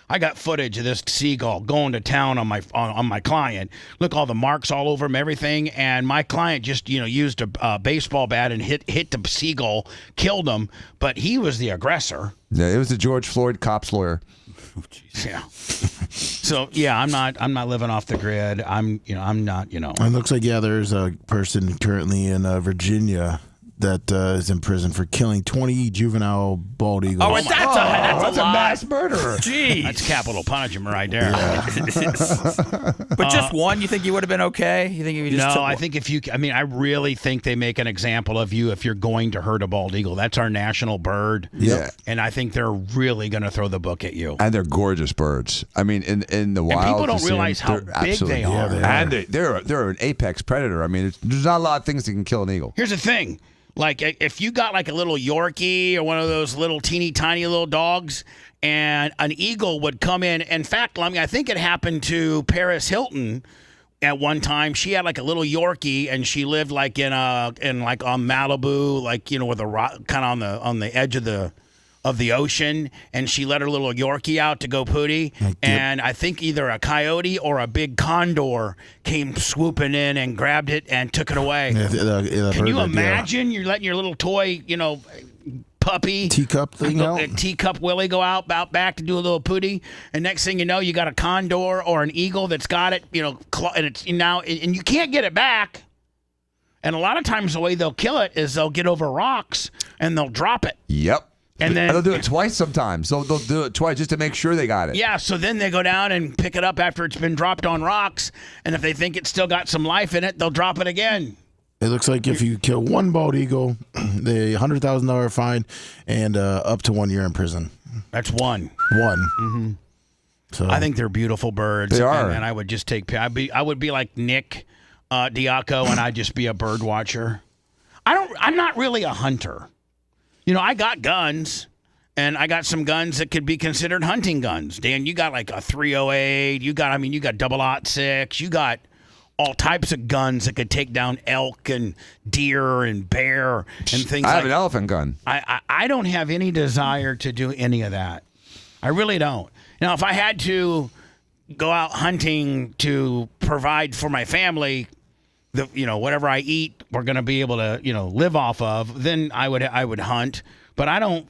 I got footage of this seagull going to town on my client. Look, all the marks all over him, everything. And my client just used a baseball bat and hit the seagull, killed him. But he was the aggressor. Yeah, it was the George Floyd cop's lawyer. Oh, yeah. So yeah, I'm not living off the grid. I'm not. It looks like there's a person currently in Virginia that is in prison for killing 20 juvenile bald eagles. Oh, that's a mass murderer. Jeez. That's capital punishment right there. Yeah. But just one, you think you would have been okay? You think if you just I think I really think they make an example of you if you're going to hurt a bald eagle. That's our national bird. Yeah. And I think they're really going to throw the book at you. And they're gorgeous birds. I mean, in the wild, and people don't realize how big they are. And they're an apex predator. I mean, there's not a lot of things that can kill an eagle. Here's the thing. Like, if you got like a little Yorkie or one of those little teeny tiny little dogs and an eagle would come in fact, I think it happened to Paris Hilton at one time. She had like a little Yorkie and she lived like in on Malibu, like, with a rock kind of on the edge of the ocean, and she let her little Yorkie out to go pooty, and I think either a coyote or a big condor came swooping in and grabbed it and took it away. Can you imagine? You're letting your little toy, puppy teacup thing out, teacup Willie go out back to do a little pooty, and next thing you know, you got a condor or an eagle that's got it, and it's now, and you can't get it back. And a lot of times the way they'll kill it is they'll get over rocks and they'll drop it. Yep. And then they'll do it twice sometimes. So they'll do it twice just to make sure they got it. Yeah, so then they go down and pick it up after it's been dropped on rocks, and if they think it's still got some life in it, they'll drop it again. It looks like if you kill one bald eagle, the $100,000 fine and up to 1 year in prison. That's one. Mm-hmm. So I think they're beautiful birds. They are. And I would just I would be like Nick Diaco, and I'd just be a bird watcher. I'm not really a hunter. I got guns, and I got some guns that could be considered hunting guns. Dan, you got like a 308. You got 006. You got all types of guns that could take down elk and deer and bear and things. I have an elephant gun. I don't have any desire to do any of that. I really don't. Now, if I had to go out hunting to provide for my family, whatever I eat, we're going to be able to, live off of, then I would hunt. But I don't,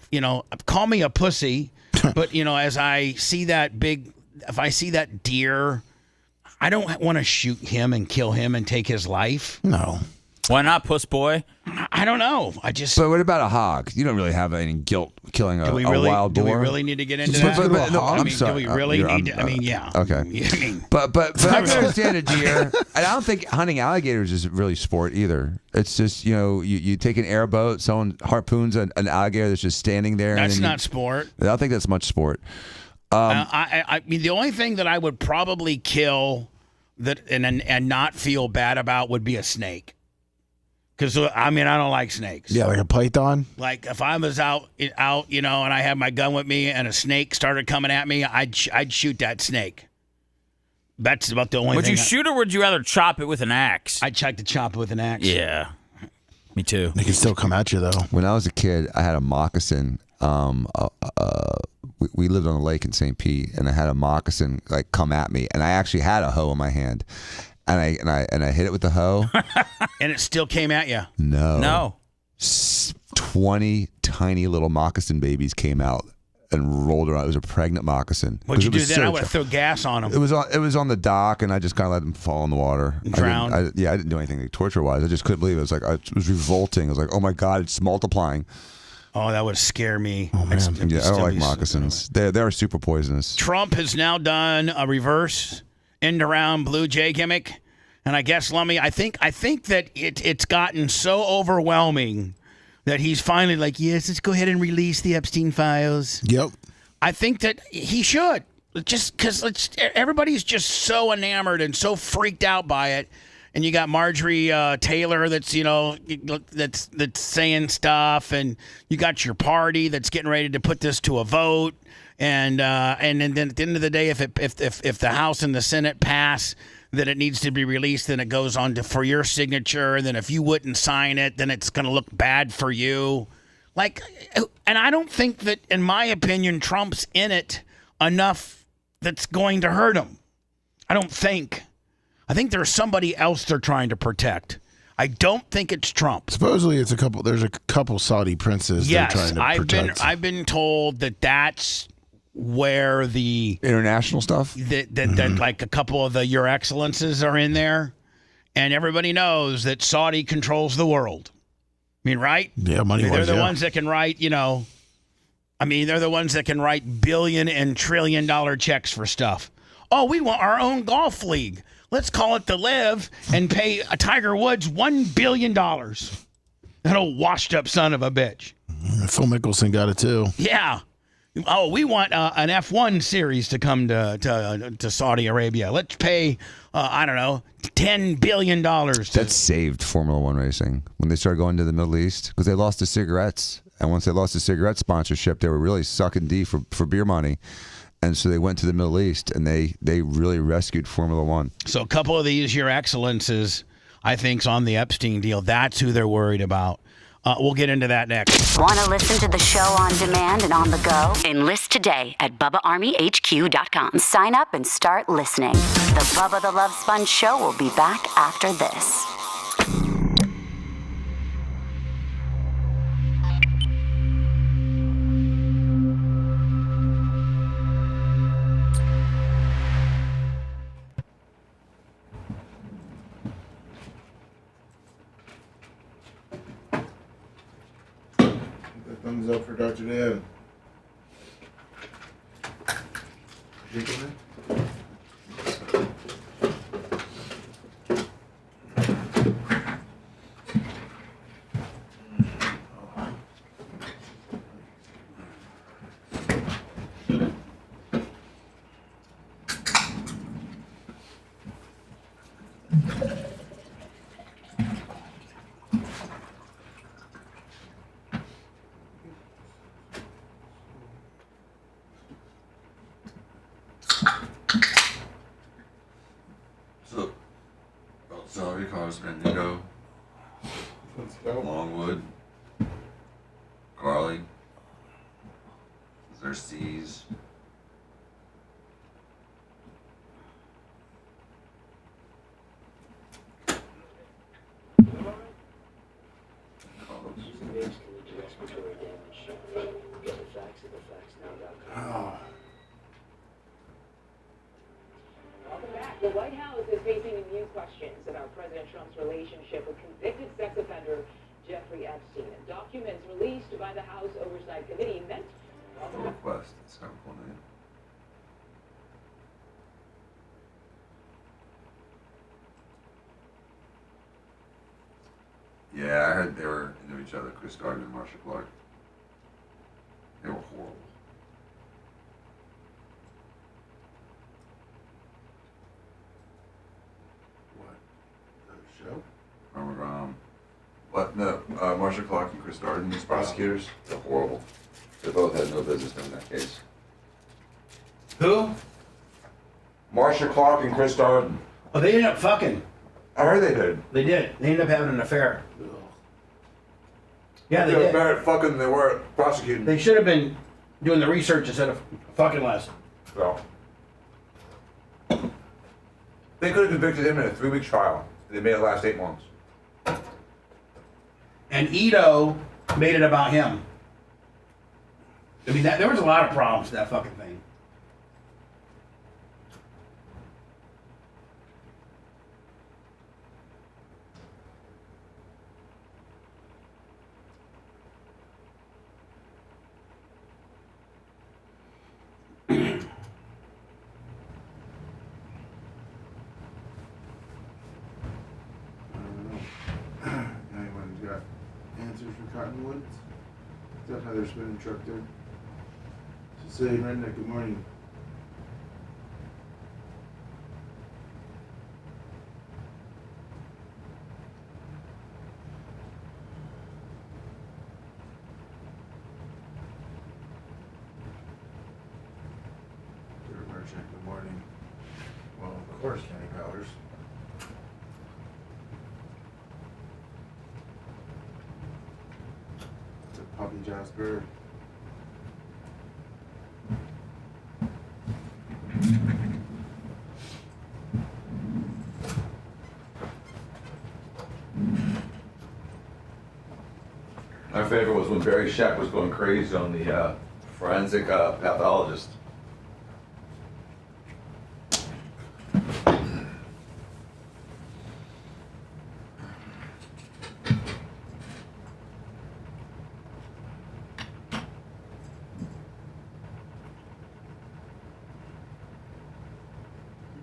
call me a pussy. But, as I see if I see that deer, I don't want to shoot him and kill him and take his life. No. Why not, puss boy? I don't know. But what about a hog? You don't really have any guilt killing a wild boar. Do we really need to get into that? I'm sorry. Do we really need to? Yeah. Okay. But I can understand a deer. And I don't think hunting alligators is really sport either. It's just, you take an airboat, someone harpoons an alligator that's just standing there. That's and not sport. I don't think that's much sport. I mean, the only thing that I would probably kill and not feel bad about would be a snake. Because, I don't like snakes. Yeah, like a python? Like, if I was out, and I had my gun with me and a snake started coming at me, I'd shoot that snake. That's about the only thing. Would you shoot or would you rather chop it with an axe? I'd try to chop it with an axe. Yeah. Me too. They can still come at you, though. When I was a kid, I had a moccasin. We lived on a lake in St. Pete, and I had a moccasin come at me, and I actually had a hoe in my hand. And I hit it with the hoe. And it still came at you? No. No. 20 tiny little moccasin babies came out and rolled her out. It was a pregnant moccasin. What'd you do then? So I would have thrown gas on him. It was on the dock, and I just kind of let them fall in the water. Drown. I didn't do anything like, torture-wise. I just couldn't believe it. It was revolting. I was like, oh my God, it's multiplying. Oh, that would scare me. Oh, man. Yeah, I don't like moccasins. They are super poisonous. Trump has now done a reverse end-around Blue Jay gimmick. And I guess, Lummy, I think that it's gotten so overwhelming that he's finally like, yes, let's go ahead and release the Epstein files. Yep. I think that he should. Just because everybody's just so enamored and so freaked out by it. And you got Marjorie Taylor that's saying stuff, and you got your party that's getting ready to put this to a vote, and then at the end of the day, if the House and the Senate pass that it needs to be released, then it goes on for your signature, and then if you wouldn't sign it, then it's going to look bad for you. And I don't think that, in my opinion, Trump's in it enough that's going to hurt him. I don't think. I think there's somebody else they're trying to protect. I don't think it's Trump. Supposedly, there's a couple Saudi princes they're trying to protect. I've been told that that's where the international stuff, that like a couple of the Your Excellences are in there, and everybody knows that Saudi controls the world. I mean, right? Yeah, money. They're the ones that can write, they're the ones that can write billion and $trillion checks for stuff. Oh, we want our own golf league. Let's call it the Live and pay Tiger Woods $1 billion. That old washed up son of a bitch. Phil Mickelson got it too. Yeah. Oh, we want an F1 series to come to Saudi Arabia. Let's pay, $10 billion. That saved Formula One racing when they started going to the Middle East because they lost the cigarettes. And once they lost the cigarette sponsorship, they were really sucking D for beer money. And so they went to the Middle East, and they really rescued Formula One. So a couple of these Your Excellences, I think, is on the Epstein deal. That's who they're worried about. We'll get into that next. Want to listen to the show on demand and on the go? Enlist today at BubbaArmyHQ.com. Sign up and start listening. The Bubba the Love Sponge Show will be back after this. Thumbs up for Dr. Dan. Celery, Congressman Nito, Longwood, Garlic, Xerxes, The White House is facing new questions about President Trump's relationship with convicted sex offender Jeffrey Epstein. Documents released by the House Oversight Committee meant... Request. It's kind of cool name. Yeah, I heard they were into each other, Chris Gardner and Marsha Clark. They were horrible. Show? Remember, what? No, Marsha Clark and Chris Darden, these prosecutors, they're horrible. They both had no business doing that case. Who? Marsha Clark and Chris Darden. Oh, they ended up fucking. I heard they did. They did. They ended up having an affair. Yeah, they were did. better at fucking than they were at prosecuting. They should have been doing the research instead of fucking less. Well, they could have convicted him in a 3-week trial. They made it last 8 months. And Ito made it about him. I mean, there was a lot of problems to that fucking thing. Anyone got answers for Cottonwoods? Is that how they're spinning truck there? Say redneck, good morning. Merchant, good morning. Well, of course, Kenny Powers. It's a puppy Jasper. My favorite was when Barry Sheck was going crazy on the forensic pathologist.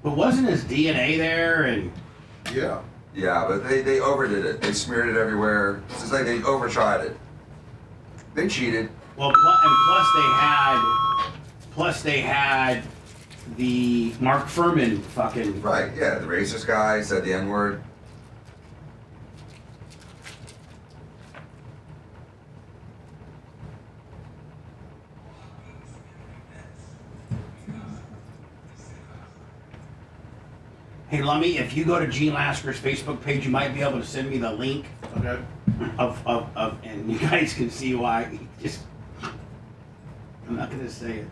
But wasn't his DNA there? And Yeah. Yeah, but they overdid it. They smeared it everywhere. It's just like they overtried it. They cheated. well, and plus they had the Mark Furman fucking Right, yeah, the racist guy said the N-word. Hey, Lummy, if you go to Gene Lasker's Facebook page, you might be able to send me the link of and you guys can see why. I'm not going to say it.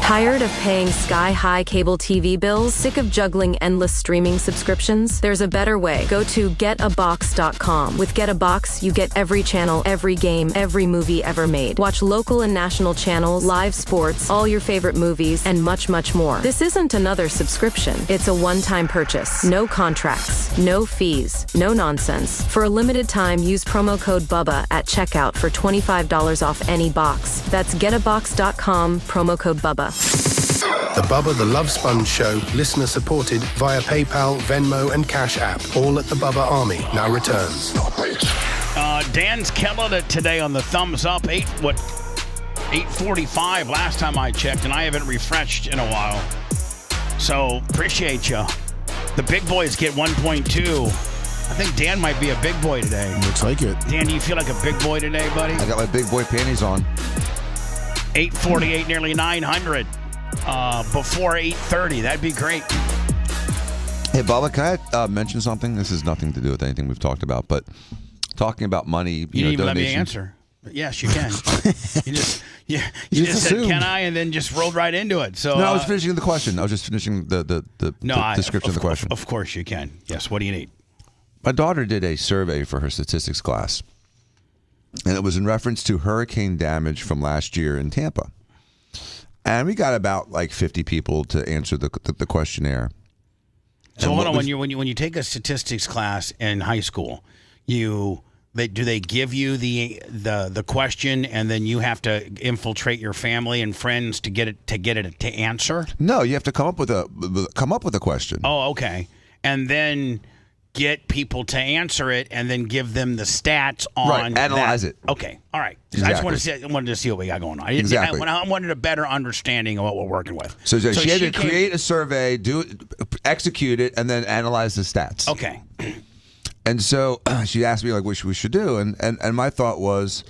Tired of paying sky-high cable TV bills? Sick of juggling endless streaming subscriptions? There's a better way. Go to getabox.com. With Get a Box, you get every channel, every game, every movie ever made. Watch local and national channels, live sports, all your favorite movies, and much, much more. This isn't another subscription. It's a one-time purchase. No contracts, no fees, no nonsense. For a limited time, use promo code BUBBA at checkout for $25 off any box. That's getabox.com, promo code BUBBA. The Bubba the Love Sponge Show, listener supported via PayPal, Venmo, and Cash App. All at the Bubba Army now returns. Dan's killing it today on the thumbs up. 8:45 last time I checked, and I haven't refreshed in a while. So appreciate you. The big boys get 1.2. I think Dan might be a big boy today. Looks like it. Dan, do you feel like a big boy today, buddy? I got my big boy panties on. 848, nearly 900. Before 8:30, that'd be great. Hey, Bubba, can I mention something? This has nothing to do with anything we've talked about, but talking about money, you didn't even let me answer. But yes, you can. you just said, "Can I?" and then just rolled right into it. So no, I was finishing the question. I was just finishing the description of the question. Of course you can. Yes. What do you need? My daughter did a survey for her statistics class, and it was in reference to hurricane damage from last year in Tampa. And we got about like 50 people to answer the questionnaire. So hold on, when you take a statistics class in high school, do they give you the question and then you have to infiltrate your family and friends to get it to answer? No, you have to come up with a question. Oh, okay, and then get people to answer it and then give them the stats on right, analyze it. Okay, all right. Exactly. I just wanted to see what we got going on. Exactly. I wanted a better understanding of what we're working with. So she had to create a survey, execute it, and then analyze the stats. Okay. And so she asked me like what we should do, and my thought was,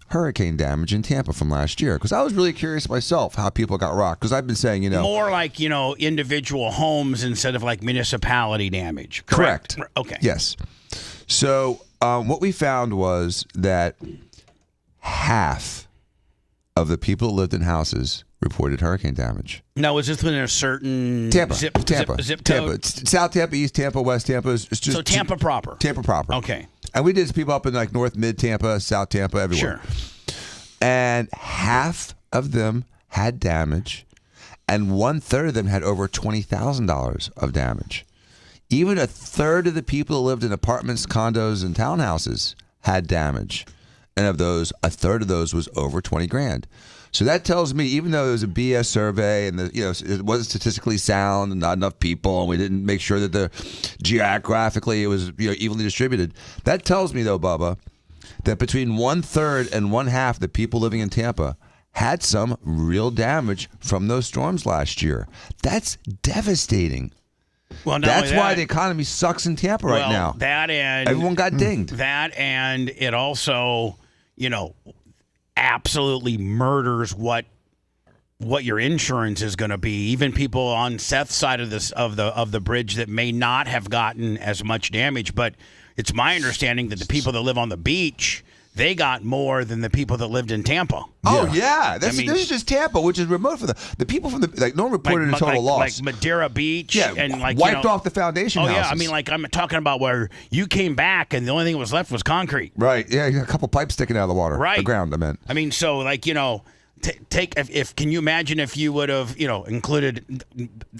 hurricane damage in Tampa from last year? Because I was really curious myself how people got rocked. Because I've been saying, more like individual homes instead of like municipality damage. Correct. Okay. Yes. So what we found was that half of the people that lived in houses reported hurricane damage. Now, was this within a certain Tampa. zip code? Tampa. It's South Tampa, East Tampa, West Tampa. It's just So Tampa proper. Tampa proper. Okay. And we did some people up in like North Mid Tampa, South Tampa, everywhere. Sure. And half of them had damage, and 1/3 of them had over $20,000 of damage. Even a third of the people who lived in apartments, condos, and townhouses had damage. And of those, a third of those was over 20 grand. So that tells me, even though it was a BS survey and it wasn't statistically sound and not enough people, and we didn't make sure that geographically it was evenly distributed, that tells me though, Bubba, that between 1/3 and 1/2 the people living in Tampa had some real damage from those storms last year. That's devastating. Well, that's why the economy sucks in Tampa right now. That and everyone got dinged. That and it also, absolutely murders what your insurance is going to be. Even people on Seth's side of the bridge that may not have gotten as much damage, but it's my understanding that the people that live on the beach, they got more than the people that lived in Tampa. Oh yeah, this is just Tampa, which is remote for the people from no one reported a total loss. Like Madeira Beach, and wiped off the foundation. Oh houses. yeah, I'm talking about where you came back and the only thing that was left was concrete. Right. Yeah, a couple pipes sticking out of the water. Right. The ground. I meant. I mean, so can you imagine if you would have included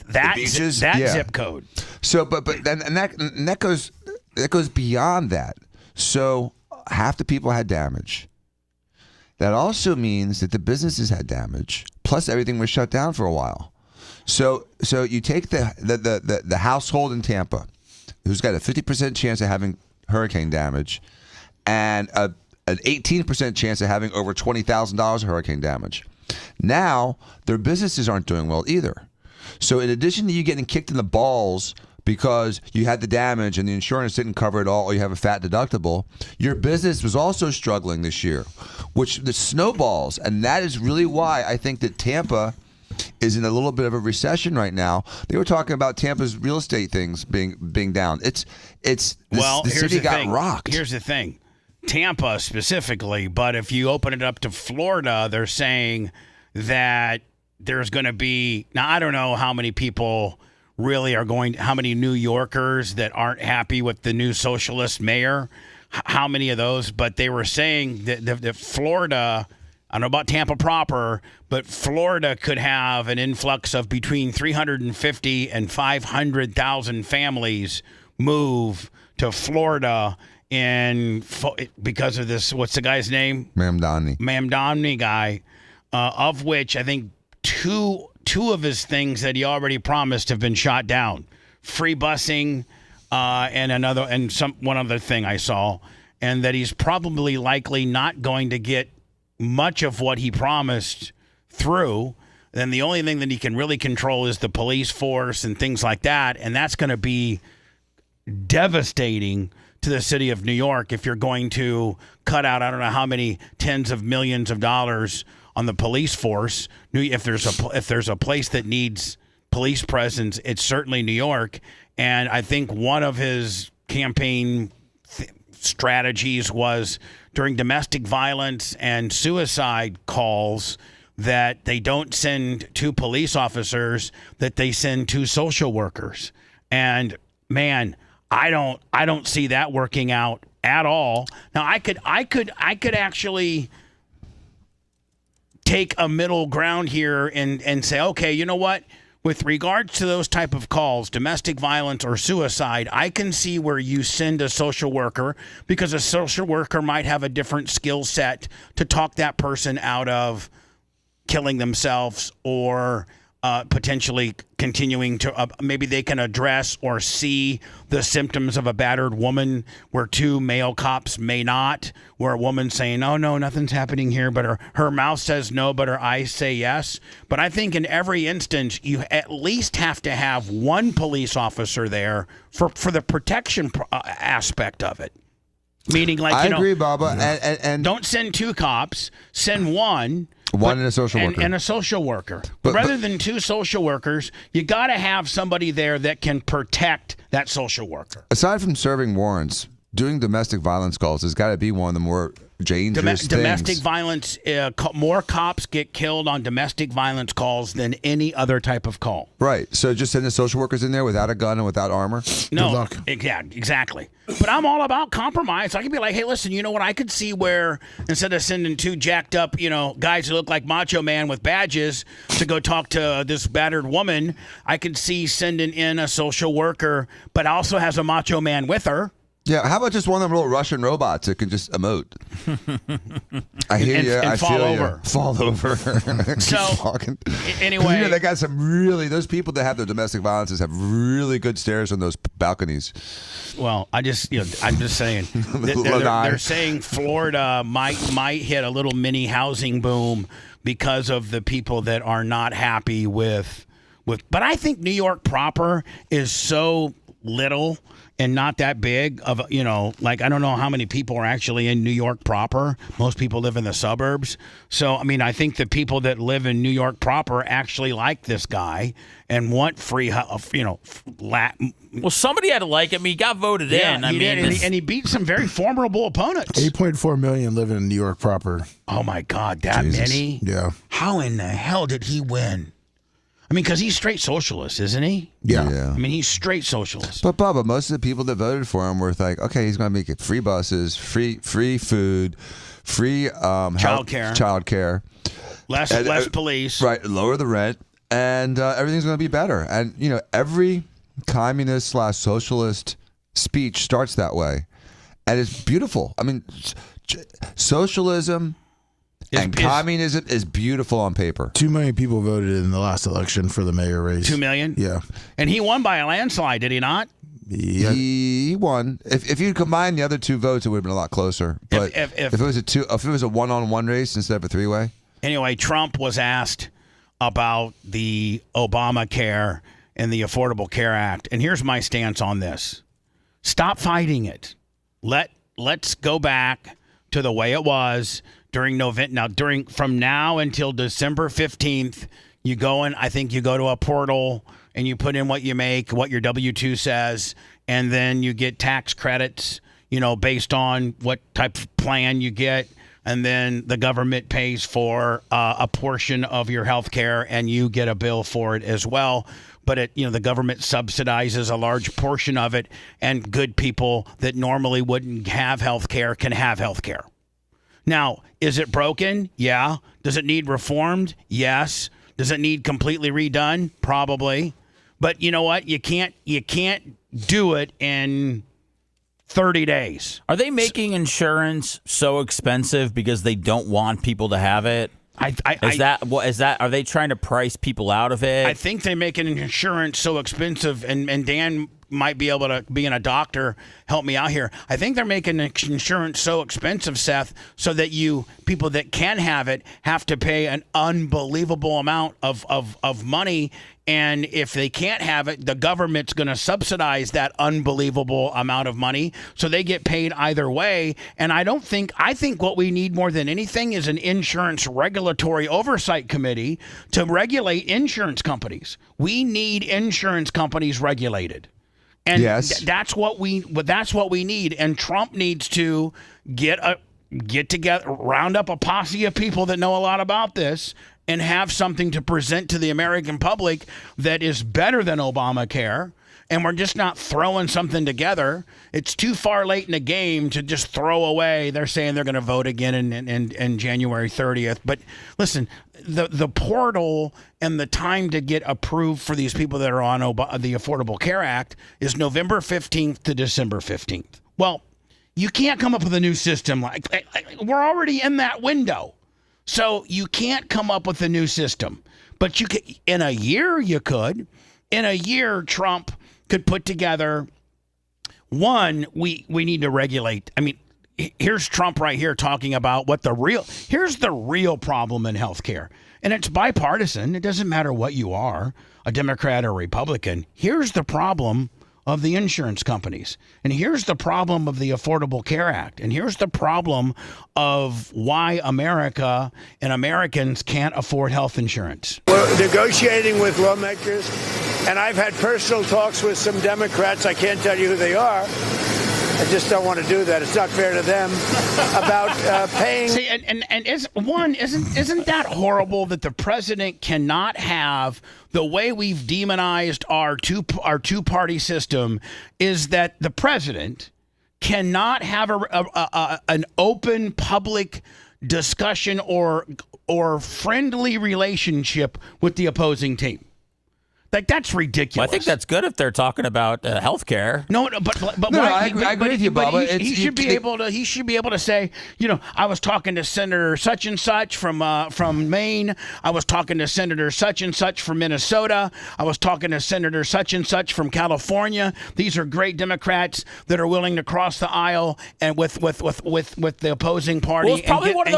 that zip code? So, but that goes beyond that. So half the people had damage. That also means that the businesses had damage, plus everything was shut down for a while. So you take the household in Tampa, who's got a 50% chance of having hurricane damage, and an 18% chance of having over $20,000 of hurricane damage. Now their businesses aren't doing well either. So in addition to you getting kicked in the balls because you had the damage and the insurance didn't cover it all, or you have a fat deductible, your business was also struggling this year, which the snowballs. And that is really why I think that Tampa is in a little bit of a recession right now. They were talking about Tampa's real estate things being down. The city got rocked. Here's the thing. Tampa specifically, but if you open it up to Florida, they're saying that there's going to be, now I don't know how many people really how many New Yorkers that aren't happy with the new socialist mayor, how many of those, but they were saying that Florida, I don't know about Tampa proper, but Florida could have an influx of between 350 and 500,000 families move to Florida because of this, what's the guy's name? Mamdani guy, of which I think two of his things that he already promised have been shot down. Free busing, and one other thing I saw, and that he's probably likely not going to get much of what he promised through. Then the only thing that he can really control is the police force and things like that, and that's going to be devastating to the city of New York if you're going to cut out I don't know how many tens of millions of dollars on the police force. If there's a place that needs police presence, it's certainly New York. And I think one of his campaign strategies was during domestic violence and suicide calls that they don't send 2 police officers, that they send 2 social workers. And man, I don't see that working out at all. Now I could actually take a middle ground here and say, okay, you know what? With regards to those type of calls, domestic violence or suicide, I can see where you send a social worker, because a social worker might have a different skill set to talk that person out of killing themselves or potentially continuing to maybe they can address or see the symptoms of a battered woman where 2 male cops may not, where a woman's saying, oh no, nothing's happening here, but her mouth says no, but her eyes say yes. But I think in every instance, you at least have to have 1 police officer there for the protection aspect of it. Meaning, like, I agree, Bubba. And don't send 2 cops. Send one. One and a social worker. And a social worker. But rather than 2 social workers, you got to have somebody there that can protect that social worker. Aside from serving warrants, doing domestic violence calls has got to be one of the more dangerous things. Domestic violence, more cops get killed on domestic violence calls than any other type of call. Right. So just send the social workers in there without a gun and without armor? No. Good luck. Yeah, exactly. But I'm all about compromise. I could be like, hey, listen, you know what? I could see where instead of sending 2 jacked up, guys who look like Macho Man with badges to go talk to this battered woman, I could see sending in a social worker, but also has a Macho Man with her. Yeah, how about just one of them little Russian robots that can just emote? I hear you. I fall feel over. You. Fall over. So, anyway. They got some really, those people that have their domestic violences have really good stairs on those balconies. Well, I'm just saying. They're saying Florida might hit a little mini housing boom because of the people that are not happy with. But I think New York proper is so little and not that big of, like, I don't know how many people are actually in New York proper. Most people live in the suburbs. So, I mean, I think the people that live in New York proper actually like this guy and want free, Well, somebody had to like him. He got voted in. He did, and he beat some very formidable opponents. 8.4 million living in New York proper. Oh, my God, that many? Yeah. How in the hell did he win? I mean, because he's straight socialist, isn't he? Yeah. I mean, he's straight socialist. But Bubba, most of the people that voted for him were like, okay, he's going to make it free buses, free food, free childcare, less police, right? Lower the rent, and everything's going to be better. And every communist/socialist speech starts that way, and it's beautiful. I mean, socialism. Communism is beautiful on paper. 2 million people voted in the last election for the mayor race. 2 million? Yeah. And he won by a landslide, did he not? Yeah. He won. If you combine the other 2 votes, it would have been a lot closer. But if it was a one-on-one race instead of a 3-way. Anyway, Trump was asked about the Obamacare and the Affordable Care Act, and here's my stance on this: stop fighting it. Let's go back to the way it was. From now until December 15th, you go to a portal and you put in what you make, what your W-2 says, and then you get tax credits, based on what type of plan you get. And then the government pays for a portion of your health care and you get a bill for it as well. But the government subsidizes a large portion of it, and good people that normally wouldn't have health care can have health care. Now, is it broken? Yeah. Does it need reformed? Yes. Does it need completely redone? Probably. But you know what? You can't do it in 30 days. Are they making insurance so expensive because they don't want people to have it? Are they trying to price people out of it? I think they make an insurance so expensive, and Dan might be able to, being a doctor, help me out here. I think they're making insurance so expensive, Seth, so that people that can have it have to pay an unbelievable amount of money. And if they can't have it, the government's going to subsidize that unbelievable amount of money. So they get paid either way. And I think what we need more than anything is an insurance regulatory oversight committee to regulate insurance companies. We need insurance companies regulated. And yes. That's what we need. And Trump needs to get together, round up a posse of people that know a lot about this, and have something to present to the American public that is better than Obamacare. And we're just not throwing something together. It's too far late in the game to just throw away. They're saying they're going to vote again in January 30th. But listen, the portal and the time to get approved for these people that are on the Affordable Care Act is November 15th to December 15th. Well, you can't come up with a new system. Like we're already in that window. So you can't come up with a new system. But you could, in a year, you could. In a year, Trump could put together, one, we need to regulate. I mean, here's Trump right here talking about here's the real problem in healthcare. And it's bipartisan. It doesn't matter what you are, a Democrat or Republican. Here's the problem of the insurance companies. And here's the problem of the Affordable Care Act. And here's the problem of why America and Americans can't afford health insurance. We're negotiating with lawmakers, and I've had personal talks with some Democrats. I can't tell you who they are. I just don't want to do that. It's not fair to them about paying. See, isn't that horrible that the president cannot have the way we've demonized our two-party system? Is that the president cannot have an open public discussion or friendly relationship with the opposing team? Like, that's ridiculous. Well, I think that's good if they're talking about health care. No, but I agree with you, Bubba. He should be able to say, I was talking to Senator such and such from Maine. I was talking to Senator such and such from Minnesota. I was talking to Senator such and such from California. These are great Democrats that are willing to cross the aisle and with the opposing party. Well, it was probably one of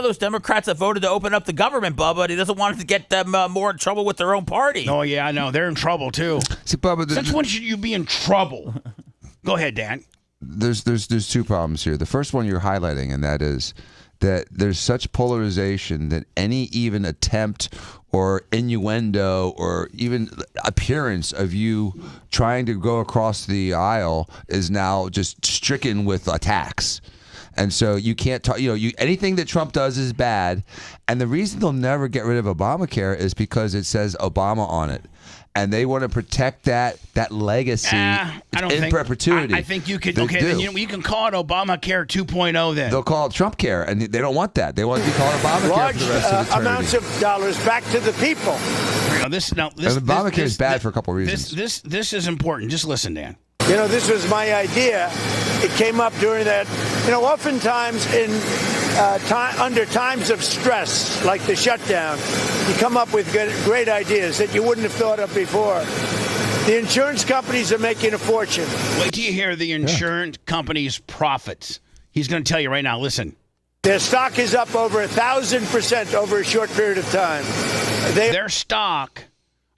those Democrats that voted to open up the government, Bubba. And he doesn't want to get them more in trouble with their own party. Oh, yeah, I know. They're in trouble, too. See, Bubba, Since when should you be in trouble? Go ahead, Dan. There's two problems here. The first one you're highlighting, and that is that there's such polarization that any even attempt or innuendo or even appearance of you trying to go across the aisle is now just stricken with attacks. And so you can't talk, anything that Trump does is bad. And the reason they'll never get rid of Obamacare is because it says Obama on it. And they want to protect that legacy in perpetuity. I think you could. Then you can call it Obamacare 2.0 then. They'll call it Trump care, and they don't want that. They want to be called Obamacare for the rest of eternity. Amounts of dollars back to the people. Obamacare is bad for a couple of reasons. This is important. Just listen, Dan. This was my idea. It came up during that. Oftentimes under times of stress, like the shutdown, you come up with great ideas that you wouldn't have thought of before. The insurance companies are making a fortune. Wait till you hear the insurance companies' profits. He's going to tell you right now. Listen. Their stock is up over 1,000% over a short period of time. Their stock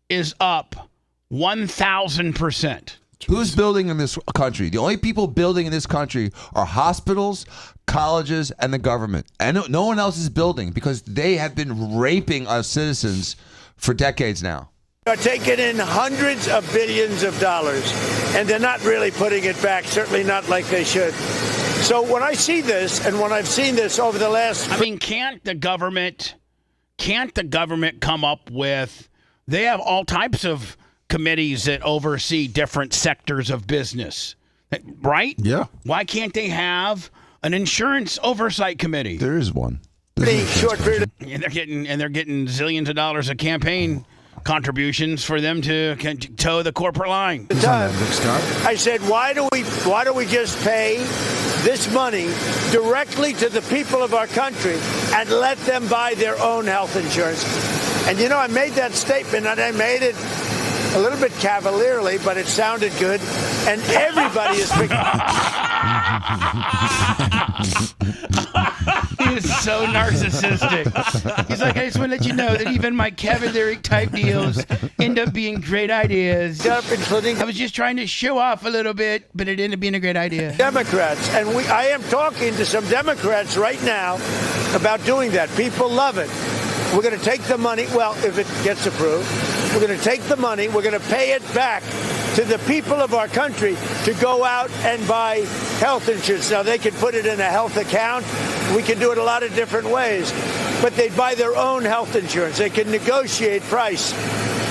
is up 1,000%. Who's building in this country? The only people building in this country are hospitals, colleges, and the government. And no one else is building because they have been raping our citizens for decades now. They're taking in hundreds of billions of dollars, and they're not really putting it back, certainly not like they should. So when I see this, and when I've seen this over the last... can't the government come up with... They have all types of committees that oversee different sectors of business, right? Yeah. Why can't they have an insurance oversight committee? There is one. Short period. And they're getting zillions of dollars of campaign contributions for them to toe the corporate line. I said, why do we just pay this money directly to the people of our country and let them buy their own health insurance? And I made that statement, and I made it a little bit cavalierly, but it sounded good, and everybody is picking. He is so narcissistic. He's like, I just want to let you know that even my cavalier type deals end up being great ideas. Including, I was just trying to show off a little bit, but it ended up being a great idea. Democrats, and I am talking to some Democrats right now about doing that. People love it. We're going to take the money, well, if it gets approved, we're going to take the money, we're going to pay it back to the people of our country to go out and buy health insurance. Now, they can put it in a health account. We can do it a lot of different ways. But they buy their own health insurance. They can negotiate price.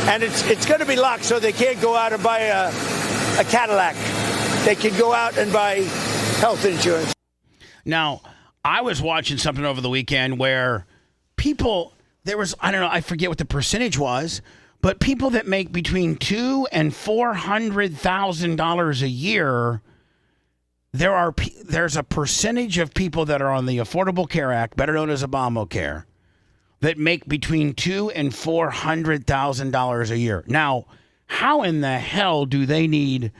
And it's going to be locked so they can't go out and buy a Cadillac. They can go out and buy health insurance. Now, I was watching something over the weekend where people... There was, I don't know, I forget what the percentage was, but people that make between $200,000 and $400,000 a year, there's a percentage of people that are on the Affordable Care Act, better known as Obamacare, that make between $200,000 and $400,000 a year. Now, how in the hell do they need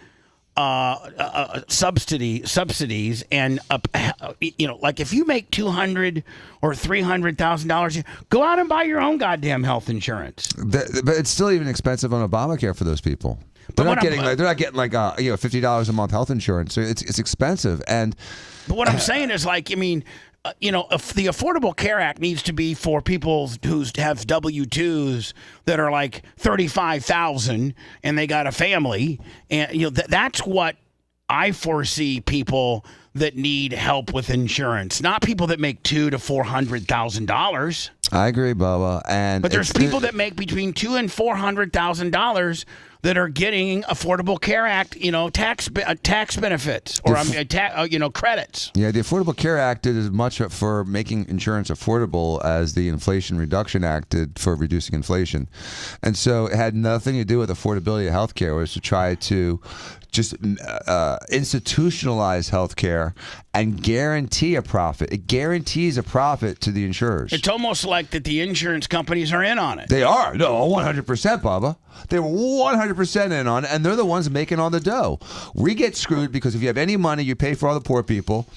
subsidies and like if you make $200,000 or $300,000, go out and buy your own goddamn health insurance. But it's still even expensive on Obamacare for those people. They're not getting like $50 a month health insurance. So it's expensive. And but what I'm saying is like, I mean, if the Affordable Care Act needs to be for people who have W-2s that are like $35,000 and they got a family, and that's what I foresee people that need help with insurance, not people that make $200,000 to $400,000. I agree, Bubba. But there's people that make between $200,000 and $400,000 that are getting Affordable Care Act, tax benefits or credits. Yeah, the Affordable Care Act did as much for making insurance affordable as the Inflation Reduction Act did for reducing inflation, and so it had nothing to do with affordability of healthcare. It was to try to just institutionalize healthcare and guarantee a profit. It guarantees a profit to the insurers. It's almost like that the insurance companies are in on it. They are. No, 100%, Bubba. They were 100% in on it, and they're the ones making all the dough. We get screwed because if you have any money, you pay for all the poor people.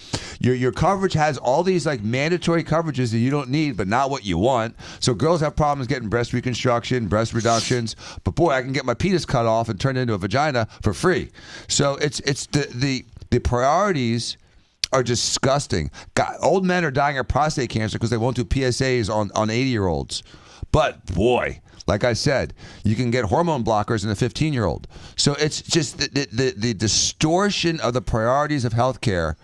Your coverage has all these like mandatory coverages that you don't need, but not what you want. So girls have problems getting breast reconstruction, breast reductions. But boy, I can get my penis cut off and turn it into a vagina for free. So it's the priorities are disgusting. God, old men are dying of prostate cancer because they won't do PSAs on 80-year-olds. But boy, like I said, you can get hormone blockers in a 15-year-old. So it's just the distortion of the priorities of healthcare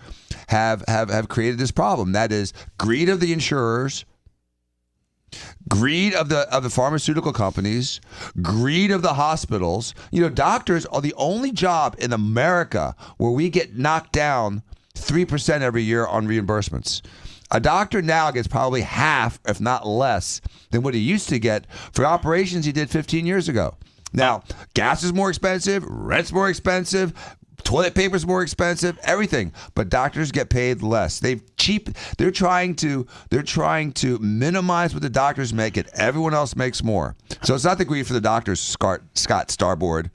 have created this problem. That is greed of the insurers, greed of the pharmaceutical companies, greed of the hospitals. Doctors are the only job in America where we get knocked down 3% every year on reimbursements. A doctor now gets probably half, if not less, than what he used to get for operations he did 15 years ago. Now, gas is more expensive, rent's more expensive, toilet paper's more expensive, everything. But doctors get paid less. They're trying to minimize what the doctors make and everyone else makes more. So it's not the greed for the doctors, Scott Starboard.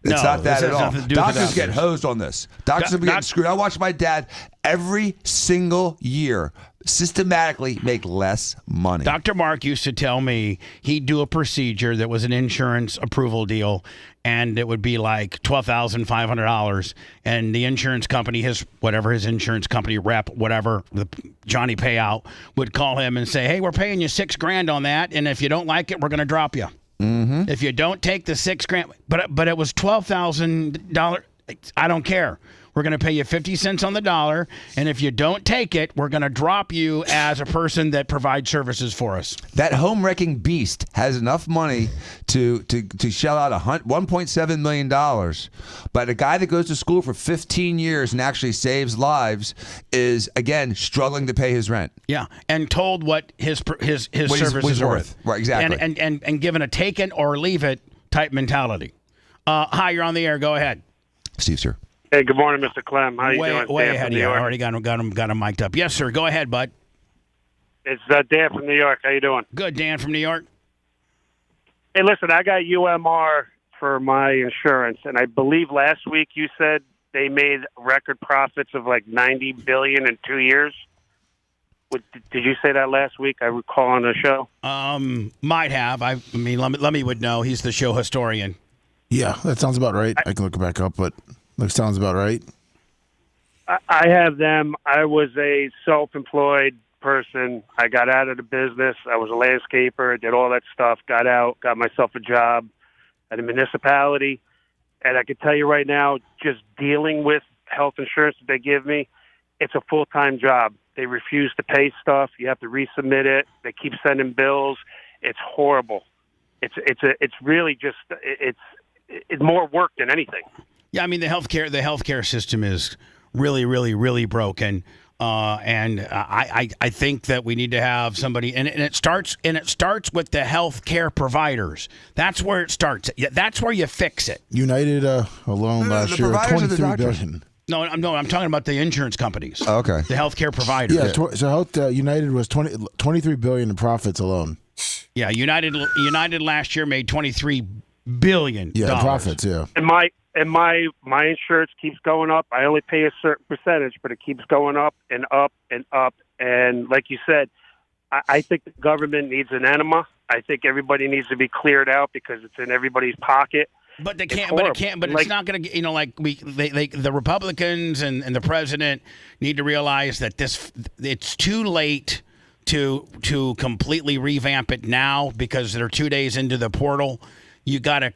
It's not that at all. Doctors get hosed on this. Doctors are getting screwed. I watch my dad every single year systematically make less money. Dr. Mark used to tell me he'd do a procedure that was an insurance approval deal, and it would be like $12,500. And the insurance company, his insurance company rep, whatever, the Johnny Payout, would call him and say, hey, we're paying you $6,000 on that, and if you don't like it, we're going to drop you. Mm-hmm. If you don't take the $6,000, but it was $12,000. I don't care. We're going to pay you 50 cents on the dollar, and if you don't take it, we're going to drop you as a person that provides services for us. That home-wrecking beast has enough money to shell out $1.7 million, but a guy that goes to school for 15 years and actually saves lives is, again, struggling to pay his rent. Yeah, and told what his service is worth. Right, exactly. And given a take it or leave it type mentality. Hi, you're on the air. Go ahead. Steve, sir. Hey, good morning, Mr. Clem. How you doing? Way Dan ahead from of you. New I York. already got him mic'd up. Yes, sir. Go ahead, bud. It's Dan from New York. How you doing? Good, Dan from New York. Hey, listen, I got UMR for my insurance, and I believe last week you said they made record profits of like $90 billion in 2 years. Did you say that last week? I recall on the show. Might have. I mean, Lemmy would know. He's the show historian. Yeah, that sounds about right. I can look it back up, but that sounds about right. I have them. I was a self-employed person. I got out of the business. I was a landscaper, did all that stuff, got out, got myself a job at a municipality. And I can tell you right now, just dealing with health insurance that they give me, it's a full-time job. They refuse to pay stuff. You have to resubmit it. They keep sending bills. It's horrible. It's really just it's more work than anything. Yeah, I mean the healthcare system is really, really, really broken, and I think that we need to have somebody, and it starts with the healthcare providers. That's where it starts. That's where you fix it. United alone last year, $23 billion. No, I'm talking about the insurance companies. Oh, okay, the healthcare providers. Yeah, so United was $23 billion in profits alone. Yeah, United last year made $23 billion. Yeah, profits. Yeah, and my insurance keeps going up. I only pay a certain percentage, but it keeps going up and up and up. And like you said, I think the government needs an enema. I think everybody needs to be cleared out because it's in everybody's pocket. But they It's can't. But it horrible. can't. But Like- it's not going to. The Republicans and the president need to realize that it's too late to completely revamp it now because they're 2 days into the portal. You gotta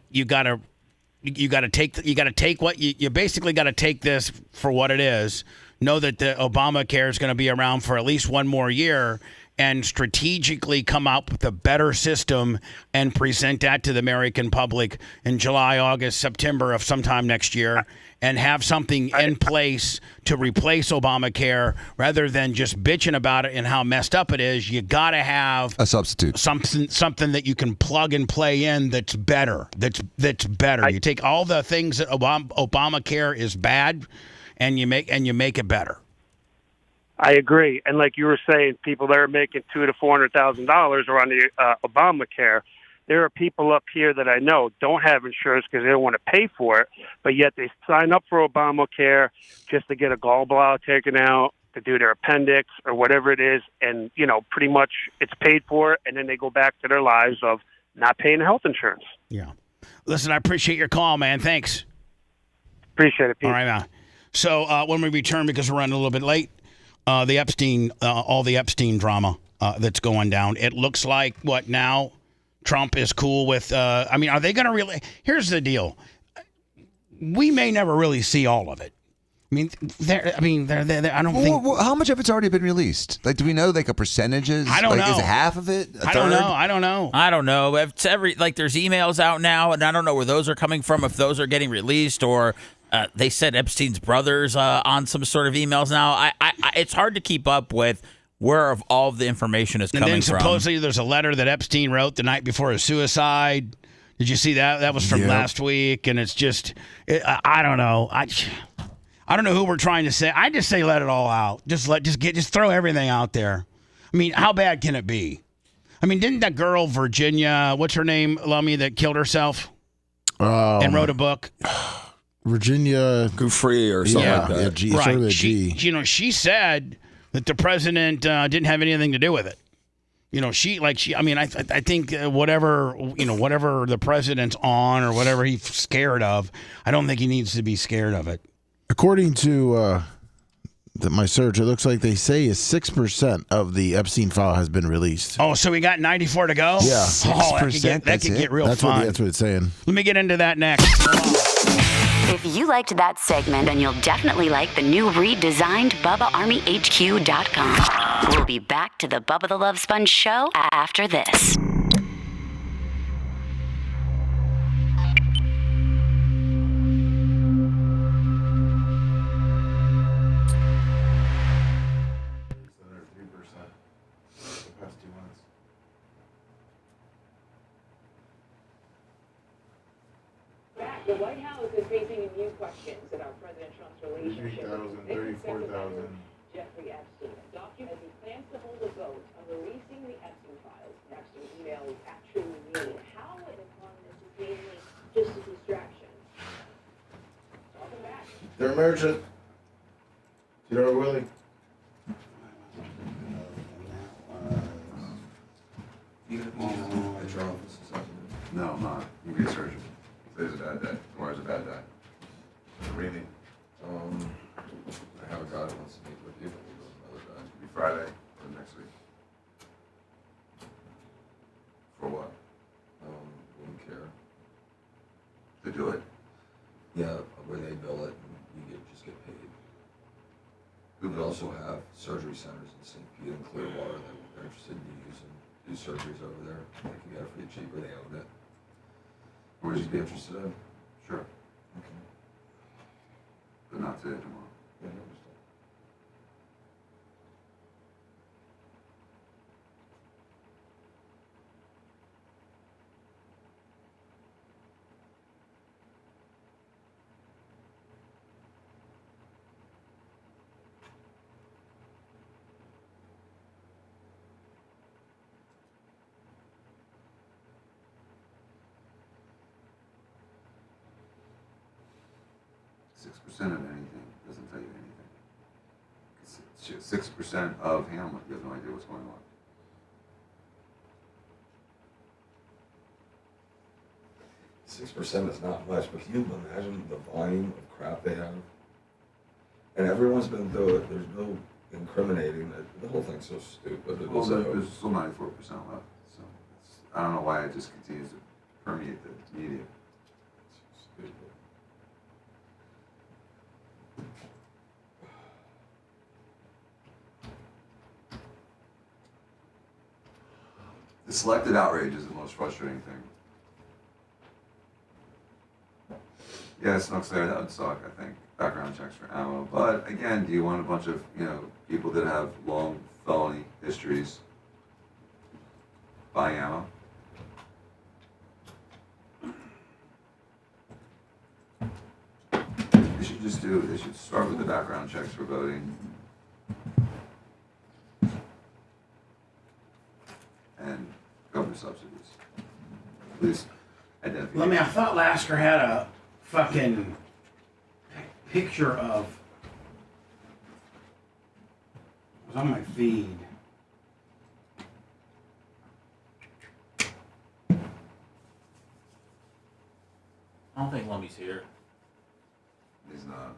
take what you basically got to take this for what it is. Know that the Obamacare is going to be around for at least one more year, and strategically come up with a better system and present that to the American public in July, August, September of sometime next year, and have something in place to replace Obamacare rather than just bitching about it and how messed up it is. You got to have a substitute, something that you can plug and play in that's better. That's better. You take all the things that Obamacare is bad, and you make it better. I agree, and like you were saying, people that are making $200,000 to $400,000 are on the Obamacare. There are people up here that I know don't have insurance because they don't want to pay for it, but yet they sign up for Obamacare just to get a gallbladder taken out, to do their appendix or whatever it is, and pretty much it's paid for, and then they go back to their lives of not paying health insurance. Yeah. Listen, I appreciate your call, man. Thanks. Appreciate it, Pete. All right, man. So when we return, because we're running a little bit late, the Epstein, all the Epstein drama that's going down. It looks like what now? Trump is cool with. Are they going to really? Here's the deal. We may never really see all of it. I don't think. Well, how much of it's already been released? Like, do we know like a percentages? I don't know. Is it half of it? I don't know. I don't know. It's there's emails out now, and I don't know where those are coming from. If those are getting released, or they said Epstein's brothers on some sort of emails now. It's hard to keep up with where all of the information is coming from. And then from. supposedly there's a letter that Epstein wrote the night before his suicide. Did you see that? That was from last week, and it's just I don't know. I don't know who we're trying to say. I just say let it all out. Just throw everything out there. I mean, how bad can it be? I mean, didn't that girl Virginia, what's her name, Lummy, that killed herself and wrote a book? Virginia Giuffre or something like that. Yeah, G, right. She said that the president didn't have anything to do with it. I think whatever the president's on or whatever he's scared of, I don't think he needs to be scared of it. According to my search, it looks like they say 6% of the Epstein file has been released. Oh, so we got 94 to go? Yeah. 6%. That could get real fun. That's what it's saying. Let me get into that next. If you liked that segment, then you'll definitely like the new redesigned BubbaArmyHQ.com. We'll be back to the Bubba the Love Sponge show after this. The White House is facing new questions about President Trump's relationship with convicted sex offender Jeffrey Epstein. A document as he plans to hold a vote on releasing the Epstein files. Epstein's emails actually mean how an economist is mainly just a distraction. Welcome back. They're emergent. Theodore Willie. No, I'm not. You can be a surgeon. Today's a bad day. Tomorrow's a bad day. Really? I have a guy that wants to meet with you, but we'll do another day. It'll be Friday or next week. For what? Wouldn't care. To do it? Yeah, where they bill it and you just get paid. We would also have surgery centers in St. Pete and Clearwater that they're interested in using. Do surgeries over there. They can get it for you cheaper. They own it. Would you be interested in? Sure. Okay. But not today, tomorrow. Yeah, I understand. 6% of anything doesn't tell you anything. 6% of Hamlet, you have no idea what's going on. 6% is not much, but can you imagine the volume of crap they have? And everyone's been through it. There's no incriminating. The whole thing's so stupid. Well, there's still 94% left. So I don't know why it just continues to permeate the media. It's stupid. The selected outrage is the most frustrating thing. Yeah, snucks there, that would suck, I think. Background checks for ammo. But again, do you want a bunch of, people that have long felony histories buying ammo? They should start with the background checks for voting. And government subsidies. At least identify. I thought Lasker had a fucking picture of. It was on my feed. I don't think Lummy's here. He's not.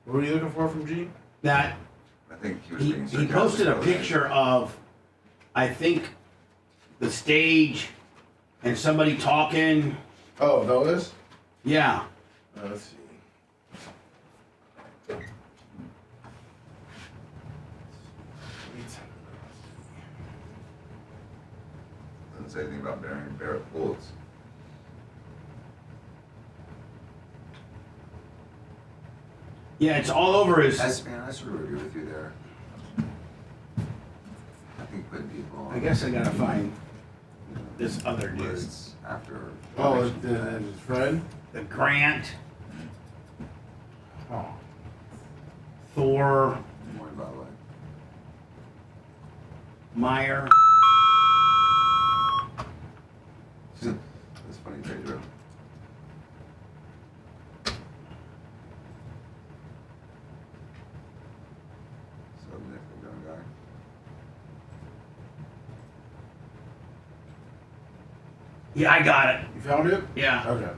What were you looking for from Gene? That I think he was he being posted a sarcastic. picture of, I think, the stage and somebody talking. Oh, that was? Yeah. Let's see. Doesn't say anything about bearing Barrett bullets. Yeah, it's all over his. I sort of agree with you there. I think putting people on. I guess I gotta find this other dude. lists after. Oh, his friend? The Grant. Oh. Thor. More by the way. Meyer. That's funny, Pedro. So Nick, the gun guy. Yeah, I got it. You found it? Yeah. Okay.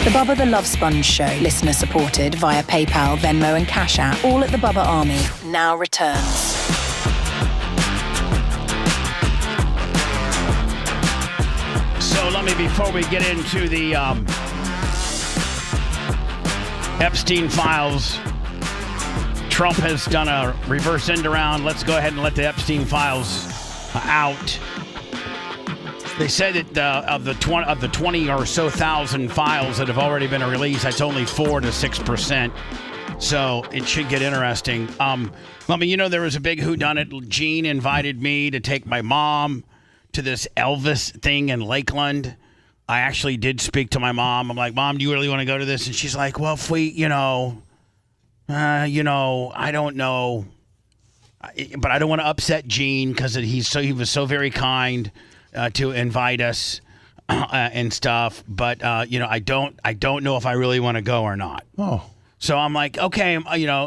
The Bubba the Love Sponge Show, listener supported via PayPal, Venmo and Cash App, all at the Bubba Army, now returns. So let me, before we get into the Epstein files, Trump has done a reverse end around. Let's go ahead and let the Epstein files out. They said that of the 20 or so thousand files that have already been released, it's only 4 to 6%. So it should get interesting. There was a big whodunit. Gene invited me to take my mom to this Elvis thing in Lakeland. I actually did speak to my mom. I'm like, Mom, do you really want to go to this? And she's like, well, if we, I don't know. But I don't want to upset Gene because he was so very kind to invite us and stuff. But I don't know if I really want to go or not. Oh. So I'm like, okay,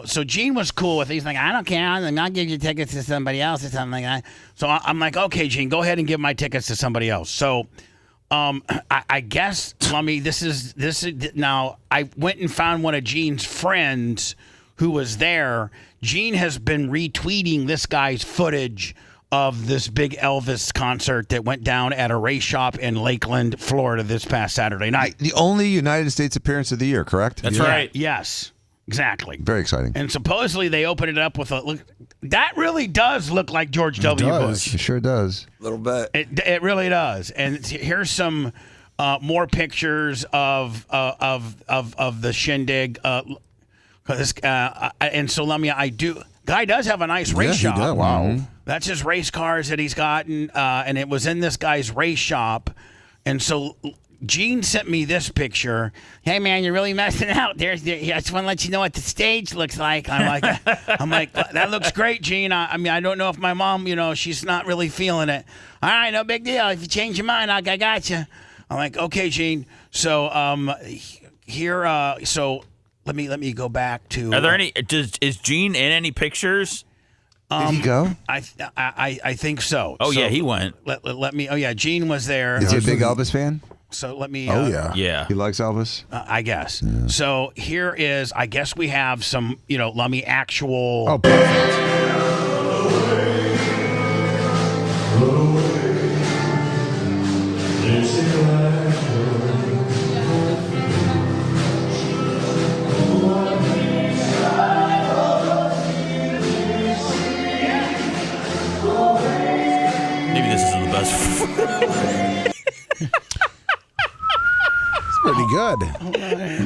so Gene was cool with it. He's like, I don't care. I'm not giving you tickets to somebody else or something like that. So I'm like, okay, Gene, go ahead and give my tickets to somebody else. So I guess, Lummy, this is now I went and found one of Gene's friends who was there. Gene has been retweeting this guy's footage of this big Elvis concert that went down at a race shop in Lakeland, Florida this past Saturday night. The only United States appearance of the year, correct? That's right. Yes, exactly. Very exciting. And supposedly they opened it up with That really does look like George W. Bush. It sure does. A little bit. It really does. And here's some more pictures of the shindig. And so let me. Guy does have a nice race shop. He does. Wow. That's his race cars that he's gotten, and it was in this guy's race shop. And so Gene sent me this picture. Hey man, you're really messing out. I just want to let you know what the stage looks like. I'm like, that looks great, Gene. I mean, I don't know if my mom, she's not really feeling it. All right, no big deal. If you change your mind, I got you. I'm like, okay, Gene. So here, so let me go back to. Are there any? Is Gene in any pictures? Did he go? I think so. Oh yeah, he went. Let me. Oh yeah, Gene was there. Is he a big Elvis fan? So let me. Yeah. He likes Elvis. I guess. Yeah. So here is. I guess we have some. Let me actual. Oh, perfect. Maybe this isn't the best. It's pretty good.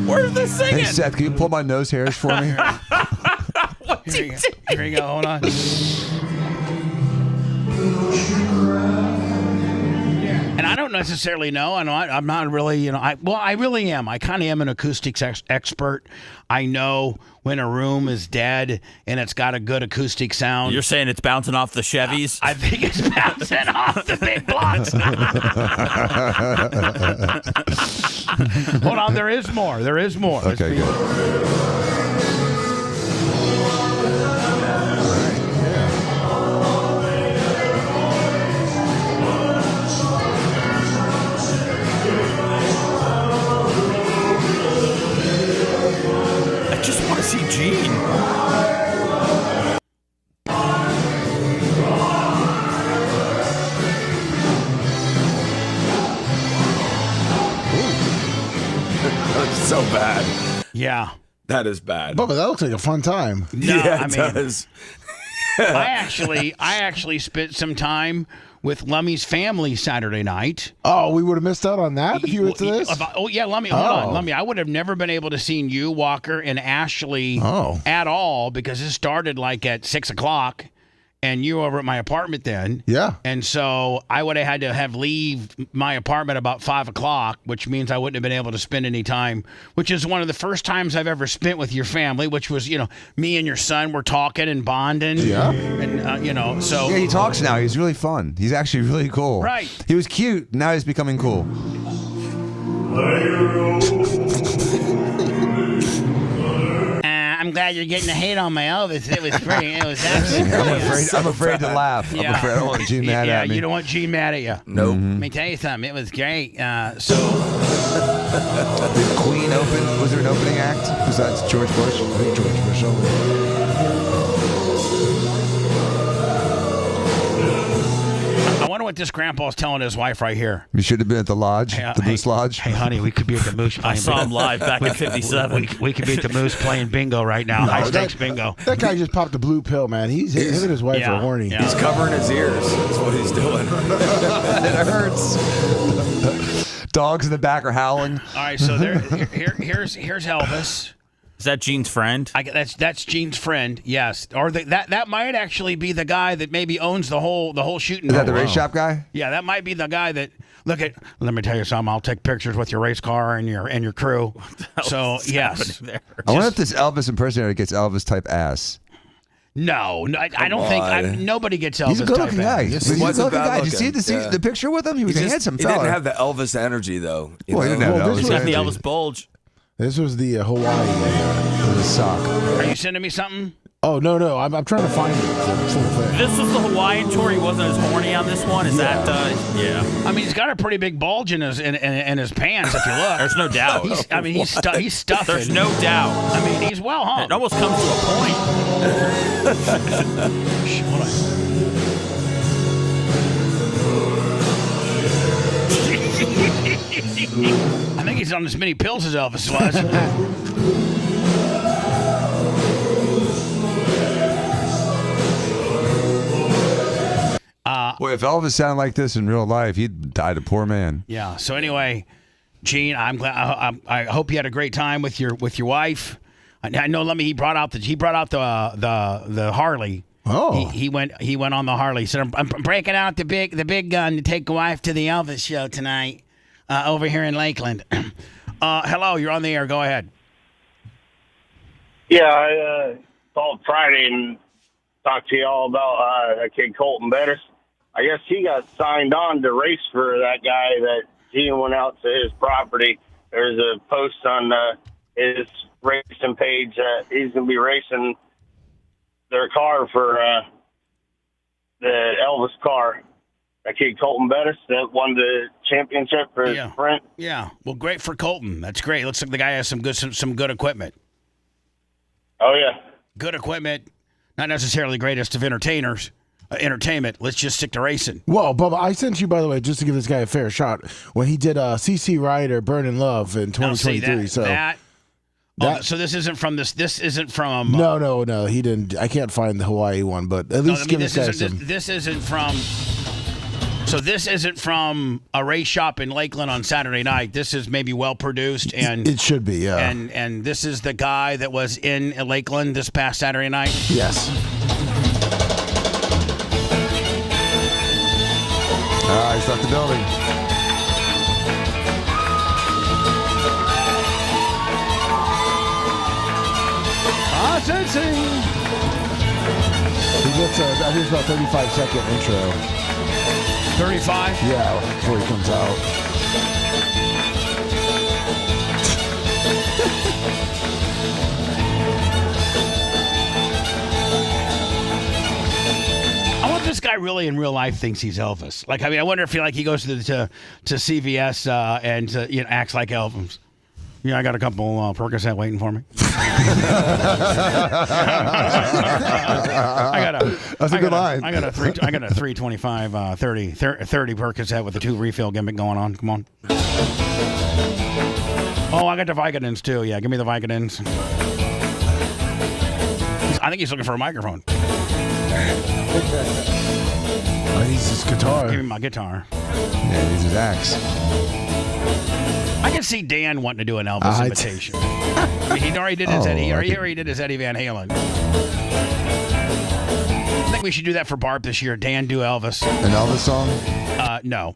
Where's the singing? Hey Seth, can you pull my nose hairs for me? Here you go. Hold on. And I don't necessarily know. I'm not really, I really am. I kind of am an acoustics expert. I know when a room is dead and it's got a good acoustic sound. You're saying it's bouncing off the Chevys? I think it's bouncing off the big blocks. Hold on, there is more. Okay, good. I just want to see Gene. That's so bad. Yeah. That is bad. Bubba, that looks like a fun time. No, yeah, it does. I actually spent some time with Lummy's family Saturday night. Oh, we would have missed out on that if you went to this? Oh, yeah, Lummy, hold on. Lummy, I would have never been able to see you, Walker, and Ashley at all because it started like at 6 o'clock. And you were over at my apartment then. Yeah. And so I would have had to leave my apartment about 5 o'clock, which means I wouldn't have been able to spend any time, which is one of the first times I've ever spent with your family, which was, me and your son were talking and bonding. Yeah. And, so. Yeah, he talks now. He's really fun. He's actually really cool. Right. He was cute. Now he's becoming cool. I'm glad you're getting the hate on my Elvis. It was pretty. It was actually. I'm afraid to laugh. Yeah. I'm afraid I don't want Gene mad at me. You don't want Gene mad at you. Nope. Let me tell you something. It was great. So. Did Queen open? Was there an opening act besides George Bush? I think George Bush opened. I wonder what this grandpa's telling his wife right here. You should have been at the lodge, the Moose Lodge. Hey, honey, we could be at the Moose. I saw him live back in '57. We could be at the Moose playing bingo right now. High stakes bingo. That guy just popped a blue pill, man. Him and his wife are horny. Yeah. He's covering his ears. That's what he's doing. It hurts. Dogs in the back are howling. All right, so here's Elvis. Is that Gene's friend? That's Gene's friend. Yes, or that might actually be the guy that maybe owns the whole shooting. Is that the race shop guy? Yeah, that might be the guy that. Let me tell you something. I'll take pictures with your race car and your crew. So yes, I wonder if this Elvis impersonator gets Elvis type ass. No, I don't think nobody gets Elvis. He's a good-looking guy. He's a good-looking guy. Did you see the picture with him? He was a handsome He fella. didn't have the Elvis energy though. He didn't have He's got the Elvis bulge. This was the Hawaii. With a sock. Are you sending me something? Oh no! I'm trying to find the full thing. This was the Hawaiian tour. He wasn't as horny on this one. Is that? Yeah. I mean, he's got a pretty big bulge in his pants. If you look, there's no doubt. He's stuffing. There's no doubt. I mean, he's well hung. It almost comes to a point. Hold on. I think he's on as many pills as Elvis was. Boy, if Elvis sounded like this in real life, he'd died a poor man. Yeah. So anyway, Gene, I'm glad. I hope you had a great time with your wife. I know. He brought out the Harley. Oh. He went on the Harley. He said, I'm breaking out the big gun to take a wife to the Elvis show tonight over here in Lakeland. Hello, you're on the air. Go ahead. Yeah, I called Friday and talked to you all about that kid Colton Bettis. I guess he got signed on to race for that guy that Gene went out to his property. There's a post on his racing page that he's going to be racing their car for the Elvis car. That kid Colton Bettis that won the championship for his sprint. Yeah, well, great for Colton. That's great. Looks like the guy has some good equipment. Oh yeah, good equipment. Not necessarily greatest of entertainment. Let's just stick to racing. Whoa, Bubba, I sent you, by the way, just to give this guy a fair shot, when he did CC Rider Burning Love in 2023. So this isn't from this. This isn't from. No, he didn't. I can't find the Hawaii one, but at least give this guy some. This isn't from. So this isn't from a race shop in Lakeland on Saturday night. This is maybe well produced, and it should be, yeah. And this is the guy that was in Lakeland this past Saturday night. Yes. He's left the building. He gets I think it's about 35-second intro. 35? Yeah, before he comes out. I wonder if this guy really in real life thinks he's Elvis. Like, I mean, I wonder if he goes to CVS and acts like Elvis. Yeah, I got a couple Percocet waiting for me. That's a good line. I got a 325 30 Percocet with a 2 refill gimmick going on. Come on. Oh, I got the Vicodins too. Yeah, give me the Vicodins. I think he's looking for a microphone. Oh, he's his guitar. Give me my guitar. Yeah, he's his axe. I can see Dan wanting to do an Elvis imitation. I mean, he already did his Eddie Van Halen. I think we should do that for Barb this year. Dan, do Elvis. An Elvis song? No.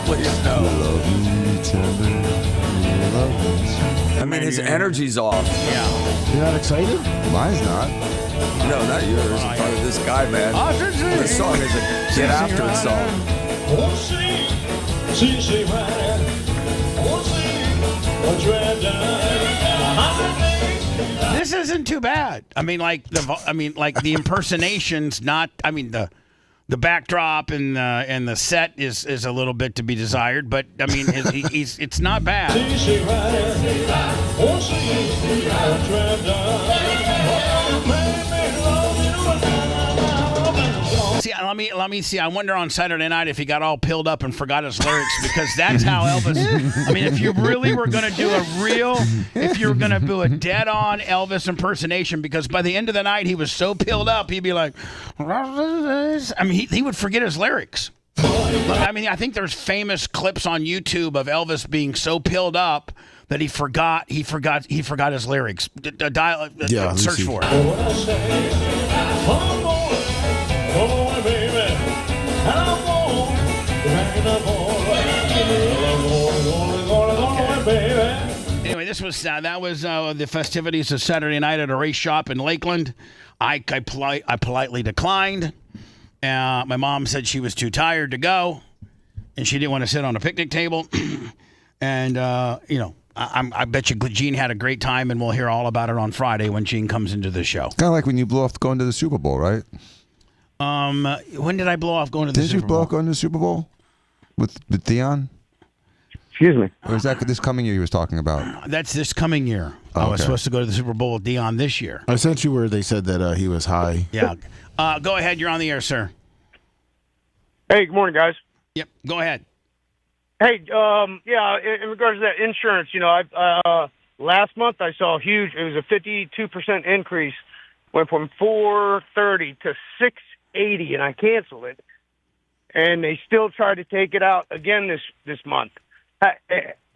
Please no. I mean, his energy's off. Yeah. You're not excited? Mine's not. No, not yours. Probably this guy, man. This song is a get after it song. This isn't too bad. I mean, like the impersonations. Not. I mean, the backdrop and the set is a little bit to be desired. But I mean, it's not bad. See, let me see. I wonder on Saturday night if he got all pilled up and forgot his lyrics, because that's how Elvis. I mean, if you really were going to do if you were going to do a dead-on Elvis impersonation, because by the end of the night he was so pilled up, he'd be like, I mean, he would forget his lyrics. I mean, I think there's famous clips on YouTube of Elvis being so pilled up that he forgot his lyrics. Search for it. Anyway, this was that was the festivities of Saturday night at a race shop in Lakeland. I politely declined. My mom said she was too tired to go, and she didn't want to sit on a picnic table. And I bet you Gene had a great time, and we'll hear all about it on Friday when Gene comes into the show. Kind of like when you blew off going to the Super Bowl, right? When did I blow off going to the Super Bowl? Did you blow off going to the Super Bowl with Dion? Excuse me. Or is that this coming year he was talking about? That's this coming year. Oh, I was okay. supposed to go to the Super Bowl with Dion this year. I sent you where they said that he was high. Yeah. Go ahead. You're on the air, sir. Hey, good morning, guys. Yep. Go ahead. Hey, in regards to that insurance, I last month I saw a huge. It was a 52% increase, went from $430 to $680, and I canceled it. and they still tried to take it out again this month.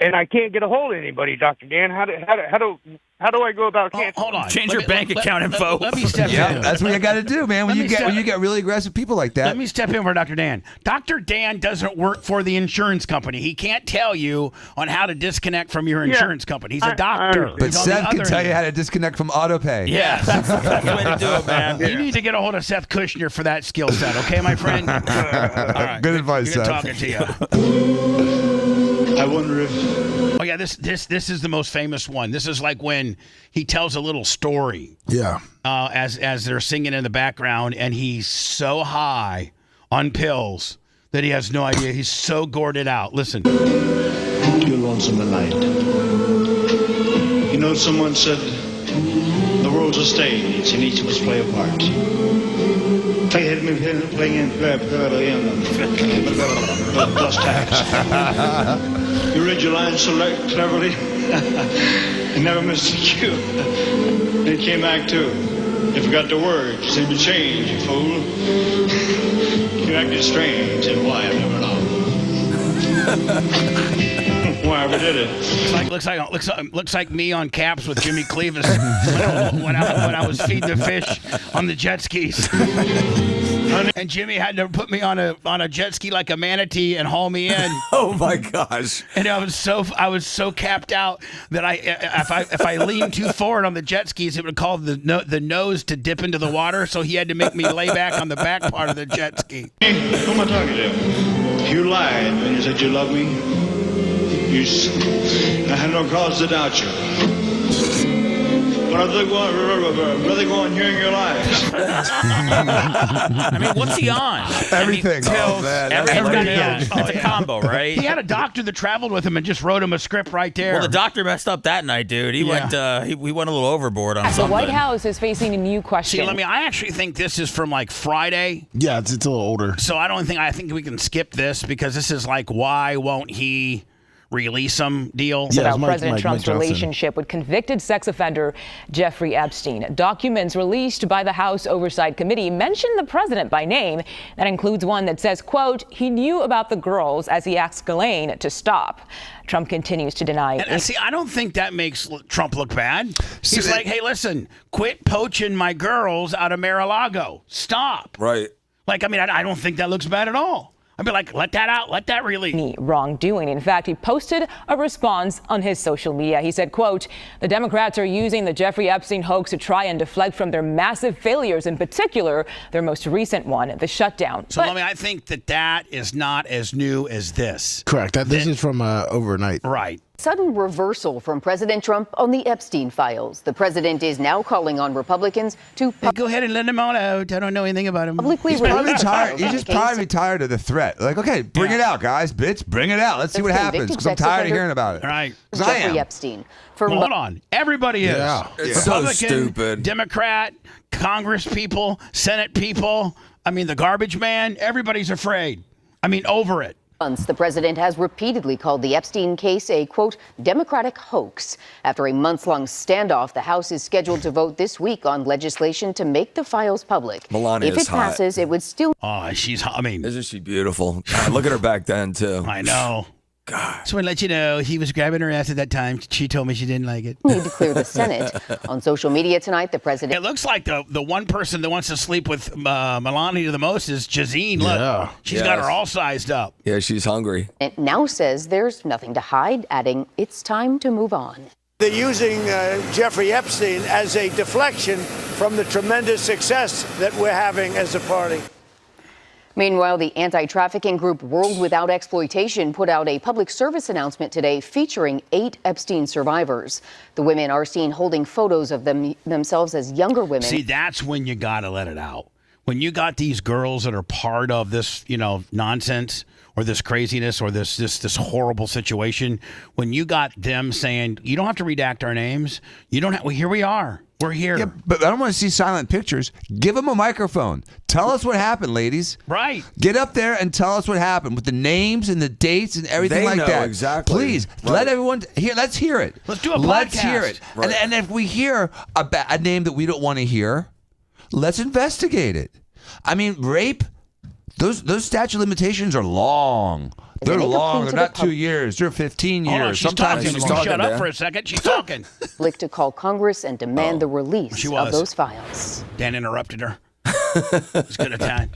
And I can't get a hold of anybody, Dr. Dan. How do I go about canceling? Hold on. Change your bank account info. Let me step in. That's what you got to do, man. When you get really aggressive people like that. Let me step in for Dr. Dan. Dr. Dan doesn't work for the insurance company. He can't tell you on how to disconnect from your insurance company. He's a doctor. But Seth can tell you how to disconnect from autopay. Yeah, that's the best way to do it, man. You need to get a hold of Seth Kushner for that skill set, okay, my friend? All right. Good advice, Good Seth. talking to you. I wonder if... Oh, yeah, this is the most famous one. This is like when he tells a little story. Yeah. As they're singing in the background, and he's so high on pills that he has no idea. He's so gourded out. Listen. You're lonesome tonight. You know, someone said the world's a stage and each of us play a part. Plus tax. You read your lines so cleverly. You never missed a cue. Then it came back too. You forgot the words. You seemed to change, you fool. You acted strange, and why, I never know. Why ever did it? Looks like me on Caps with Jimmy Cleavis when I was feeding the fish on the jet skis. And Jimmy had to put me on a jet ski like a manatee and haul me in. Oh my gosh! And I was so capped out that if I leaned too forward on the jet skis, it would cause the nose to dip into the water. So he had to make me lay back on the back part of the jet ski. Who am I talking to? You lied when you said you loved me. I had no cause to doubt you. But I'd rather go on hearing your lies. I mean, what's he on? Everything. It's a combo, right? He had a doctor that traveled with him and just wrote him a script right there. Well, the doctor messed up that night, dude. He went a little overboard on something. The White House is facing a new question. See, I actually think this is from like Friday. Yeah, it's a little older. So I think we can skip this because this is like, why won't he release them deal? It's about President Trump's relationship with convicted sex offender Jeffrey Epstein. Documents released by the House Oversight Committee mention the president by name. That includes one that says, quote, he knew about the girls as he asked Ghislaine to stop. Trump continues to deny it. And see, I don't think that makes Trump look bad. He's like, hey, listen, quit poaching my girls out of Mar-a-Lago. Stop. Right. Like, I don't think that looks bad at all. I'd be like, let that out. Let that release. Wrongdoing. In fact, he posted a response on his social media. He said, quote, the Democrats are using the Jeffrey Epstein hoax to try and deflect from their massive failures, in particular, their most recent one, the shutdown. So, I think that is not as new as this. Correct. This is from overnight. Right. Sudden reversal from President Trump on the Epstein files. The president is now calling on Republicans to go ahead and let him all out. I don't know anything about him. Publicly He's probably tired. He's just probably tired of the threat. Like, okay, bring it out, guys, bitch, bring it out. Let's see what happens because I'm tired of hearing about it. Right. Jeffrey Epstein. Hold on. Everybody is. Yeah. It's so Republican, stupid. Democrat, Congress people, Senate people. The garbage man. Everybody's afraid. Over it. The president has repeatedly called the Epstein case a, quote, Democratic hoax. After a months-long standoff, the House is scheduled to vote this week on legislation to make the files public. Melania if it hot. passes, it would still... Oh, she's hot. Isn't she beautiful? God, look at her back then, too. I know. God. So I let you know, he was grabbing her ass at that time. She told me she didn't like it. Need to clear the Senate. On social media tonight, the president... It looks like the one person that wants to sleep with Melania the most is Jazine. Look, she's got her all sized up. Yeah, she's hungry. It now says there's nothing to hide, adding, it's time to move on. They're using Jeffrey Epstein as a deflection from the tremendous success that we're having as a party. Meanwhile, the anti-trafficking group World Without Exploitation put out a public service announcement today featuring 8 Epstein survivors. The women are seen holding photos of themselves as younger women. See, that's when you got to let it out. When you got these girls that are part of this, nonsense or this craziness or this horrible situation, when you got them saying, you don't have to redact our names. You don't have, well, here we are. We're here. Yeah, but I don't want to see silent pictures. Give them a microphone. Tell us what happened, ladies. Right. Get up there and tell us what happened with the names and the dates and everything like that. Exactly. Please let everyone hear. Let's hear it. Let's do a podcast. Let's hear it. Right. And if we hear a name that we don't want to hear, let's investigate it. Rape. Those statute limitations are long. They're long. They're not 2 years. They're 15 years. Hold on, Sometimes she's talking. Shut up for a second. She's talking. Lick to call Congress and demand the release She of was. those files. Dan interrupted her. It's good at time.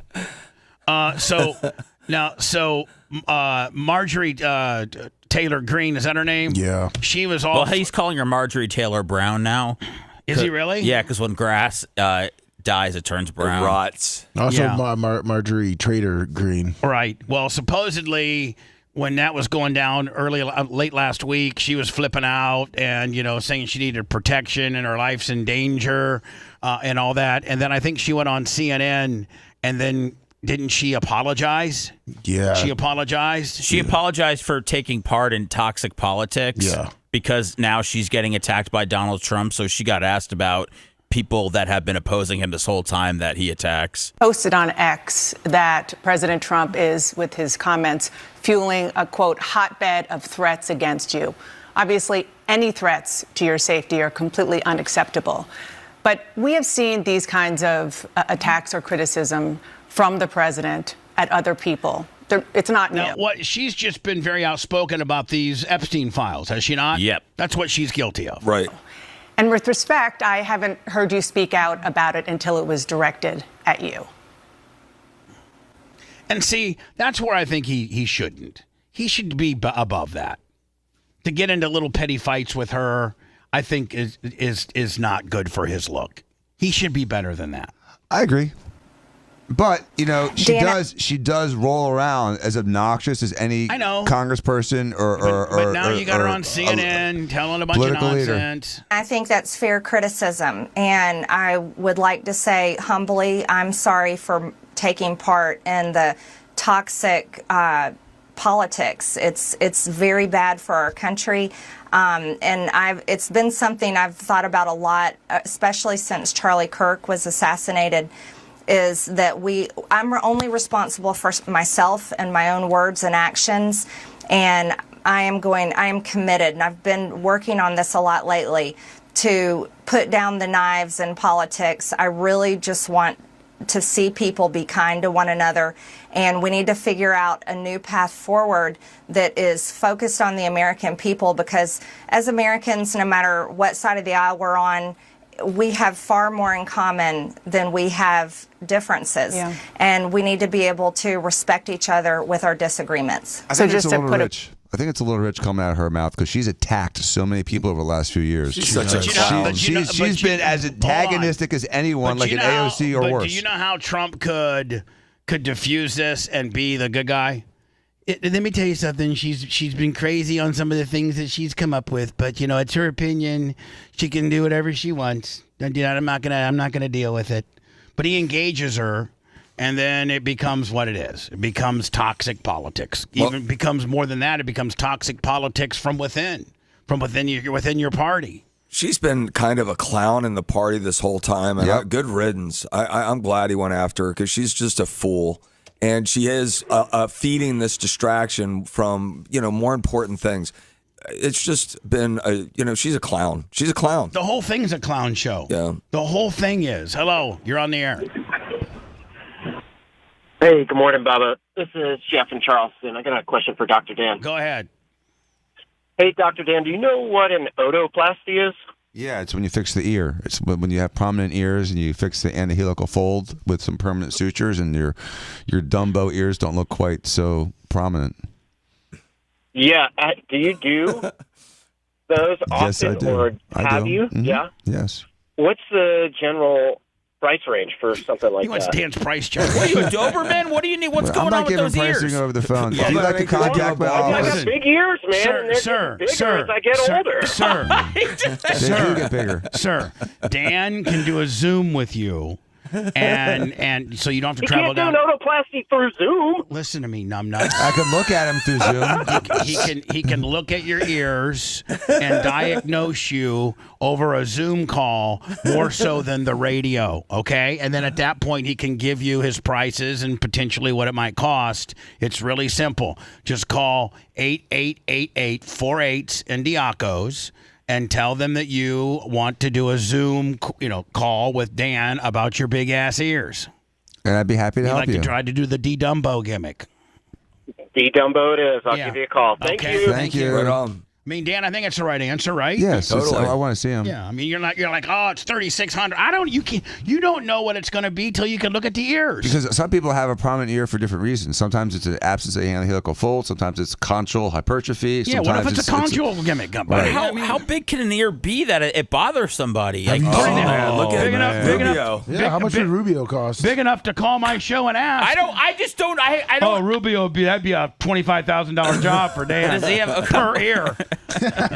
So Marjorie Taylor Greene, is that her name? Yeah. She was all. Well, he's calling her Marjorie Taylor Brown now. Is he really? Yeah, because when grass dies, it turns brown. It rots. Also, Yeah. Marjorie Trader Green. Right. Well, supposedly when that was going down late last week, she was flipping out and, saying she needed protection and her life's in danger and all that. And then I think she went on CNN and then didn't she apologize? Yeah. She apologized? She apologized for taking part in toxic politics. Yeah. Because now she's getting attacked by Donald Trump. So she got asked about people that have been opposing him this whole time that he attacks. Posted on X that President Trump is, with his comments, fueling a, quote, hotbed of threats against you. Obviously, any threats to your safety are completely unacceptable. But we have seen these kinds of attacks or criticism from the president at other people. It's not new. Now, she's just been very outspoken about these Epstein files, has she not? Yep. That's what she's guilty of. Right. And with respect, I haven't heard you speak out about it until it was directed at you. And see, that's where I think he shouldn't. He should be above that. To get into little petty fights with her, I think is not good for his look. He should be better than that. I agree. But, Dana, she does roll around as obnoxious as any congressperson But now you got her on CNN telling a bunch of nonsense. I think that's fair criticism. And I would like to say humbly, I'm sorry for taking part in the toxic politics. It's very bad for our country. And it's been something I've thought about a lot, especially since Charlie Kirk was assassinated, is that I'm only responsible for myself and my own words and actions. And I am committed, and I've been working on this a lot lately, to put down the knives in politics. I really just want to see people be kind to one another, and we need to figure out a new path forward that is focused on the American people, because as Americans, no matter what side of the aisle we're on, we have far more in common than we have differences. Yeah. And we need to be able to respect each other with our disagreements. I think it's a little rich. I think it's a little rich coming out of her mouth because she's attacked so many people over the last few years. She's such a clown. She's been as antagonistic as anyone, like an AOC or worse. Do you know how Trump could diffuse this and be the good guy? Let me tell you something. She's been crazy on some of the things that she's come up with, but it's her opinion. She can do whatever she wants. I'm not gonna deal with it. But he engages her, and then it becomes what it is. It becomes toxic politics. Even becomes more than that. It becomes toxic politics from within your party. She's been kind of a clown in the party this whole time, and good riddance. I'm glad he went after her because she's just a fool. And she is feeding this distraction from, more important things. It's just been, she's a clown. She's a clown. The whole thing's a clown show. Yeah. The whole thing is. Hello, you're on the air. Hey, good morning, Bubba. This is Jeff in Charleston. I got a question for Dr. Dan. Go ahead. Hey, Dr. Dan, do you know what an otoplasty is? Yeah, it's when you fix the ear. It's when you have prominent ears and you fix the anahelical fold with some permanent sutures, and your Dumbo ears don't look quite so prominent. Yeah. Do you do those often? Yes, I do. Or have do. you? Mm-hmm. Yeah. Yes. What's the general price range for something like He wants that? Dan's price chart. What are you, a Doberman? What do you need? What's going on with those I'm not ears? giving pricing over the phone. Yeah, If you'd like to contact my I office, got big ears, man. and they're getting bigger as I get older. they do get bigger. Sir, Dan can do a Zoom with you, and so you don't have to You travel can't down. do an otoplasty through Zoom. Listen to me, numbnuts. I can look at him through Zoom. He can look at your ears and diagnose you over a Zoom call more so than the radio, okay? And then at that point, he can give you his prices and potentially what it might cost. It's really simple. Just call 8888-48 and Diacos and tell them that you want to do a Zoom, call with Dan about your big ass ears. And I'd be happy to help like you. to try to do the D-Dumbo gimmick. D-Dumbo it is. I'll Yeah. give you a call. Thank Okay. you. Thank you. Right on. I mean, Dan, I think it's the right answer, right? Yes, Totally. I want to see him. Yeah, I mean, you're like, oh, it's 3,600. You don't know what it's going to be till you can look at the ears. Because some people have a prominent ear for different reasons. Sometimes it's an absence of anhelical fold. Sometimes it's conchal hypertrophy. Yeah, what if sometimes it's a conjugal gimmick? But how big can an ear be that it bothers somebody? Like, man, look at big enough. Rubio. Yeah, how much would Rubio cost? Big enough to call my show and ask. I just don't. I Oh, don't. Rubio, that'd be a $25,000 job for Dan. Does he have a per ear?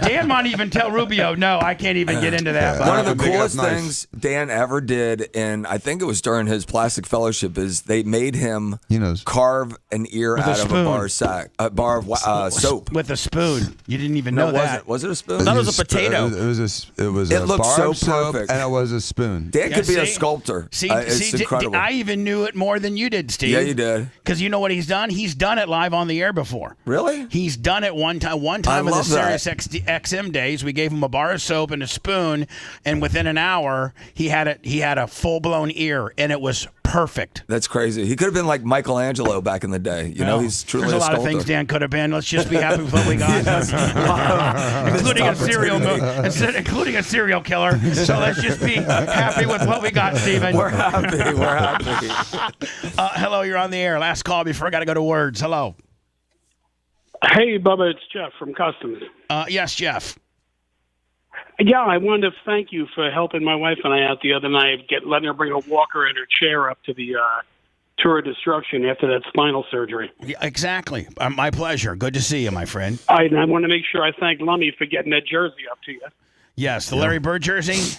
Dan might even tell Rubio, no, I can't even get into that. One of the Big coolest enough knife. things Dan ever did, and I think it was during his plastic fellowship, is they made him carve an ear With a out of spoon. a bar of soap. With a spoon. You didn't even know that. Was it a spoon? I thought it was a potato. It was It a looked bar so of soap perfect. and it was a spoon. Dan could be a see? sculptor. It's incredible. I even knew it more than you did, Steve. Yeah, you did. Because you know what he's done? He's done it live on the air before. Really? He's done it one time. One time in the love that. Sirius XM days, we gave him a bar of soap and a spoon, and within an hour, he had a full blown ear, and it was perfect. That's crazy. He could have been like Michelangelo back in the day. You know, he's truly There's a lot sculptor. of things Dan could have been. Let's just be happy with what we got. including a serial killer. So let's just be happy with what we got, Stephen. We're happy. We're happy. Hello, you're on the air. Last call before I got to go to words. Hello. Hey, Bubba, it's Jeff from Customs. Yes, Jeff. Yeah, I wanted to thank you for helping my wife and I out the other night, letting her bring a walker and her chair up to the tour of destruction after that spinal surgery. Yeah, exactly. My pleasure. Good to see you, my friend. I want to make sure I thank Lummy for getting that jersey up to you. Yes, the Larry Bird jersey.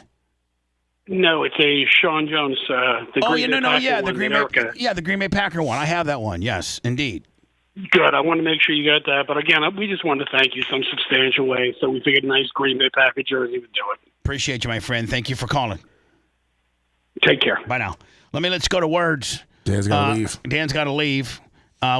No, it's a Sean Jones. The Green Bay Packer one, the Green Bay Packer one. I have that one. Yes, indeed. Good. I want to make sure you got that. But again, we just wanted to thank you some substantial way. So we figured a nice Green Bay Packer jersey would do it. Appreciate you, my friend. Thank you for calling. Take care. Bye now. Let's go to words. Dan's got to leave. Dan's got to leave.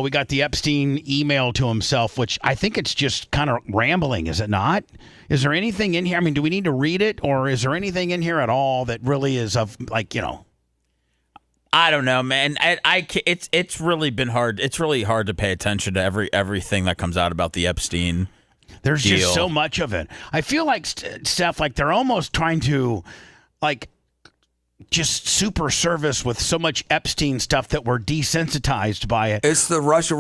We got the Epstein email to himself, which I think it's just kind of rambling, is it not? Is there anything in here? I mean, do we need to read it, or is there anything in here at all that really is of, like, you know? I don't know, man. It's really been hard. It's really hard to pay attention to everything that comes out about the Epstein. There's deal. just so much of it. I feel like Steph, like they're almost trying to, like, just super service with so much Epstein stuff that we're desensitized by it. It's the Russia,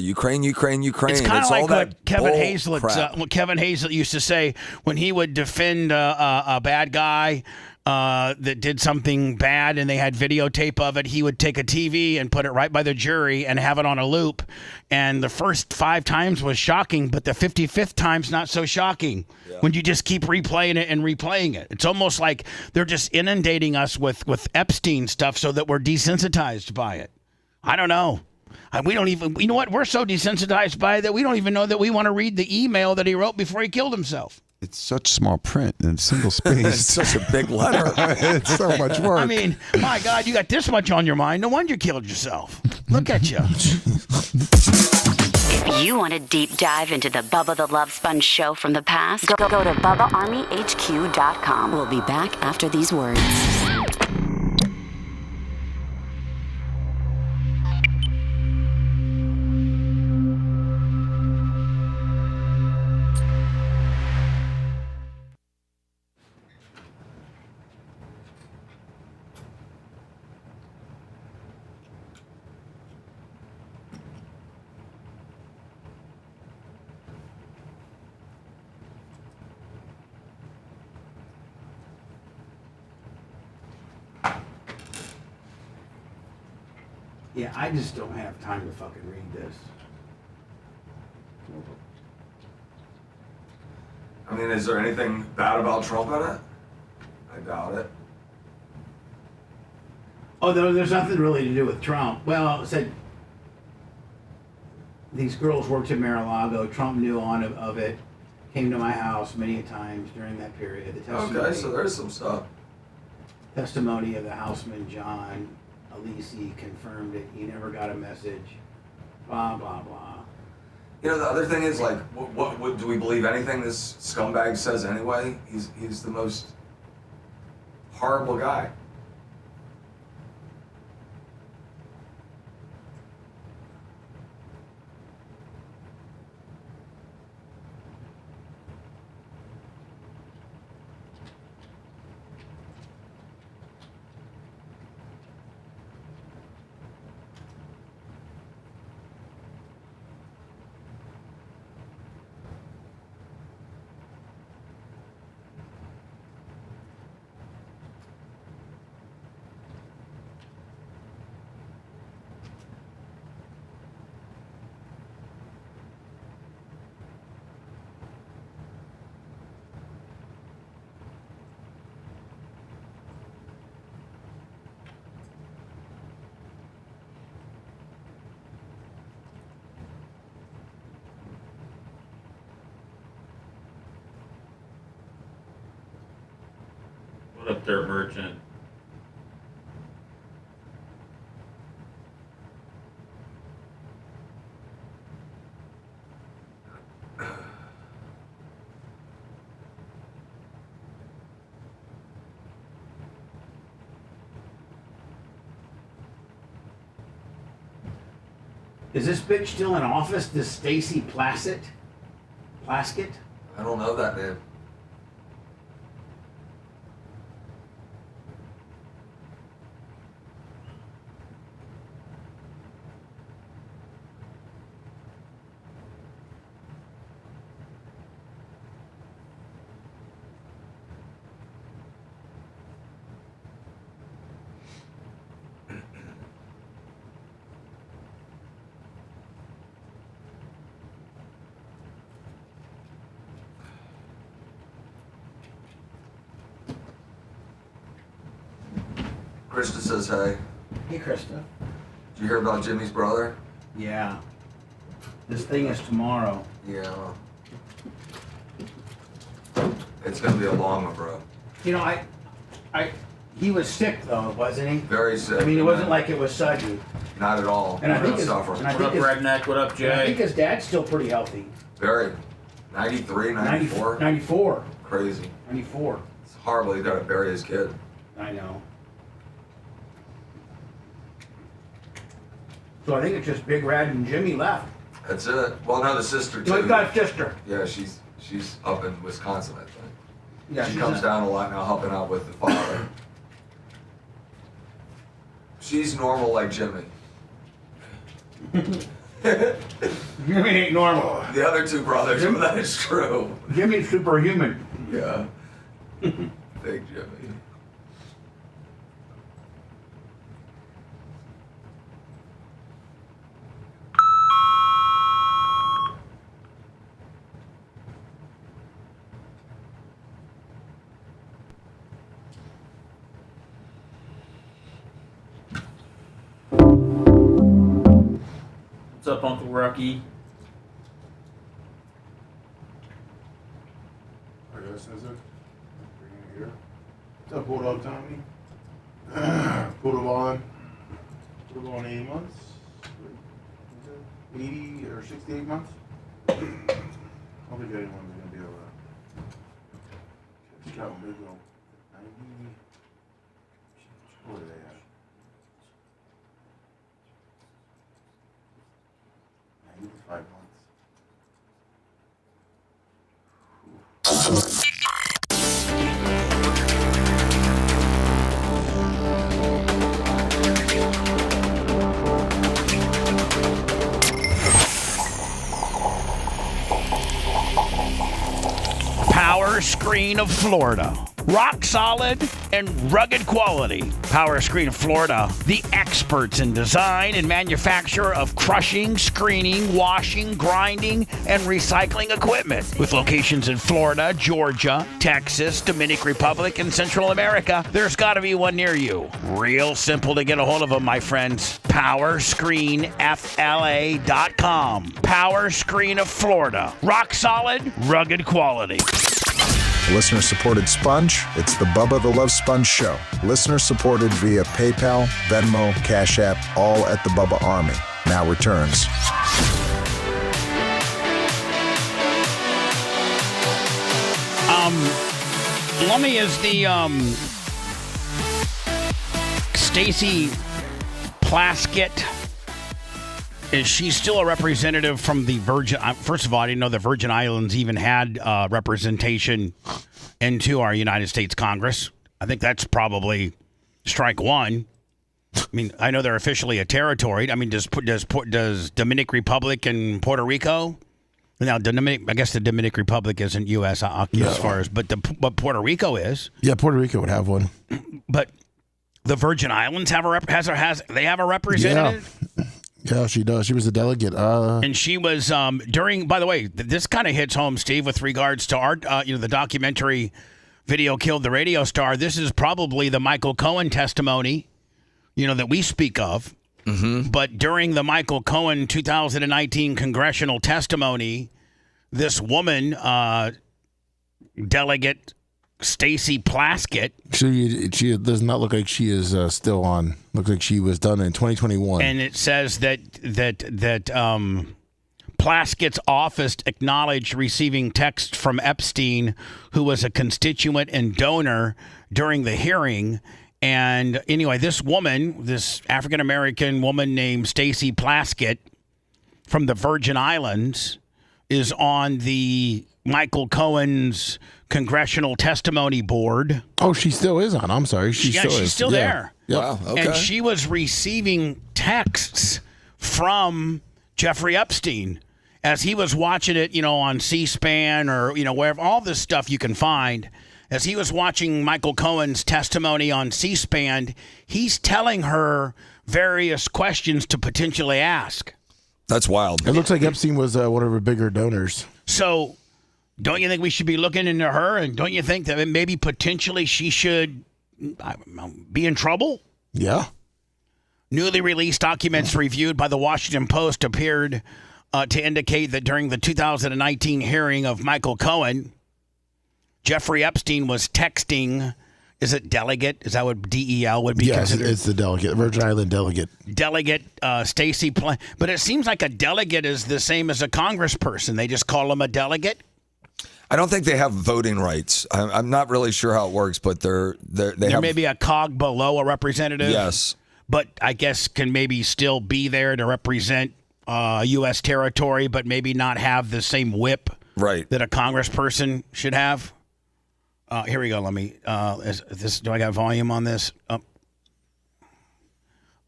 Ukraine. It's kind of like all that what Kevin bull crap. Hazlett used to say when he would defend a bad guy that did something bad and they had videotape of it. He would take a TV and put it right by the jury and have it on a loop. And the first 5 times was shocking, but the 55th time's not so shocking when you just keep replaying it and replaying it. It's almost like they're just inundating us with Epstein stuff so that we're desensitized by it. I don't know. We don't even, you know what? We're so desensitized by it that we don't even know that we want to read the email that he wrote before he killed himself. It's such small print and single space. It's such a big letter. It's so much work. I mean, my God, you got this much on your mind. No wonder you killed yourself. Look at you. If you want a deep dive into the Bubba the Love Sponge show from the past, go to BubbaArmyHQ.com. We'll be back after these words. Yeah, I just don't have time to fucking read this. I mean, is there anything bad about Trump in it? I doubt it. Oh, there's nothing really to do with Trump. Well, it said these girls worked at Mar-a-Lago. Trump knew of it. Came to my house many times during that period. The testimony, Okay, so there's some stuff. Testimony of the houseman, John Alisi, confirmed it. He never got a message. Blah, blah, blah. You know, the other thing is, like, what do we believe anything this scumbag says anyway? He's the most horrible guy. What up there, merchant? Is this bitch still in office? This Stacy Plaskett? I don't know that name. Krista says hey. Hey, Krista. Did you hear about Jimmy's brother? Yeah. This thing is tomorrow. Yeah. It's gonna be a long one, bro. You know, he was sick though, wasn't he? Very sick. I mean, it wasn't like it was sudden. Not at all. And I think Not suffering. What up, Redneck? What up, Jay? I think his dad's still pretty healthy. Very. 93, 94. 94. Crazy. 94. It's horrible. He got to bury his kid. I know. So I think it's just Big Red and Jimmy left. That's it. Well, no, the sister too. So he's got a sister. Yeah, she's up in Wisconsin, I think. Yeah, she she's comes down a lot now, helping out with the father. She's normal like Jimmy. Jimmy ain't normal. The other two brothers, that is true. Jimmy's superhuman. Yeah. Big Jimmy. What's up, Uncle Rocky? What's up, Bulldog Tommy? Put him on 8 months? 80 or 68 months? I don't think anyone's going to be able to catch out big old 90. What are they at? 95 months. Power Screen of Florida. Rock solid and rugged quality. Power Screen of Florida, the experts in design and manufacture of crushing, screening, washing, grinding, and recycling equipment. With locations in Florida, Georgia, Texas, Dominican Republic, and Central America, there's got to be one near you. Real simple to get a hold of them, my friends. PowerscreenFLA.com. Power Screen of Florida. Rock solid, rugged quality. Listener-supported sponge, it's the Bubba the Love Sponge Show. Listener-supported via PayPal, Venmo, Cash App, all at the Bubba Army. Now returns. Lummy is the Stacy Plaskett. Is she still a representative from the Virgin? First of all, I didn't know the Virgin Islands even had representation into our United States Congress. I think that's probably strike one. I mean, I know they're officially a territory. I mean, does Dominican Republic and Puerto Rico? Now, I guess the Dominican Republic isn't U.S. as far as, but Puerto Rico is. Yeah, Puerto Rico would have one. But the Virgin Islands have a representative. Yeah, she does. She was a delegate. And she was during. By the way, this kind of hits home, Steve, with regards to our, the documentary "Video Killed the Radio Star." This is probably the Michael Cohen testimony, that we speak of. Mm-hmm. But during the Michael Cohen 2019 congressional testimony, this woman, delegate Stacy Plaskett. She does not look like she is still on. Looks like she was done in 2021. And it says that Plaskett's office acknowledged receiving text from Epstein, who was a constituent and donor during the hearing. And anyway, this African-American woman named Stacy Plaskett from the Virgin Islands is on the Michael Cohen's Congressional Testimony Board. Oh, she still is on. I'm sorry. She's still there. Yep. Wow, okay. And she was receiving texts from Jeffrey Epstein as he was watching it, on C-SPAN or, wherever, all this stuff you can find. As he was watching Michael Cohen's testimony on C-SPAN, he's telling her various questions to potentially ask. That's wild. It looks like Epstein was one of her bigger donors. So don't you think we should be looking into her? And don't you think that maybe potentially she should be in trouble? Yeah. Newly released documents reviewed by the Washington Post appeared to indicate that during the 2019 hearing of Michael Cohen, Jeffrey Epstein was texting. Is it delegate? Is that what DEL would be considered? Yes, it's the delegate, Virgin Island delegate. Delegate Stacy, but it seems like a delegate is the same as a congressperson. They just call them a delegate. I don't think they have voting rights. I'm not really sure how it works, but they have maybe a cog below a representative. Yes, but I guess can maybe still be there to represent U.S. territory, but maybe not have the same whip that a congressperson should have. Here we go. Let me. Do I got volume on this?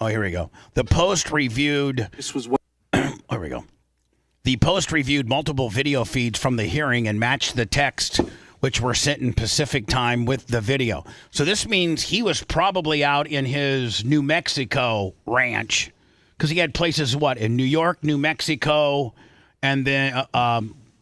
Oh, here we go. The Post reviewed. This was what. Here we go. The Post reviewed multiple video feeds from the hearing and matched the text, which were sent in Pacific time, with the video. So this means he was probably out in his New Mexico ranch, because he had places in New York, New Mexico, and then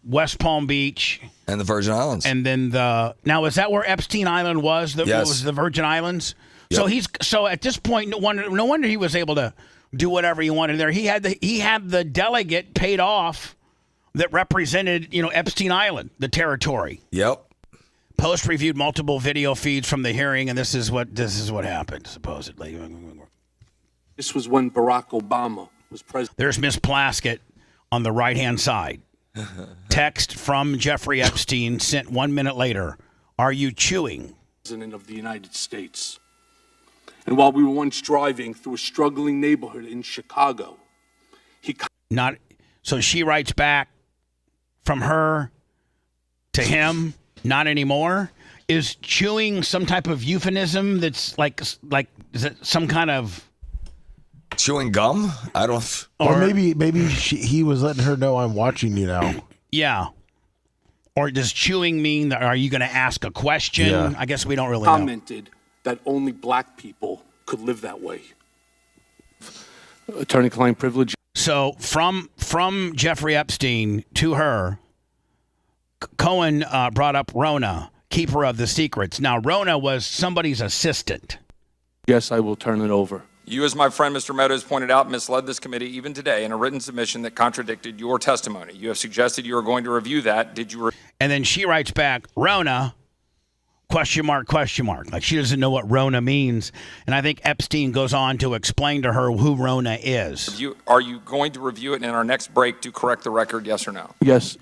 West Palm Beach. And the Virgin Islands. And then now is that where Epstein Island was? Yes. It was the Virgin Islands. Yep. So at this point, no wonder he was able to do whatever he wanted there. He had the delegate paid off that represented Epstein Island, the territory. Yep. Post reviewed multiple video feeds from the hearing, and this is what happened supposedly. This was when Barack Obama was president. There's Miss Plaskett on the right-hand side. Text from Jeffrey Epstein sent 1 minute later. Are you chewing? President of the United States. And while we were once driving through a struggling neighborhood in Chicago, so she writes back from her to him, not anymore. Is chewing some type of euphemism that's like is it some kind of chewing gum? I don't. Or maybe he was letting her know, I'm watching you now. Yeah. Or does chewing mean that are you going to ask a question? Yeah. I guess we don't really commented that only black people could live that way. Attorney-client privilege. So from Jeffrey Epstein to her, Cohen brought up Rona, keeper of the secrets. Now, Rona was somebody's assistant. Yes, I will turn it over. You, as my friend Mr. Meadows pointed out, misled this committee even today in a written submission that contradicted your testimony. You have suggested you are going to review that. Did you? And then she writes back, Rona, ? Like she doesn't know what Rona means. And I think Epstein goes on to explain to her who Rona is. Are you going to review it in our next break to correct the record, yes or no? Yes.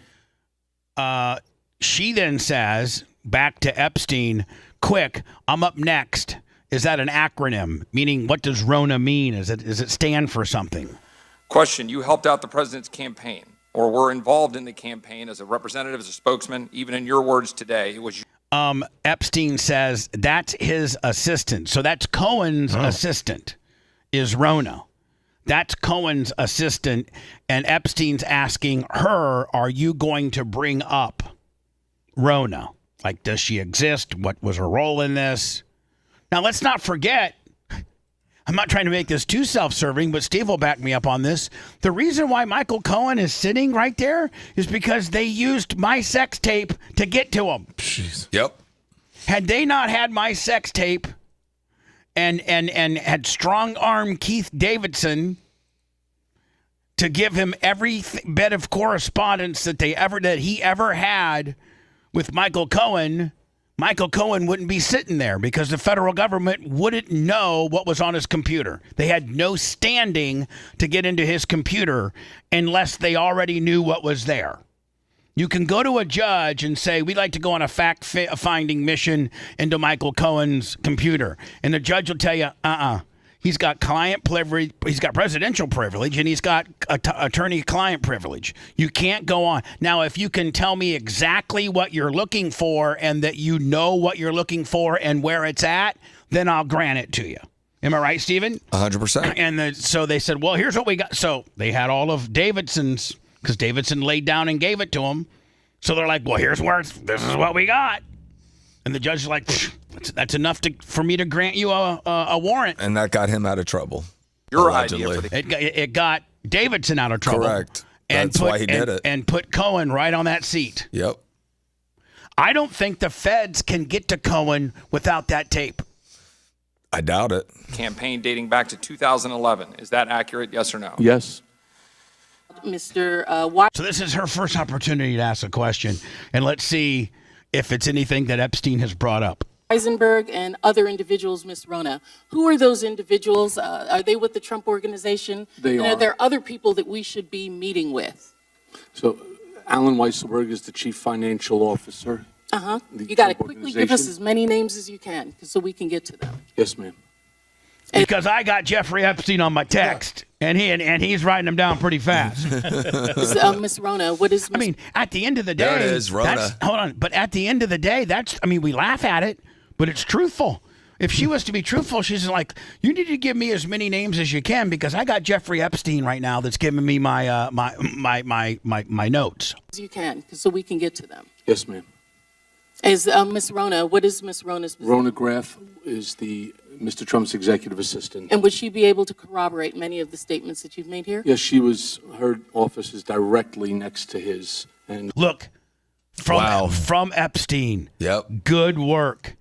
She then says back to Epstein, quick, I'm up next. Is that an acronym? Meaning, what does Rona mean? Does it stand for something? Question, you helped out the president's campaign or were involved in the campaign as a representative, as a spokesman, even in your words today. It was Epstein says that's his assistant. So that's Cohen's assistant is Rona. That's Cohen's assistant. And Epstein's asking her, are you going to bring up Rona? Like, does she exist? What was her role in this? Now, let's not forget, I'm not trying to make this too self-serving, but Steve will back me up on this. The reason why Michael Cohen is sitting right there is because they used my sex tape to get to him. Jeez. Yep. Had they not had my sex tape and had strong-arm Keith Davidson to give him every bit of correspondence that he ever had with Michael Cohen, Michael Cohen wouldn't be sitting there because the federal government wouldn't know what was on his computer. They had no standing to get into his computer unless they already knew what was there. You can go to a judge and say, we'd like to go on a fact-finding mission into Michael Cohen's computer. And the judge will tell you, he's got client privilege, he's got presidential privilege, and he's got attorney-client privilege. You can't go on. Now, if you can tell me exactly what you're looking for and that you know what you're looking for and where it's at, then I'll grant it to you. Am I right, Stephen? 100%. And so they said, well, here's what we got. So they had all of Davidson's, because Davidson laid down and gave it to him. So they're like, well, this is what we got. And the judge is like, that's enough for me to grant you a warrant. And that got him out of trouble. Your allegedly. idea It got Davidson out of trouble. Correct. That's why he did it. And put Cohen right on that seat. Yep. I don't think the feds can get to Cohen without that tape. I doubt it. Campaign dating back to 2011. Is that accurate? Yes or no? Yes. Mr. So this is her first opportunity to ask a question. And let's see if it's anything that Epstein has brought up. Eisenberg and other individuals, Ms. Rona. Who are those individuals? Are they with the Trump organization? They and are. Are there other people that we should be meeting with? So, Alan Weisselberg is the chief financial officer. You got to quickly give us as many names as you can so we can get to them. Yes, ma'am. Because I got Jeffrey Epstein on my text, and he's writing them down pretty fast. Ms. Rona, what is? I mean, at the end of the day, There it is, Rona. Hold on, but at the end of the day, we laugh at it, but it's truthful. If she was to be truthful, she's like, you need to give me as many names as you can because I got Jeffrey Epstein right now that's giving me my notes. As you can so we can get to them. Yes, ma'am. Is Ms. Rona? What is Ms. Rona's position? Rona Graff is Mr. Trump's executive assistant. And would she be able to corroborate many of the statements that you've made here? Yes, her office is directly next to his. And look, from Epstein. Yep. Good work.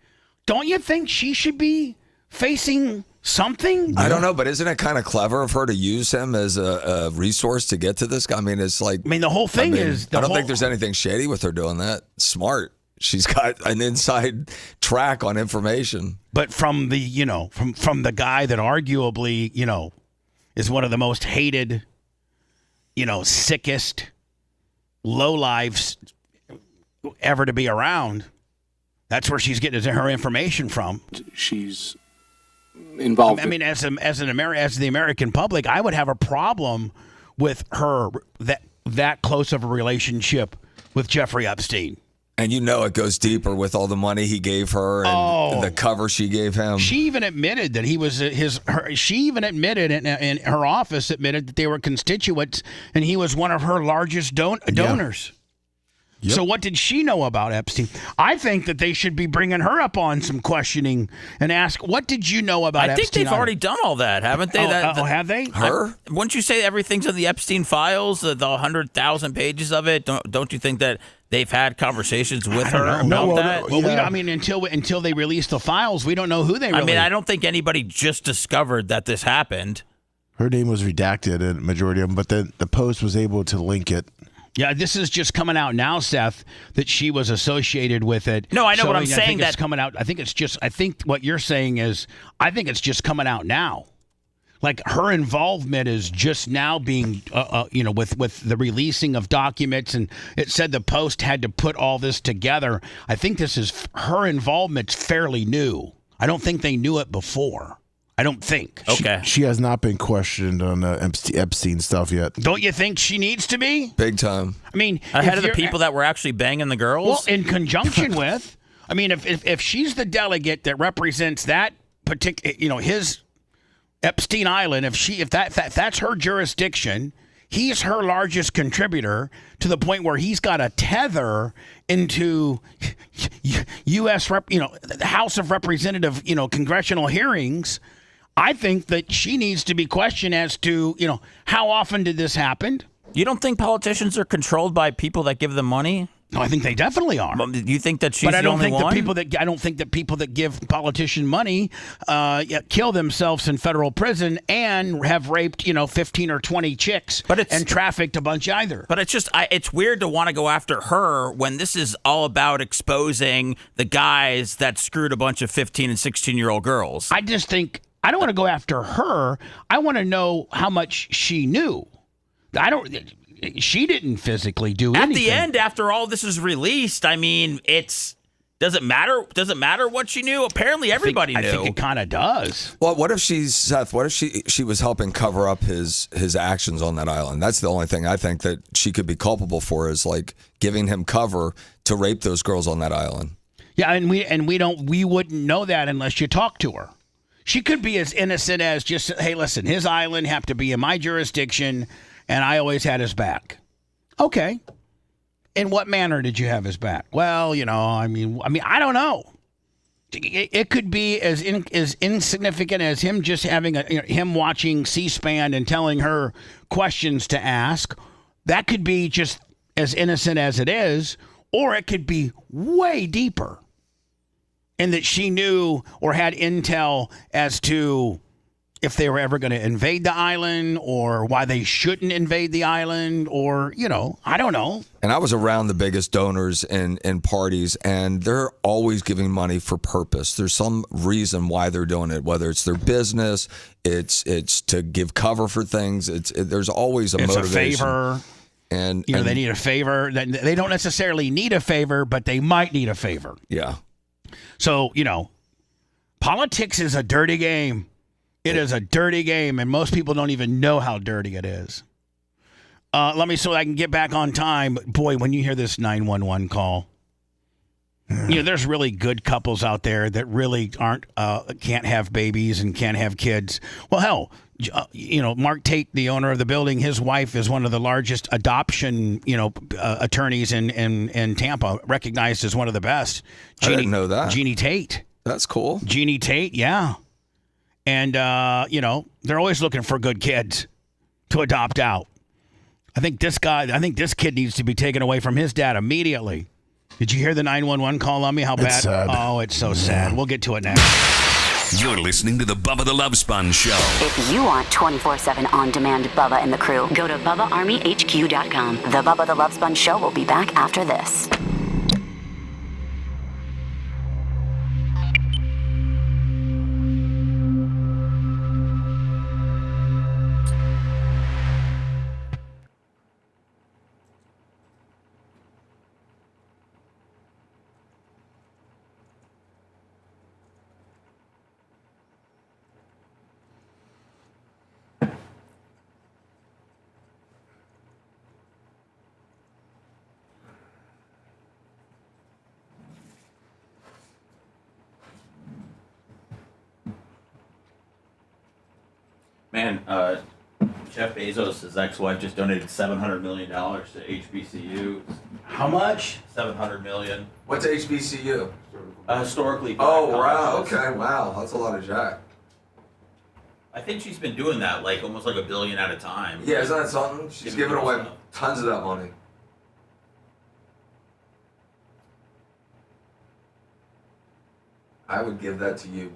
Don't you think she should be facing something? I don't know, but isn't it kind of clever of her to use him as a resource to get to this guy? I mean, it's like. The whole thing is. I don't think there's anything shady with her doing that. Smart. She's got an inside track on information. But from the, from the guy that arguably, is one of the most hated, sickest lowlifes ever to be around. That's where she's getting her information from. She's involved. I mean, as the American public, I would have a problem with her that close of a relationship with Jeffrey Epstein. And it goes deeper with all the money he gave her and the cover she gave him. She even admitted that he was she even admitted in her office admitted that they were constituents and he was one of her largest donors. Yep. So what did she know about Epstein? I think that they should be bringing her up on some questioning and ask, what did you know about Epstein? I think they've already done all that, haven't they? Have they? Her? Wouldn't you say everything's in the Epstein files, the 100,000 pages of it? Don't you think that they've had conversations with her about that? Well, until they release the files, we don't know who they really. I don't think anybody just discovered that this happened. Her name was redacted in the majority of them, but then the Post was able to link it. Yeah, this is just coming out now, Seth, that she was associated with it. No, I know what I'm saying. It's coming out. I think what you're saying is, I think it's just coming out now. Like her involvement is just now being, with the releasing of documents, and it said the Post had to put all this together. I think this is her involvement's fairly new. I don't think they knew it before. I don't think. Okay. She has not been questioned on the Epstein stuff yet. Don't you think she needs to be? Big time. I mean, ahead of the people that were actually banging the girls? Well, in conjunction with, if she's the delegate that represents that particular, his Epstein Island, if that's her jurisdiction, he's her largest contributor to the point where he's got a tether into U.S. the House of Representative, congressional hearings. I think that she needs to be questioned as to, how often did this happen? You don't think politicians are controlled by people that give them money? No, I think they definitely are. Well, do you think that she's but I the don't only think one? I don't think that people that give politicians money kill themselves in federal prison and have raped 15 or 20 chicks and trafficked a bunch either. But it's just it's weird to want to go after her when this is all about exposing the guys that screwed a bunch of 15 and 16-year-old girls. I just think I don't want to go after her. I want to know how much she knew. She didn't physically do anything. At the end, after all this is released, I mean, does it matter? Does it matter what she knew? Apparently, everybody knew. I think it kind of does. Well, what if Seth? What if she was helping cover up his actions on that island? That's the only thing I think that she could be culpable for is like giving him cover to rape those girls on that island. Yeah, and we wouldn't know that unless you talk to her. She could be as innocent as just, hey, listen, his island have to be in my jurisdiction. And I always had his back. Okay. In what manner did you have his back? Well, I mean, I don't know. It could be as insignificant as him just having him watching C-SPAN and telling her questions to ask. That could be just as innocent as it is, or it could be way deeper. And that she knew or had intel as to if they were ever going to invade the island or why they shouldn't invade the island or, I don't know. And I was around the biggest donors in parties, and they're always giving money for purpose. There's some reason why they're doing it, whether it's their business, it's to give cover for things. There's always a motivation. It's a favor. And they need a favor. They don't necessarily need a favor, but they might need a favor. Yeah. So, politics is a dirty game. It is a dirty game, and most people don't even know how dirty it is. So I can get back on time. Boy, when you hear this 911 call, there's really good couples out there that really can't have babies and can't have kids. Well, hell, Mark Tate, the owner of the building, his wife is one of the largest adoption, attorneys in Tampa, recognized as one of the best. I didn't know that. Jeannie Tate. That's cool. Jeannie Tate, yeah. And, they're always looking for good kids to adopt out. I think this kid needs to be taken away from his dad immediately. Did you hear the 911 call on me? How bad? It's sad. Oh, it's so sad. We'll get to it next. You're listening to the Bubba the Love Sponge Show. If you want 24/7 on-demand Bubba and the crew, go to BubbaArmyHQ.com. The Bubba the Love Sponge Show will be back after this. Man, Jeff Bezos' ex-wife just donated $700 million to HBCU. How much? $700 million. What's HBCU? Historically. Oh, black wow. colleges. Okay, wow. That's a lot of jack. I think she's been doing that almost like $1 billion at a time. Yeah, isn't that something? She's giving away tons of that money. I would give that to you,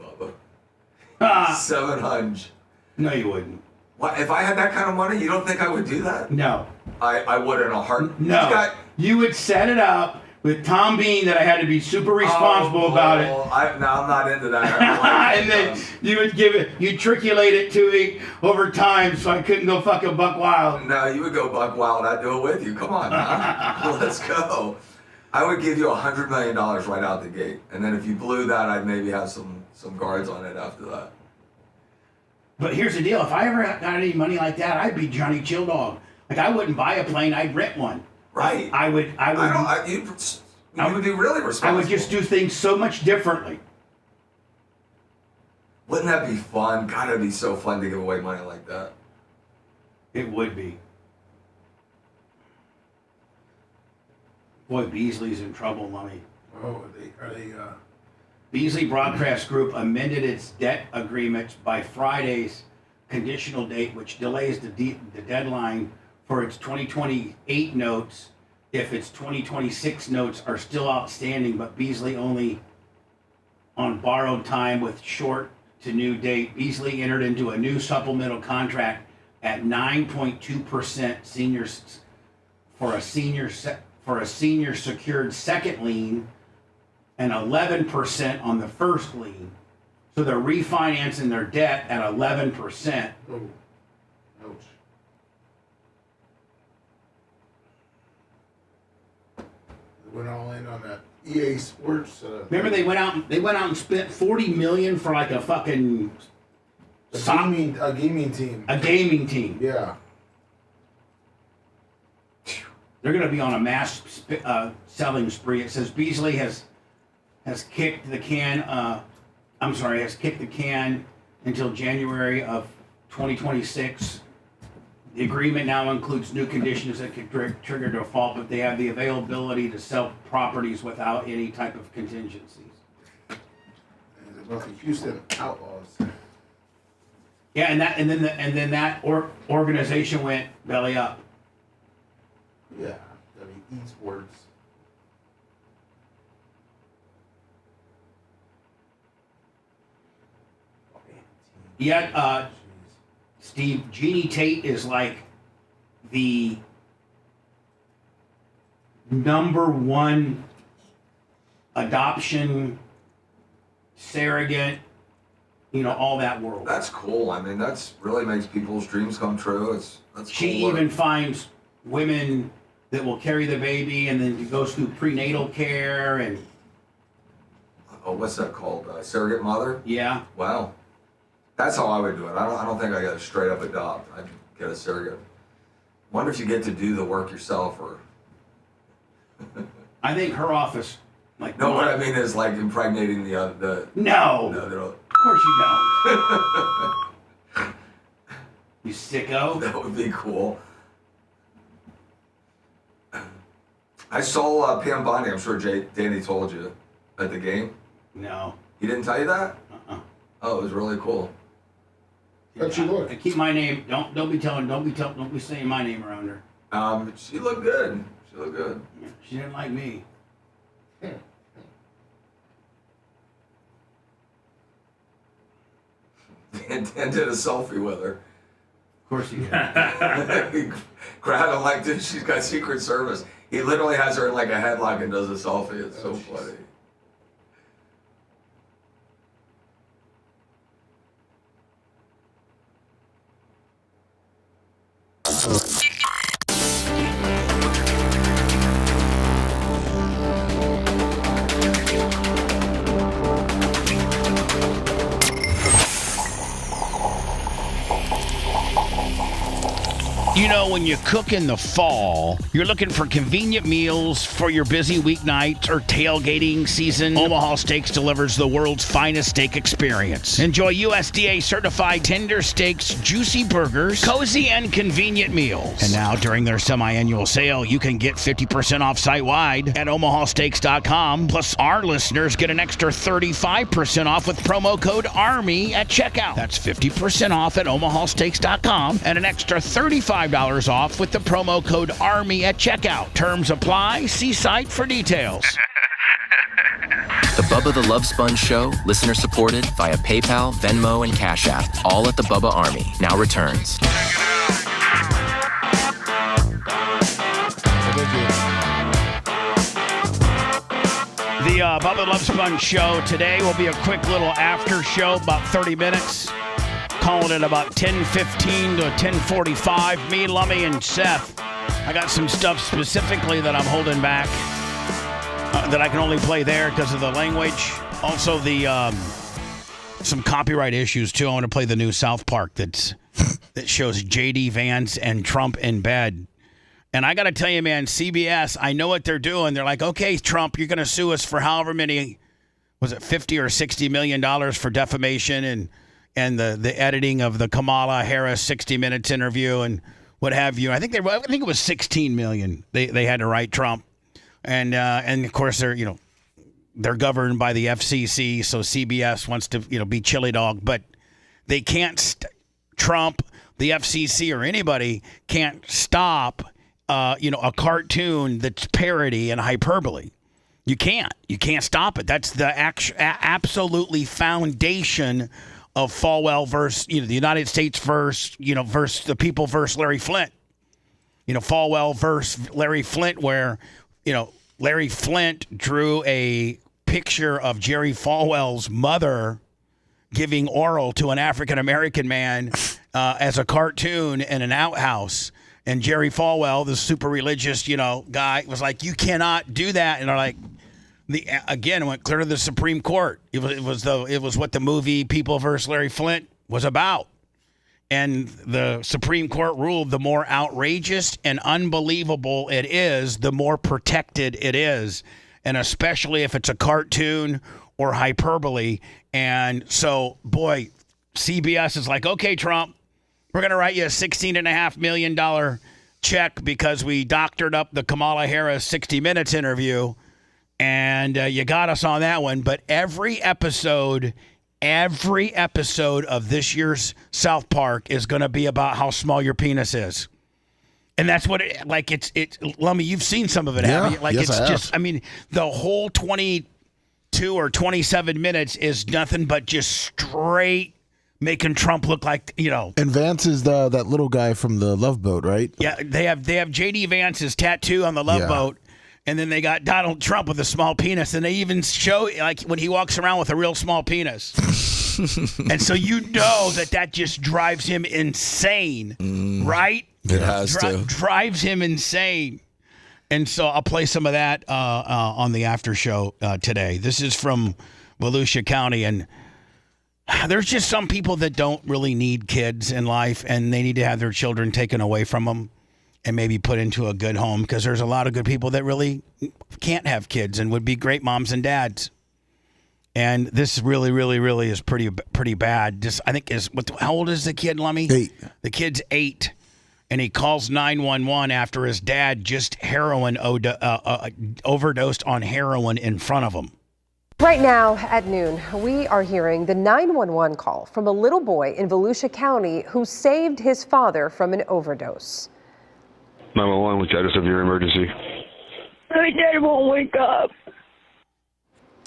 Bubba. 700. No, you wouldn't. What, if I had that kind of money, you don't think I would do that? No. I would in a heart. No. You would set it up with Tom Bean that I had to be super responsible about it. I'm not into that. And then you would you'd triculate it to me over time so I couldn't go fucking buck wild. No, you would go buck wild. I'd do it with you. Come on, man. Let's go. I would give you $100 million right out the gate. And then if you blew that, I'd maybe have some guards on it after that. But here's the deal. If I ever got any money like that, I'd be Johnny Chill Dog. Like, I wouldn't buy a plane. I'd rent one. Right. You would be really responsible. I would just do things so much differently. Wouldn't that be fun? God, it'd be so fun to give away money like that. It would be. Boy, Beasley's in trouble, Lummy. Oh, are they Beasley Broadcast Group amended its debt agreements by Friday's conditional date, which delays the deadline for its 2028 notes if its 2026 notes are still outstanding, but Beasley only on borrowed time with short to new date. Beasley entered into a new supplemental contract at 9.2% seniors for a senior secured second lien and 11% on the first lien. So they're refinancing their debt at 11%. Oh, ouch. They went all in on that EA Sports. Remember they went out and spent $40 million for like a fucking a gaming team. A gaming team. Yeah. They're going to be on a mass selling spree. It says Beasley has kicked the can. Has kicked the can until January of 2026. The agreement now includes new conditions that could trigger default, but they have the availability to sell properties without any type of contingencies. And the Houston Outlaws. Yeah, and then that organization went belly up. Yeah, eSports. Yeah, Steve, Jeannie Tate is like the #1 adoption surrogate, all that world. That's cool. I mean, that's really makes people's dreams come true. That's She cool work. even finds women that will carry the baby, and then goes through prenatal care and. Oh, what's that called? Surrogate mother? Yeah. Wow. That's how I would do it. I don't think I got to straight up adopt. I'd get a surrogate. Wonder if you get to do the work yourself or. I think her office, like. No, what I mean is like impregnating the. No. No, they don't. Of course you don't. You sicko. That would be cool. I saw Pam Bondi. I'm sure Danny told you at the game. No. He didn't tell you that? Oh, it was really cool. How'd she look? I keep my name. Don't be saying my name around her. She looked good. She looked good. Yeah, she didn't like me. Dan did a selfie with her. Of course he did. He grabbed him like this. She's got Secret Service. He literally has her in like a headlock and does a selfie. It's so funny. When you cook in the fall, you're looking for convenient meals for your busy weeknight or tailgating season. Omaha Steaks delivers the world's finest steak experience. Enjoy USDA certified tender steaks, juicy burgers, cozy and convenient meals. And now during their semi-annual sale, you can get 50% off site-wide at omahasteaks.com. Plus, our listeners get an extra 35% off with promo code ARMY at checkout. That's 50% off at omahasteaks.com and an extra $35 off with the promo code ARMY at checkout. Terms apply. See site for details. The Bubba the Love Sponge Show, listener supported via PayPal, Venmo, and Cash App, all at the Bubba Army, now returns. The Bubba the Love Sponge Show today will be a quick little after show, about 30 minutes. Calling it about 10:15 to 10:45. Me, Lummy, and Seth. I got some stuff specifically that I'm holding back that I can only play there because of the language. Also, some copyright issues too. I want to play the new South Park that shows J.D. Vance and Trump in bed. And I got to tell you, man, CBS, I know what they're doing. They're like, okay, Trump, you're going to sue us for however many, was it $50 or $60 million for defamation and the editing of the Kamala Harris 60 Minutes interview and what have you. I think it was $16 million they had to write Trump. And of course they're governed by the FCC, so CBS wants to be chili dog, but they can't Trump, the FCC or anybody can't stop a cartoon that's parody and hyperbole. You can't stop it. That's the absolutely foundation of Falwell versus the United States versus the people versus Larry Flint. Falwell versus Larry Flint, where Larry Flint drew a picture of Jerry Falwell's mother giving oral to an African American man as a cartoon in an outhouse. And Jerry Falwell, the super religious, guy, was like, "You cannot do that." And they're like, it went clear to the Supreme Court. It was what the movie People versus Larry Flint was about. And the Supreme Court ruled the more outrageous and unbelievable it is, the more protected it is. And especially if it's a cartoon or hyperbole. And so, boy, CBS is like, "Okay, Trump, we're going to write you a $16.5 million check because we doctored up the Kamala Harris 60 Minutes interview. And you got us on that one." But every episode of this year's South Park is going to be about how small your penis is. And that's what it's Lummy, you've seen some of it, haven't you? Yes, I have. The whole 22 or 27 minutes is nothing but just straight making Trump look like, And Vance is that little guy from the Love Boat, right? Yeah, they have JD Vance's tattoo on the Love Boat. And then they got Donald Trump with a small penis, and they even show when he walks around with a real small penis. And so that just drives him insane, right? It has to. Drives him insane. And so I'll play some of that on the after show today. This is from Volusia County, and there's just some people that don't really need kids in life, and they need to have their children taken away from them and maybe put into a good home, because there's a lot of good people that really can't have kids and would be great moms and dads. And this really, really, really is pretty bad. I think how old is the kid, Lummy? 8. The kid's 8, and he calls 911 after his dad just overdosed on heroin in front of him. Right now at noon, we are hearing the 911 call from a little boy in Volusia County who saved his father from an overdose. 911, what's the status of your emergency? My dad won't wake up.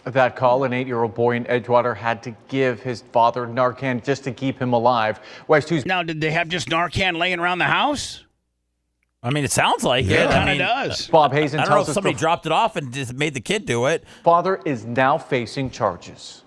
That call, an 8-year-old boy in Edgewater had to give his father Narcan just to keep him alive. West Tuesday. Now, did they have just Narcan laying around the house? It sounds like it. It kind of does. Bob Hazen I don't know tells if us somebody dropped it off and just made the kid do it. Father is now facing charges.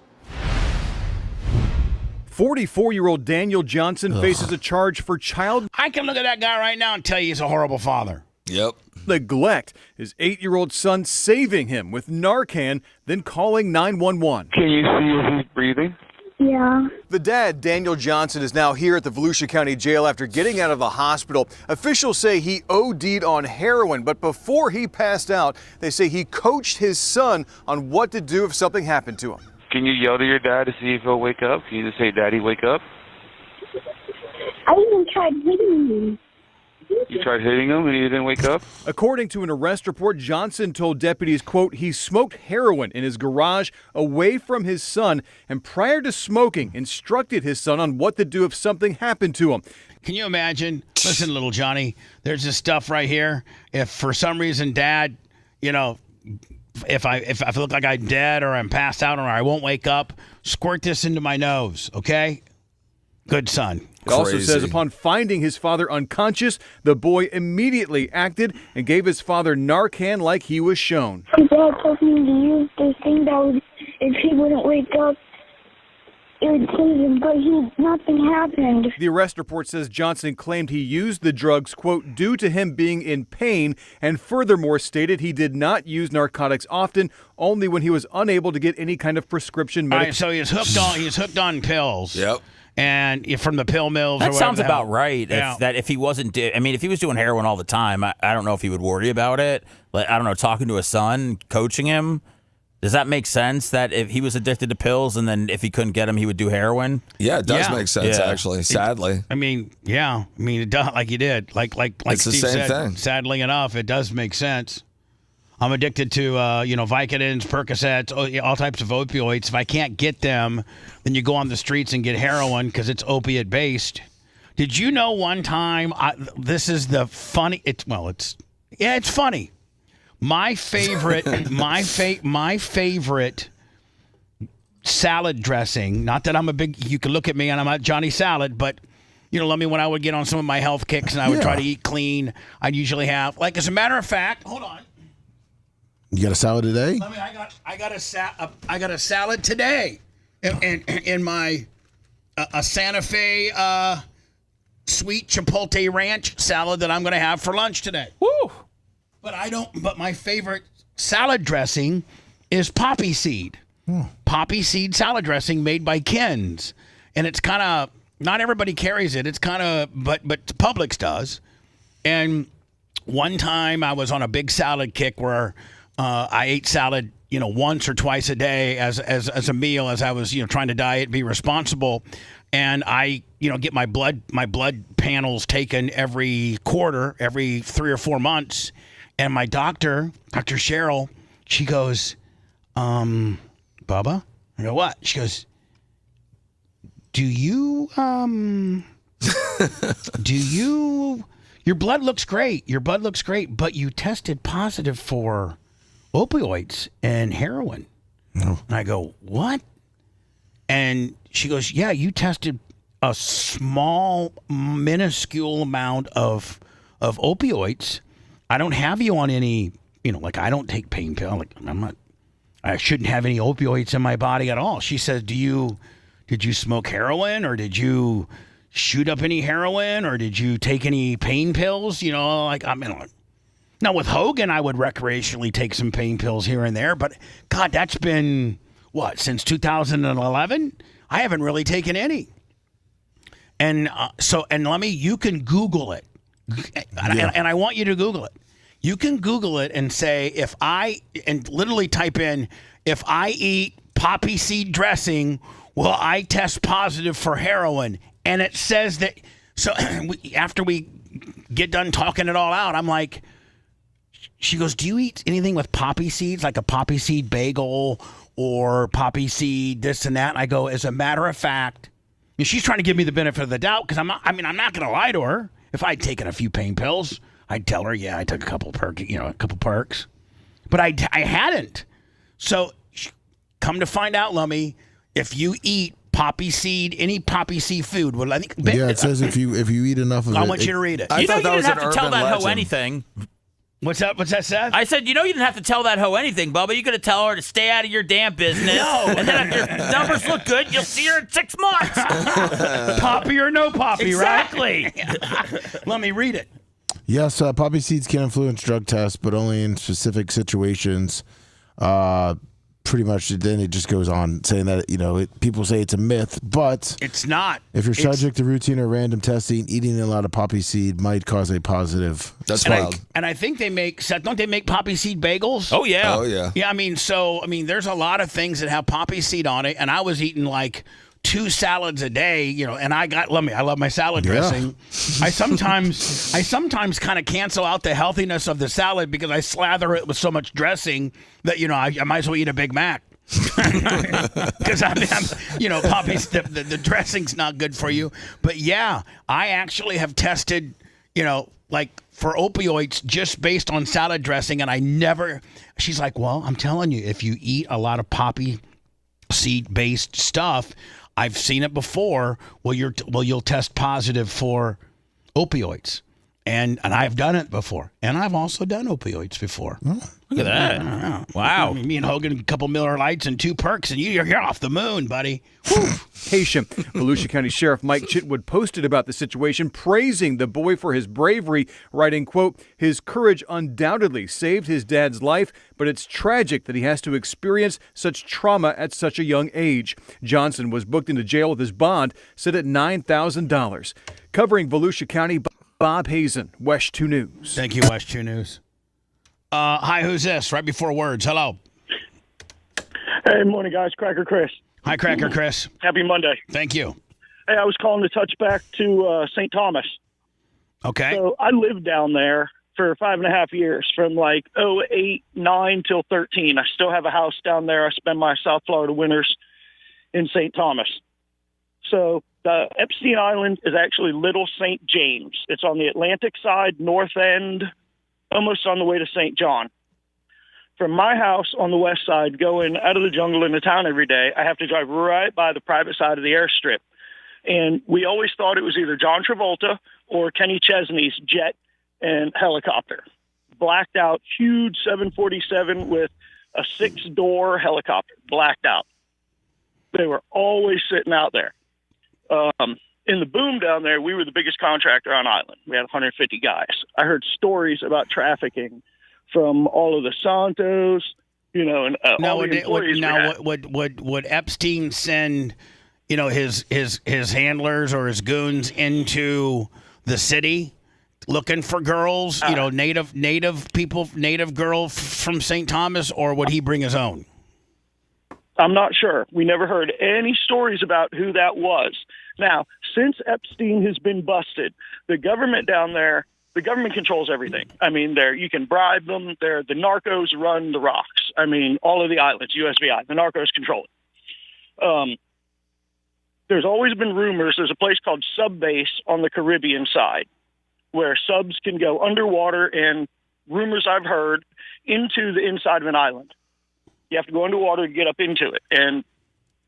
44-year-old Daniel Johnson faces a charge for child. I can look at that guy right now and tell you he's a horrible father. Yep. Neglect. His 8-year-old son saving him with Narcan, then calling 911. Can you see if he's breathing? Yeah. The dad, Daniel Johnson, is now here at the Volusia County Jail after getting out of the hospital. Officials say he OD'd on heroin, but before he passed out, they say he coached his son on what to do if something happened to him. Can you yell to your dad to see if he'll wake up? Can you just say, "Daddy, wake up"? I even tried hitting him. You tried hitting him and he didn't wake up? According to an arrest report, Johnson told deputies, quote, he smoked heroin in his garage away from his son, and prior to smoking, instructed his son on what to do if something happened to him. Can you imagine? Listen, little Johnny, there's this stuff right here. If for some reason, Dad, if I look like I'm dead or I'm passed out or I won't wake up, squirt this into my nose, okay? Good son. It also says upon finding his father unconscious, the boy immediately acted and gave his father Narcan like he was shown. My dad told me to use this thing that would, if he wouldn't wake up, it would save him, but nothing happened. The arrest report says Johnson claimed he used the drugs, quote, due to him being in pain, and furthermore stated he did not use narcotics often, only when he was unable to get any kind of prescription medication. All right, so he's hooked on pills. Yep. And from the pill mills. That or sounds whatever. about right. Yeah. If he wasn't, if he was doing heroin all the time, I don't know if he would worry about it. Like, I don't know, talking to his son, coaching him. Does that make sense that if he was addicted to pills and then if he couldn't get them, he would do heroin? Yeah, it does make sense, actually, sadly. It does, like you did. Like it's Steve the same said, thing. Sadly enough, it does make sense. I'm addicted to, Vicodins, Percocets, all types of opioids. If I can't get them, then you go on the streets and get heroin because it's opiate-based. Did you know one time? This is the funny. It's funny. My favorite, my favorite salad dressing. Not that I'm a big. You can look at me and I'm not Johnny Salad, but let me when I would get on some of my health kicks and I would try to eat clean. I'd usually have, like, as a matter of fact, hold on. You got a salad today? I got a salad today, in my a Santa Fe sweet chipotle ranch salad that I'm going to have for lunch today. Woo! But my favorite salad dressing is poppy seed. Poppy seed salad dressing made by Ken's, and it's kind of not everybody carries it. It's kind of but Publix does. And one time I was on a big salad kick where I ate salad, once or twice a day as a meal, as I was, trying to diet, be responsible. And I, get my blood panels taken every quarter, every 3 or 4 months. And my doctor, Dr. Cheryl, she goes, Bubba? I go, what? She goes, do you, your blood looks great. Your blood looks great, but you tested positive for opioids and heroin. No. And I go, what? And she goes, yeah, you tested a small, minuscule amount of opioids. I don't have you on any, I don't take pain pills. I shouldn't have any opioids in my body at all. She says, did you smoke heroin, or did you shoot up any heroin, or did you take any pain pills? Now, with Hogan, I would recreationally take some pain pills here and there, but God, that's been, since 2011? I haven't really taken any. And you can Google it. And I want you to Google it. You can Google it and say, literally type in, if I eat poppy seed dressing, will I test positive for heroin? And it says that, so after we get done talking it all out, I'm like, she goes, do you eat anything with poppy seeds, like a poppy seed bagel or poppy seed this and that? And I go, as a matter of fact, and she's trying to give me the benefit of the doubt, because I'm not going to lie to her. If I'd taken a few pain pills, I'd tell her, yeah, I took a couple perks. But I hadn't. So come to find out, Lummy, if you eat poppy seed, any poppy seed food, well, I think it says if you eat enough of it. I want you to read it. You didn't have to tell that hoe anything. What's that, Seth? I said, you didn't have to tell that hoe anything, Bubba. You could have tell her to stay out of your damn business. No. And then if your numbers look good, you'll see her in 6 months. Poppy or no poppy, exactly. Right? Let me read it. Yes, poppy seeds can influence drug tests, but only in specific situations. Pretty much, then it just goes on saying that, people say it's a myth, but it's not. If you're subject to routine or random testing, eating a lot of poppy seed might cause a positive. That's wild. And I think don't they make poppy seed bagels? Oh, yeah. Oh, yeah. Yeah, there's a lot of things that have poppy seed on it, and I was eating like 2 salads a day, and I love my salad dressing. I sometimes kind of cancel out the healthiness of the salad because I slather it with so much dressing that, I might as well eat a Big Mac. Because poppy's the dressing's not good for you. But yeah, I actually have tested, for opioids just based on salad dressing, and she's like, well, I'm telling you, if you eat a lot of poppy seed based stuff, I've seen it before. You'll test positive for opioids, and I've done it before, and I've also done opioids before. Look at that! Wow. Me and Hogan, a couple Miller Lights and 2 perks, and you're off the moon, buddy. Haitian. Volusia County Sheriff Mike Chitwood posted about the situation, praising the boy for his bravery, writing, quote, his courage undoubtedly saved his dad's life, but it's tragic that he has to experience such trauma at such a young age. Johnson was booked into jail with his bond set at $9,000. Covering Volusia County, Bob Hazen, West 2 News. Thank you, West 2 News. Hi, who's this? Right before words. Hello. Hey, morning, guys. Cracker Chris. Hi, Cracker Chris. Happy Monday. Thank you. Hey, I was calling to touch back to St. Thomas. Okay. So I lived down there for 5.5 years, from like 2008, 9 till 13. I still have a house down there. I spend my South Florida winters in St. Thomas. So the Epstein Island is actually Little St. James. It's on the Atlantic side, north end, almost on the way to St. John. From my house on the west side, going out of the jungle into town every day, I have to drive right by the private side of the airstrip. And we always thought it was either John Travolta or Kenny Chesney's jet and helicopter. Blacked out, huge 747 with a 6-door helicopter, blacked out. They were always sitting out there. In the boom down there, we were the biggest contractor on island. We had 150 guys. I heard stories about trafficking from all of the Santos, and all the employees. Would Epstein send, his handlers or his goons into the city looking for girls, native people, native girl from St. Thomas, or would he bring his own? I'm not sure. We never heard any stories about who that was. Now, since Epstein has been busted, the government down there, the government controls everything. I mean, you can bribe them. The narcos run the rocks. I mean, all of the islands, USVI, the narcos control it. There's always been rumors. There's a place called Subbase on the Caribbean side where subs can go underwater, and rumors I've heard, into the inside of an island. You have to go underwater to get up into it. And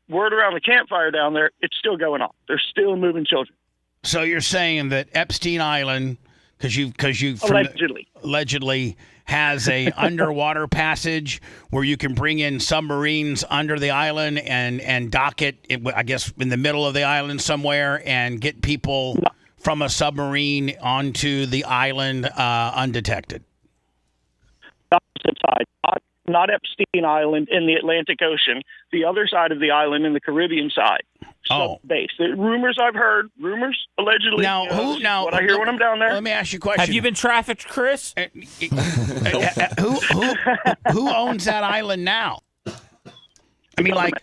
word around the campfire down there, it's still going on. They're still moving children. So you're saying that Epstein Island, because you allegedly has a underwater passage where you can bring in submarines under the island and dock it, I guess, in the middle of the island somewhere and get people from a submarine onto the island undetected. Opposite side, not Epstein Island in the Atlantic Ocean, the other side of the island in the Caribbean side. Base. The rumors I've heard, allegedly. What I hear when I'm down there. Let me ask you a question. Have you been trafficked, Chris? Who owns that island now? I mean, like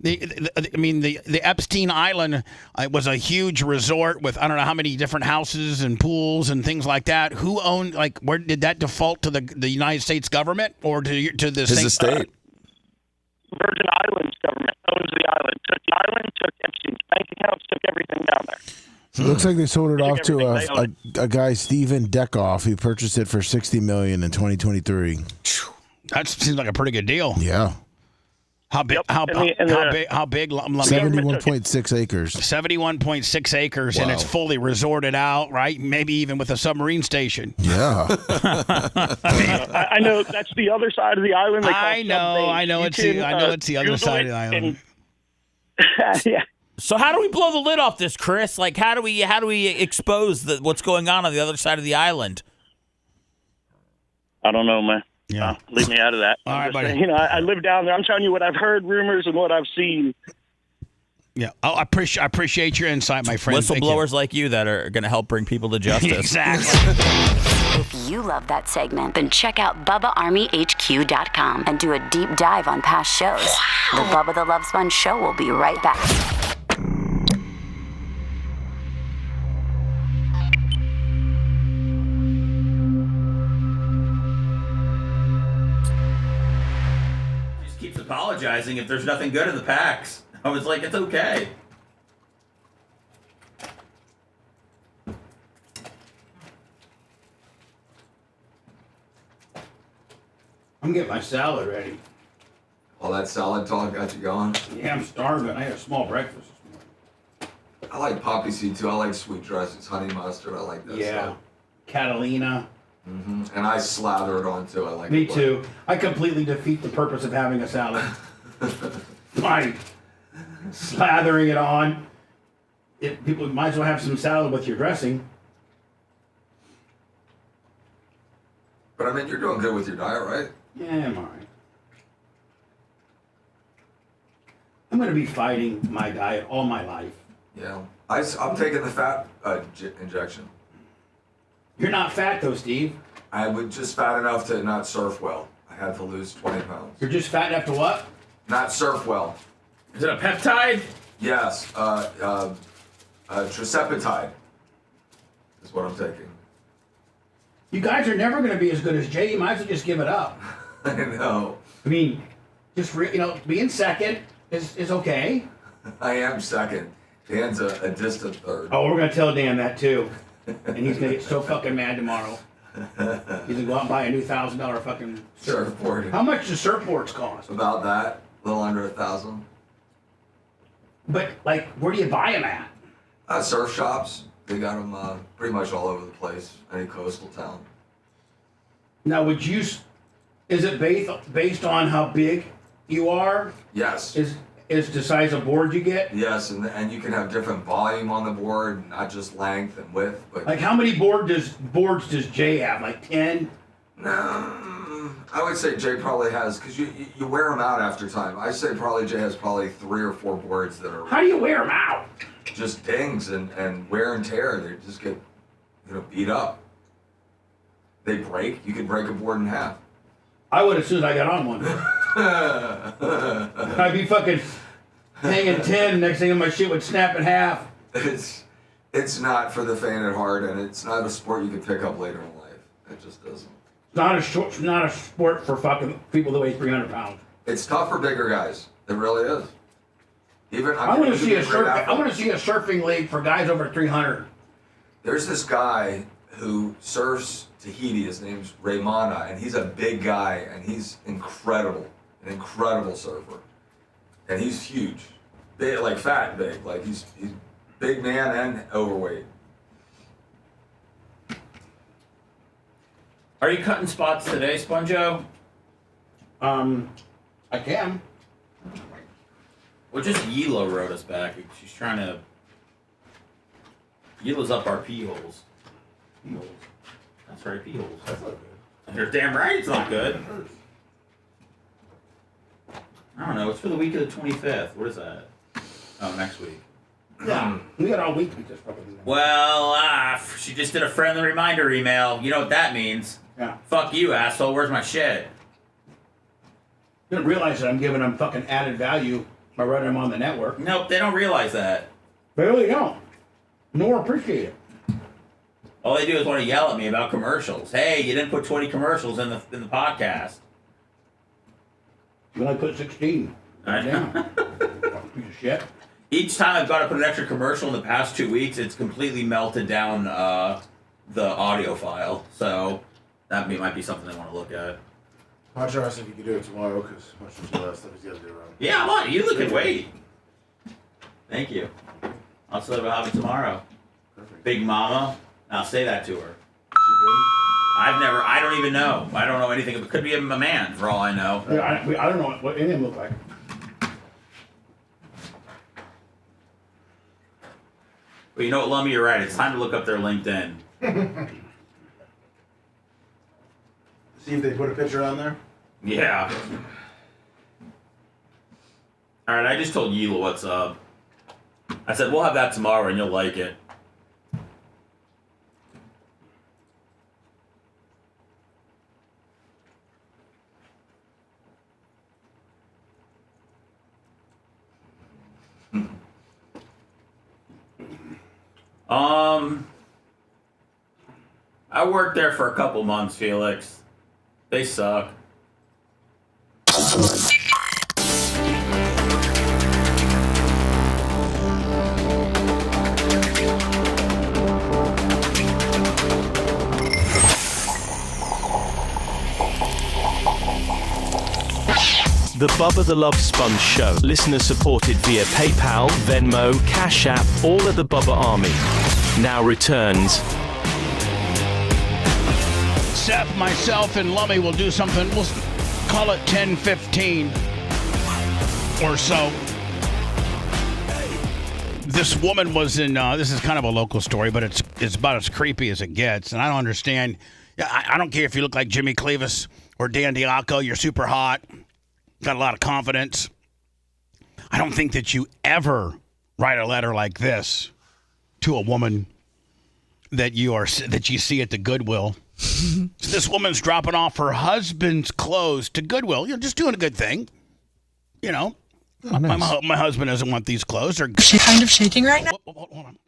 the Epstein Island was a huge resort with I don't know how many different houses and pools and things like that. Who owned? Where did that default to the United States government or to the his estate? Virgin Islands government owns the island. Took the island, took Epstein's bank accounts, took everything down there. It looks like they sold it off to a guy, Steven Deckoff, who purchased it for $60 million in 2023. That seems like a pretty good deal. Yeah. How big? How big? 71.6 acres. 71.6 acres, Wow. and it's fully resorted out, right? Maybe even with a submarine station. Yeah. I know that's the other side of the island. I know it's the other side of the island. Yeah. So how do we blow the lid off this, Chris? Like, how do we expose what's going on the other side of the island? I don't know, man. Yeah. Leave me out of that. All right, buddy. I live down there. I'm telling you what I've heard, rumors, and what I've seen. Yeah, I appreciate your insight, my friend. Whistleblowers like you that are going to help bring people to justice. Exactly. If you love that segment, then check out BubbaArmyHQ.com and do a deep dive on past shows. The Bubba the Love Sponge Show will be right back. Keeps apologizing if there's nothing good in the packs. I was like, it's okay. I'm getting my salad ready. All that salad talk got you going? Yeah, I'm starving. I had a small breakfast this morning. I like poppy seed too. I like sweet dressings, honey mustard. I like that stuff. Catalina. Mm-hmm. And I slather it on too. I like Me it. too. I completely defeat the purpose of having a salad by slathering it on. People might as well have some salad with your dressing. But I mean, you're doing good with your diet, right? Yeah, I'm all right. I'm going to be fighting my diet all my life. Yeah. I'm taking the fat injection. You're not fat, though, Steve. I was just fat enough to not surf well. I had to lose 20 pounds. You're just fat enough to what? Not surf well. Is it a peptide? Yes. Triceptide is what I'm taking. You guys are never going to be as good as Jay. You might as well just give it up. I know. I mean, just being second is okay. I am second. Dan's a distant third. Oh, we're gonna tell Dan that too, and he's gonna get so fucking mad tomorrow. He's gonna go out and buy a new $1,000 fucking surfboard. How much do surfboards cost? About that, a little under 1,000. But like, where do you buy them at? Surf shops. They got them pretty much all over the place. Any coastal town. Now, is it based on how big you are? Yes. Is the size of board you get? Yes, and you can have different volume on the board, not just length and width. But like, how many boards does Jay have? Like 10? No, I would say Jay probably has, because you wear them out after time. I say probably Jay has probably 3 or 4 boards that are. How do you wear them out? Just dings and wear and tear. They just get, beat up. They break. You could break a board in half. I would as soon as I got on one. I'd be fucking hanging 10. Next thing my shit would snap in half. It's not for the faint at heart, and it's not a sport you can pick up later in life. It just doesn't. It's not a sport for fucking people that weigh 300 pounds. It's tough for bigger guys. It really is. I want to see a surfing league for guys over 300. There's this guy who surfs Tahiti. His name's Raymana, and he's a big guy, and he's incredible, an incredible surfer, and he's huge, big, like fat, big, like he's big man and overweight. Are you cutting spots today, Sponjo? I can. Well, just Yila wrote us back. She's trying to. Yila's up our pee holes. Pee holes. That's right, pee holes. That's not good. You're damn right it's not good. I don't know. It's for the week of the 25th. What is that? Oh, next week. Yeah, we got all week to this fucking. Well, she just did a friendly reminder email. You know what that means? Yeah. Fuck you, asshole. Where's my shit? You don't realize that I'm giving them fucking added value by running them on the network. Nope, they don't realize that. They really don't. Nor appreciate it. All they do is want to yell at me about commercials. Hey, you didn't put 20 commercials in the podcast. You only put 16. I know. Piece of shit. Each time I've got to put an extra commercial in the past 2 weeks, it's completely melted down the audio file. So that might be something they want to look at. I'll try to see if you can do it tomorrow, because much of the last stuff he's got to do around. Yeah, I'm on. You look and wait. Thank you. I'll tell you what happens tomorrow. Perfect. Big Mama. I'll say that to her. I don't even know. I don't know anything. It could be a man, for all I know. Yeah, I don't know what any of them look like. But you know what, Lummy, you're right. It's time to look up their LinkedIn. See if they put a picture on there? Yeah. All right, I just told Yila what's up. I said, we'll have that tomorrow and you'll like it. I worked there for a couple months, Felix. They suck. The Bubba the Love Sponge Show. Listener supported via PayPal, Venmo, Cash App, all at the Bubba Army. Now returns. Seth, myself, and Lummy will do something. We'll call it 10:15 or so. This woman was in. This is kind of a local story, but it's about as creepy as it gets. And I don't understand. I don't care if you look like Jimmy Cleavis or Dan Diaco. You're super hot. Got a lot of confidence. I don't think that you ever write a letter like this to a woman that you see at the Goodwill. So this woman's dropping off her husband's clothes to Goodwill. You're just doing a good thing. You know, oh, nice. my husband doesn't want these clothes. Is she kind of shaking right now? Hold on.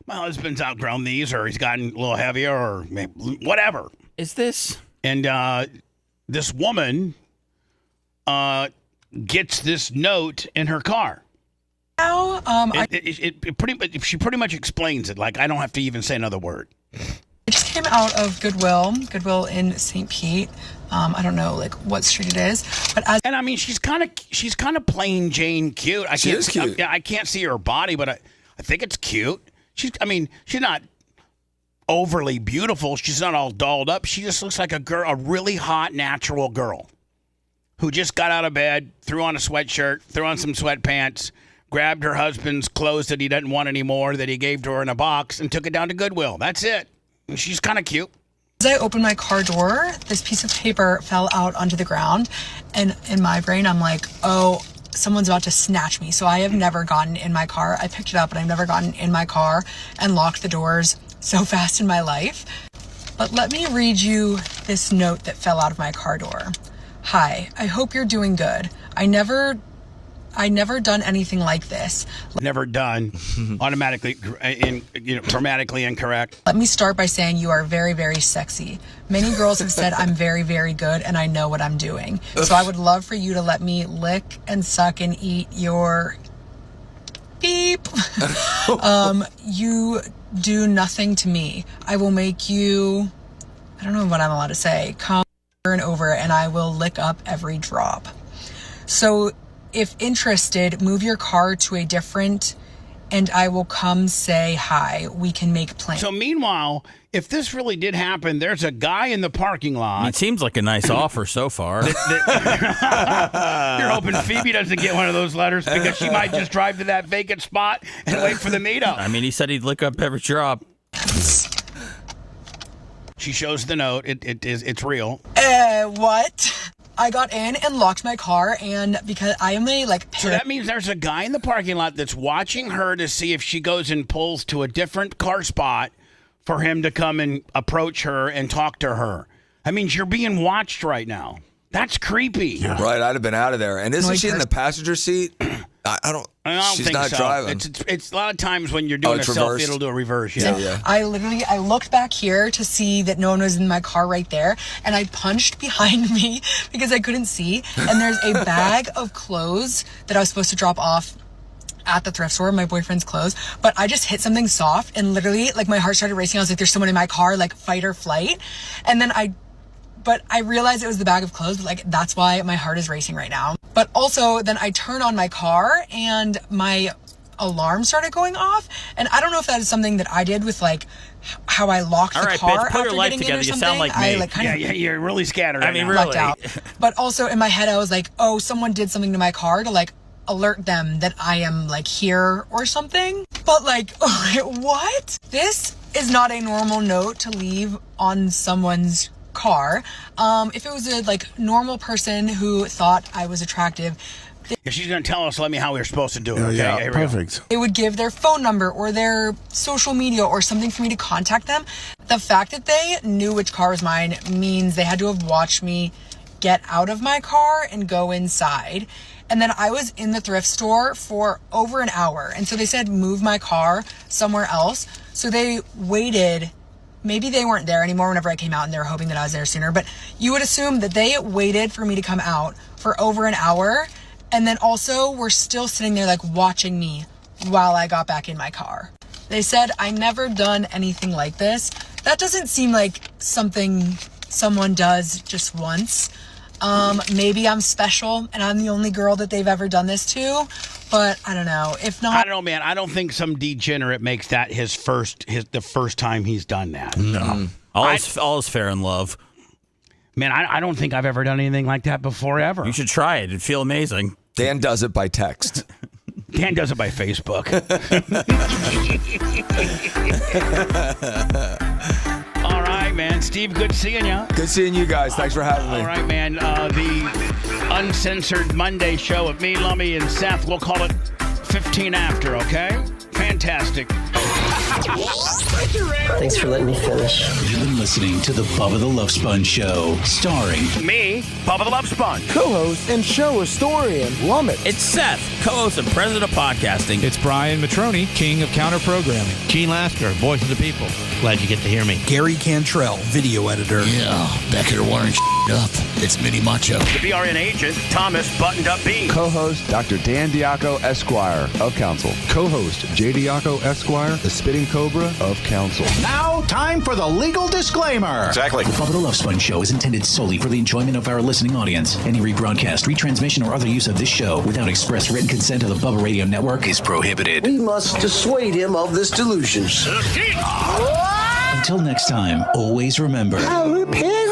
My husband's outgrown these, or he's gotten a little heavier, or maybe whatever. Is this? And this woman gets this note in her car. Now, she pretty much explains it. Like, I don't have to even say another word. I just came out of Goodwill in St. Pete. I don't know like what street it is, but I mean, she's kind of plain Jane cute. She is cute. I can't see her body, but I think it's cute. She's not overly beautiful. She's not all dolled up. She just looks like a really hot, natural girl who just got out of bed, threw on a sweatshirt, threw on some sweatpants, grabbed her husband's clothes that he doesn't want anymore that he gave to her in a box, and took it down to Goodwill. That's it. She's kind of cute. As I opened my car door, this piece of paper fell out onto the ground, and in my brain, I'm like, oh, someone's about to snatch me. So I have never gotten in my car. I picked it up, but I've never gotten in my car and locked the doors so fast in my life. But let me read you this note that fell out of my car door. Hi, I hope you're doing good. I never done anything like this. Never done. Automatically, grammatically incorrect. Let me start by saying you are very, very sexy. Many girls have said I'm very, very good and I know what I'm doing. So I would love for you to let me lick and suck and eat your beep. You do nothing to me. I will make you, I don't know what I'm allowed to say, come over and over, and I will lick up every drop. So if interested, move your car to a different, and I will come say hi. We can make plans. So meanwhile, if this really did happen, there's a guy in the parking lot. It seems like a nice offer so far. You're hoping Phoebe doesn't get one of those letters because she might just drive to that vacant spot and wait for the meetup. I mean, he said he'd lick up every drop. She shows the note. It's real. What? I got in and locked my car, and because I am So that means there's a guy in the parking lot that's watching her to see if she goes and pulls to a different car spot for him to come and approach her and talk to her. That means you're being watched right now. That's creepy. Yeah. Right, I'd have been out of there. And isn't she in the passenger seat? I don't she's think not so. Driving. It's a lot of times when you're doing a selfie, it'll do a reverse. Yeah. I looked back here to see that no one was in my car right there, and I punched behind me because I couldn't see. And there's a bag of clothes that I was supposed to drop off at the thrift store, my boyfriend's clothes, but I just hit something soft, and literally, my heart started racing. I was like, there's someone in my car, fight or flight. And then I realized it was the bag of clothes, but that's why my heart is racing right now. But also then I turned on my car and my alarm started going off. And I don't know if that is something that I did with how I locked the car bitch, put after your life getting together. in or you something. sound like me. You're really scattered. I mean, really. Out. But also in my head, I was like, oh, someone did something to my car to alert them that I am here or something. But what? This is not a normal note to leave on someone's car. If it was a normal person who thought I was attractive, she's gonna tell us how we're supposed to do it. Okay? Yeah, perfect. They would give their phone number or their social media or something for me to contact them. The fact that they knew which car was mine means they had to have watched me get out of my car and go inside. And then I was in the thrift store for over an hour. And so they said, move my car somewhere else. So they waited. Maybe they weren't there anymore whenever I came out and they were hoping that I was there sooner. But you would assume that they waited for me to come out for over an hour. And then also were still sitting there watching me while I got back in my car. They said, I never done anything like this. That doesn't seem like something someone does just once. Maybe I'm special and I'm the only girl that they've ever done this to, but I don't know. If not, I don't know, man. I don't think some degenerate makes that the first time he's done that. No. All is fair in love. Man, I don't think I've ever done anything like that before, ever. You should try it. It'd feel amazing. Dan does it by text. Dan does it by Facebook. All right, man. Steve, good seeing you. Good seeing you guys. Thanks for having me. All right, man. The Uncensored Monday show with me, Lummy, and Seth. We'll call it 15 after, okay? Fantastic. Thanks for letting me finish. You've been listening to the Bubba the Love Sponge Show, starring me, Bubba the Love Sponge, co-host and show historian, Lummit. It's Seth, co-host and president of podcasting. It's Brian Matroni, king of counter programming. Gene Lasker, voice of the people. Glad you get to hear me. Gary Cantrell, video editor. Yeah, back here wiring up. It's Mini Macho. The BRN agent, Thomas Buttoned Up B. Co-host, Dr. Dan Diaco, Esquire of Council. Co-host, J. Diaco, Esquire, the Spitting Cobra of Council. Now, time for the legal disclaimer. Exactly. The Bubba the Love Sponge Show is intended solely for the enjoyment of our listening audience. Any rebroadcast, retransmission, or other use of this show without express written consent of the Bubba Radio Network is prohibited. We must dissuade him of this delusion. Until next time, always remember. I'll repay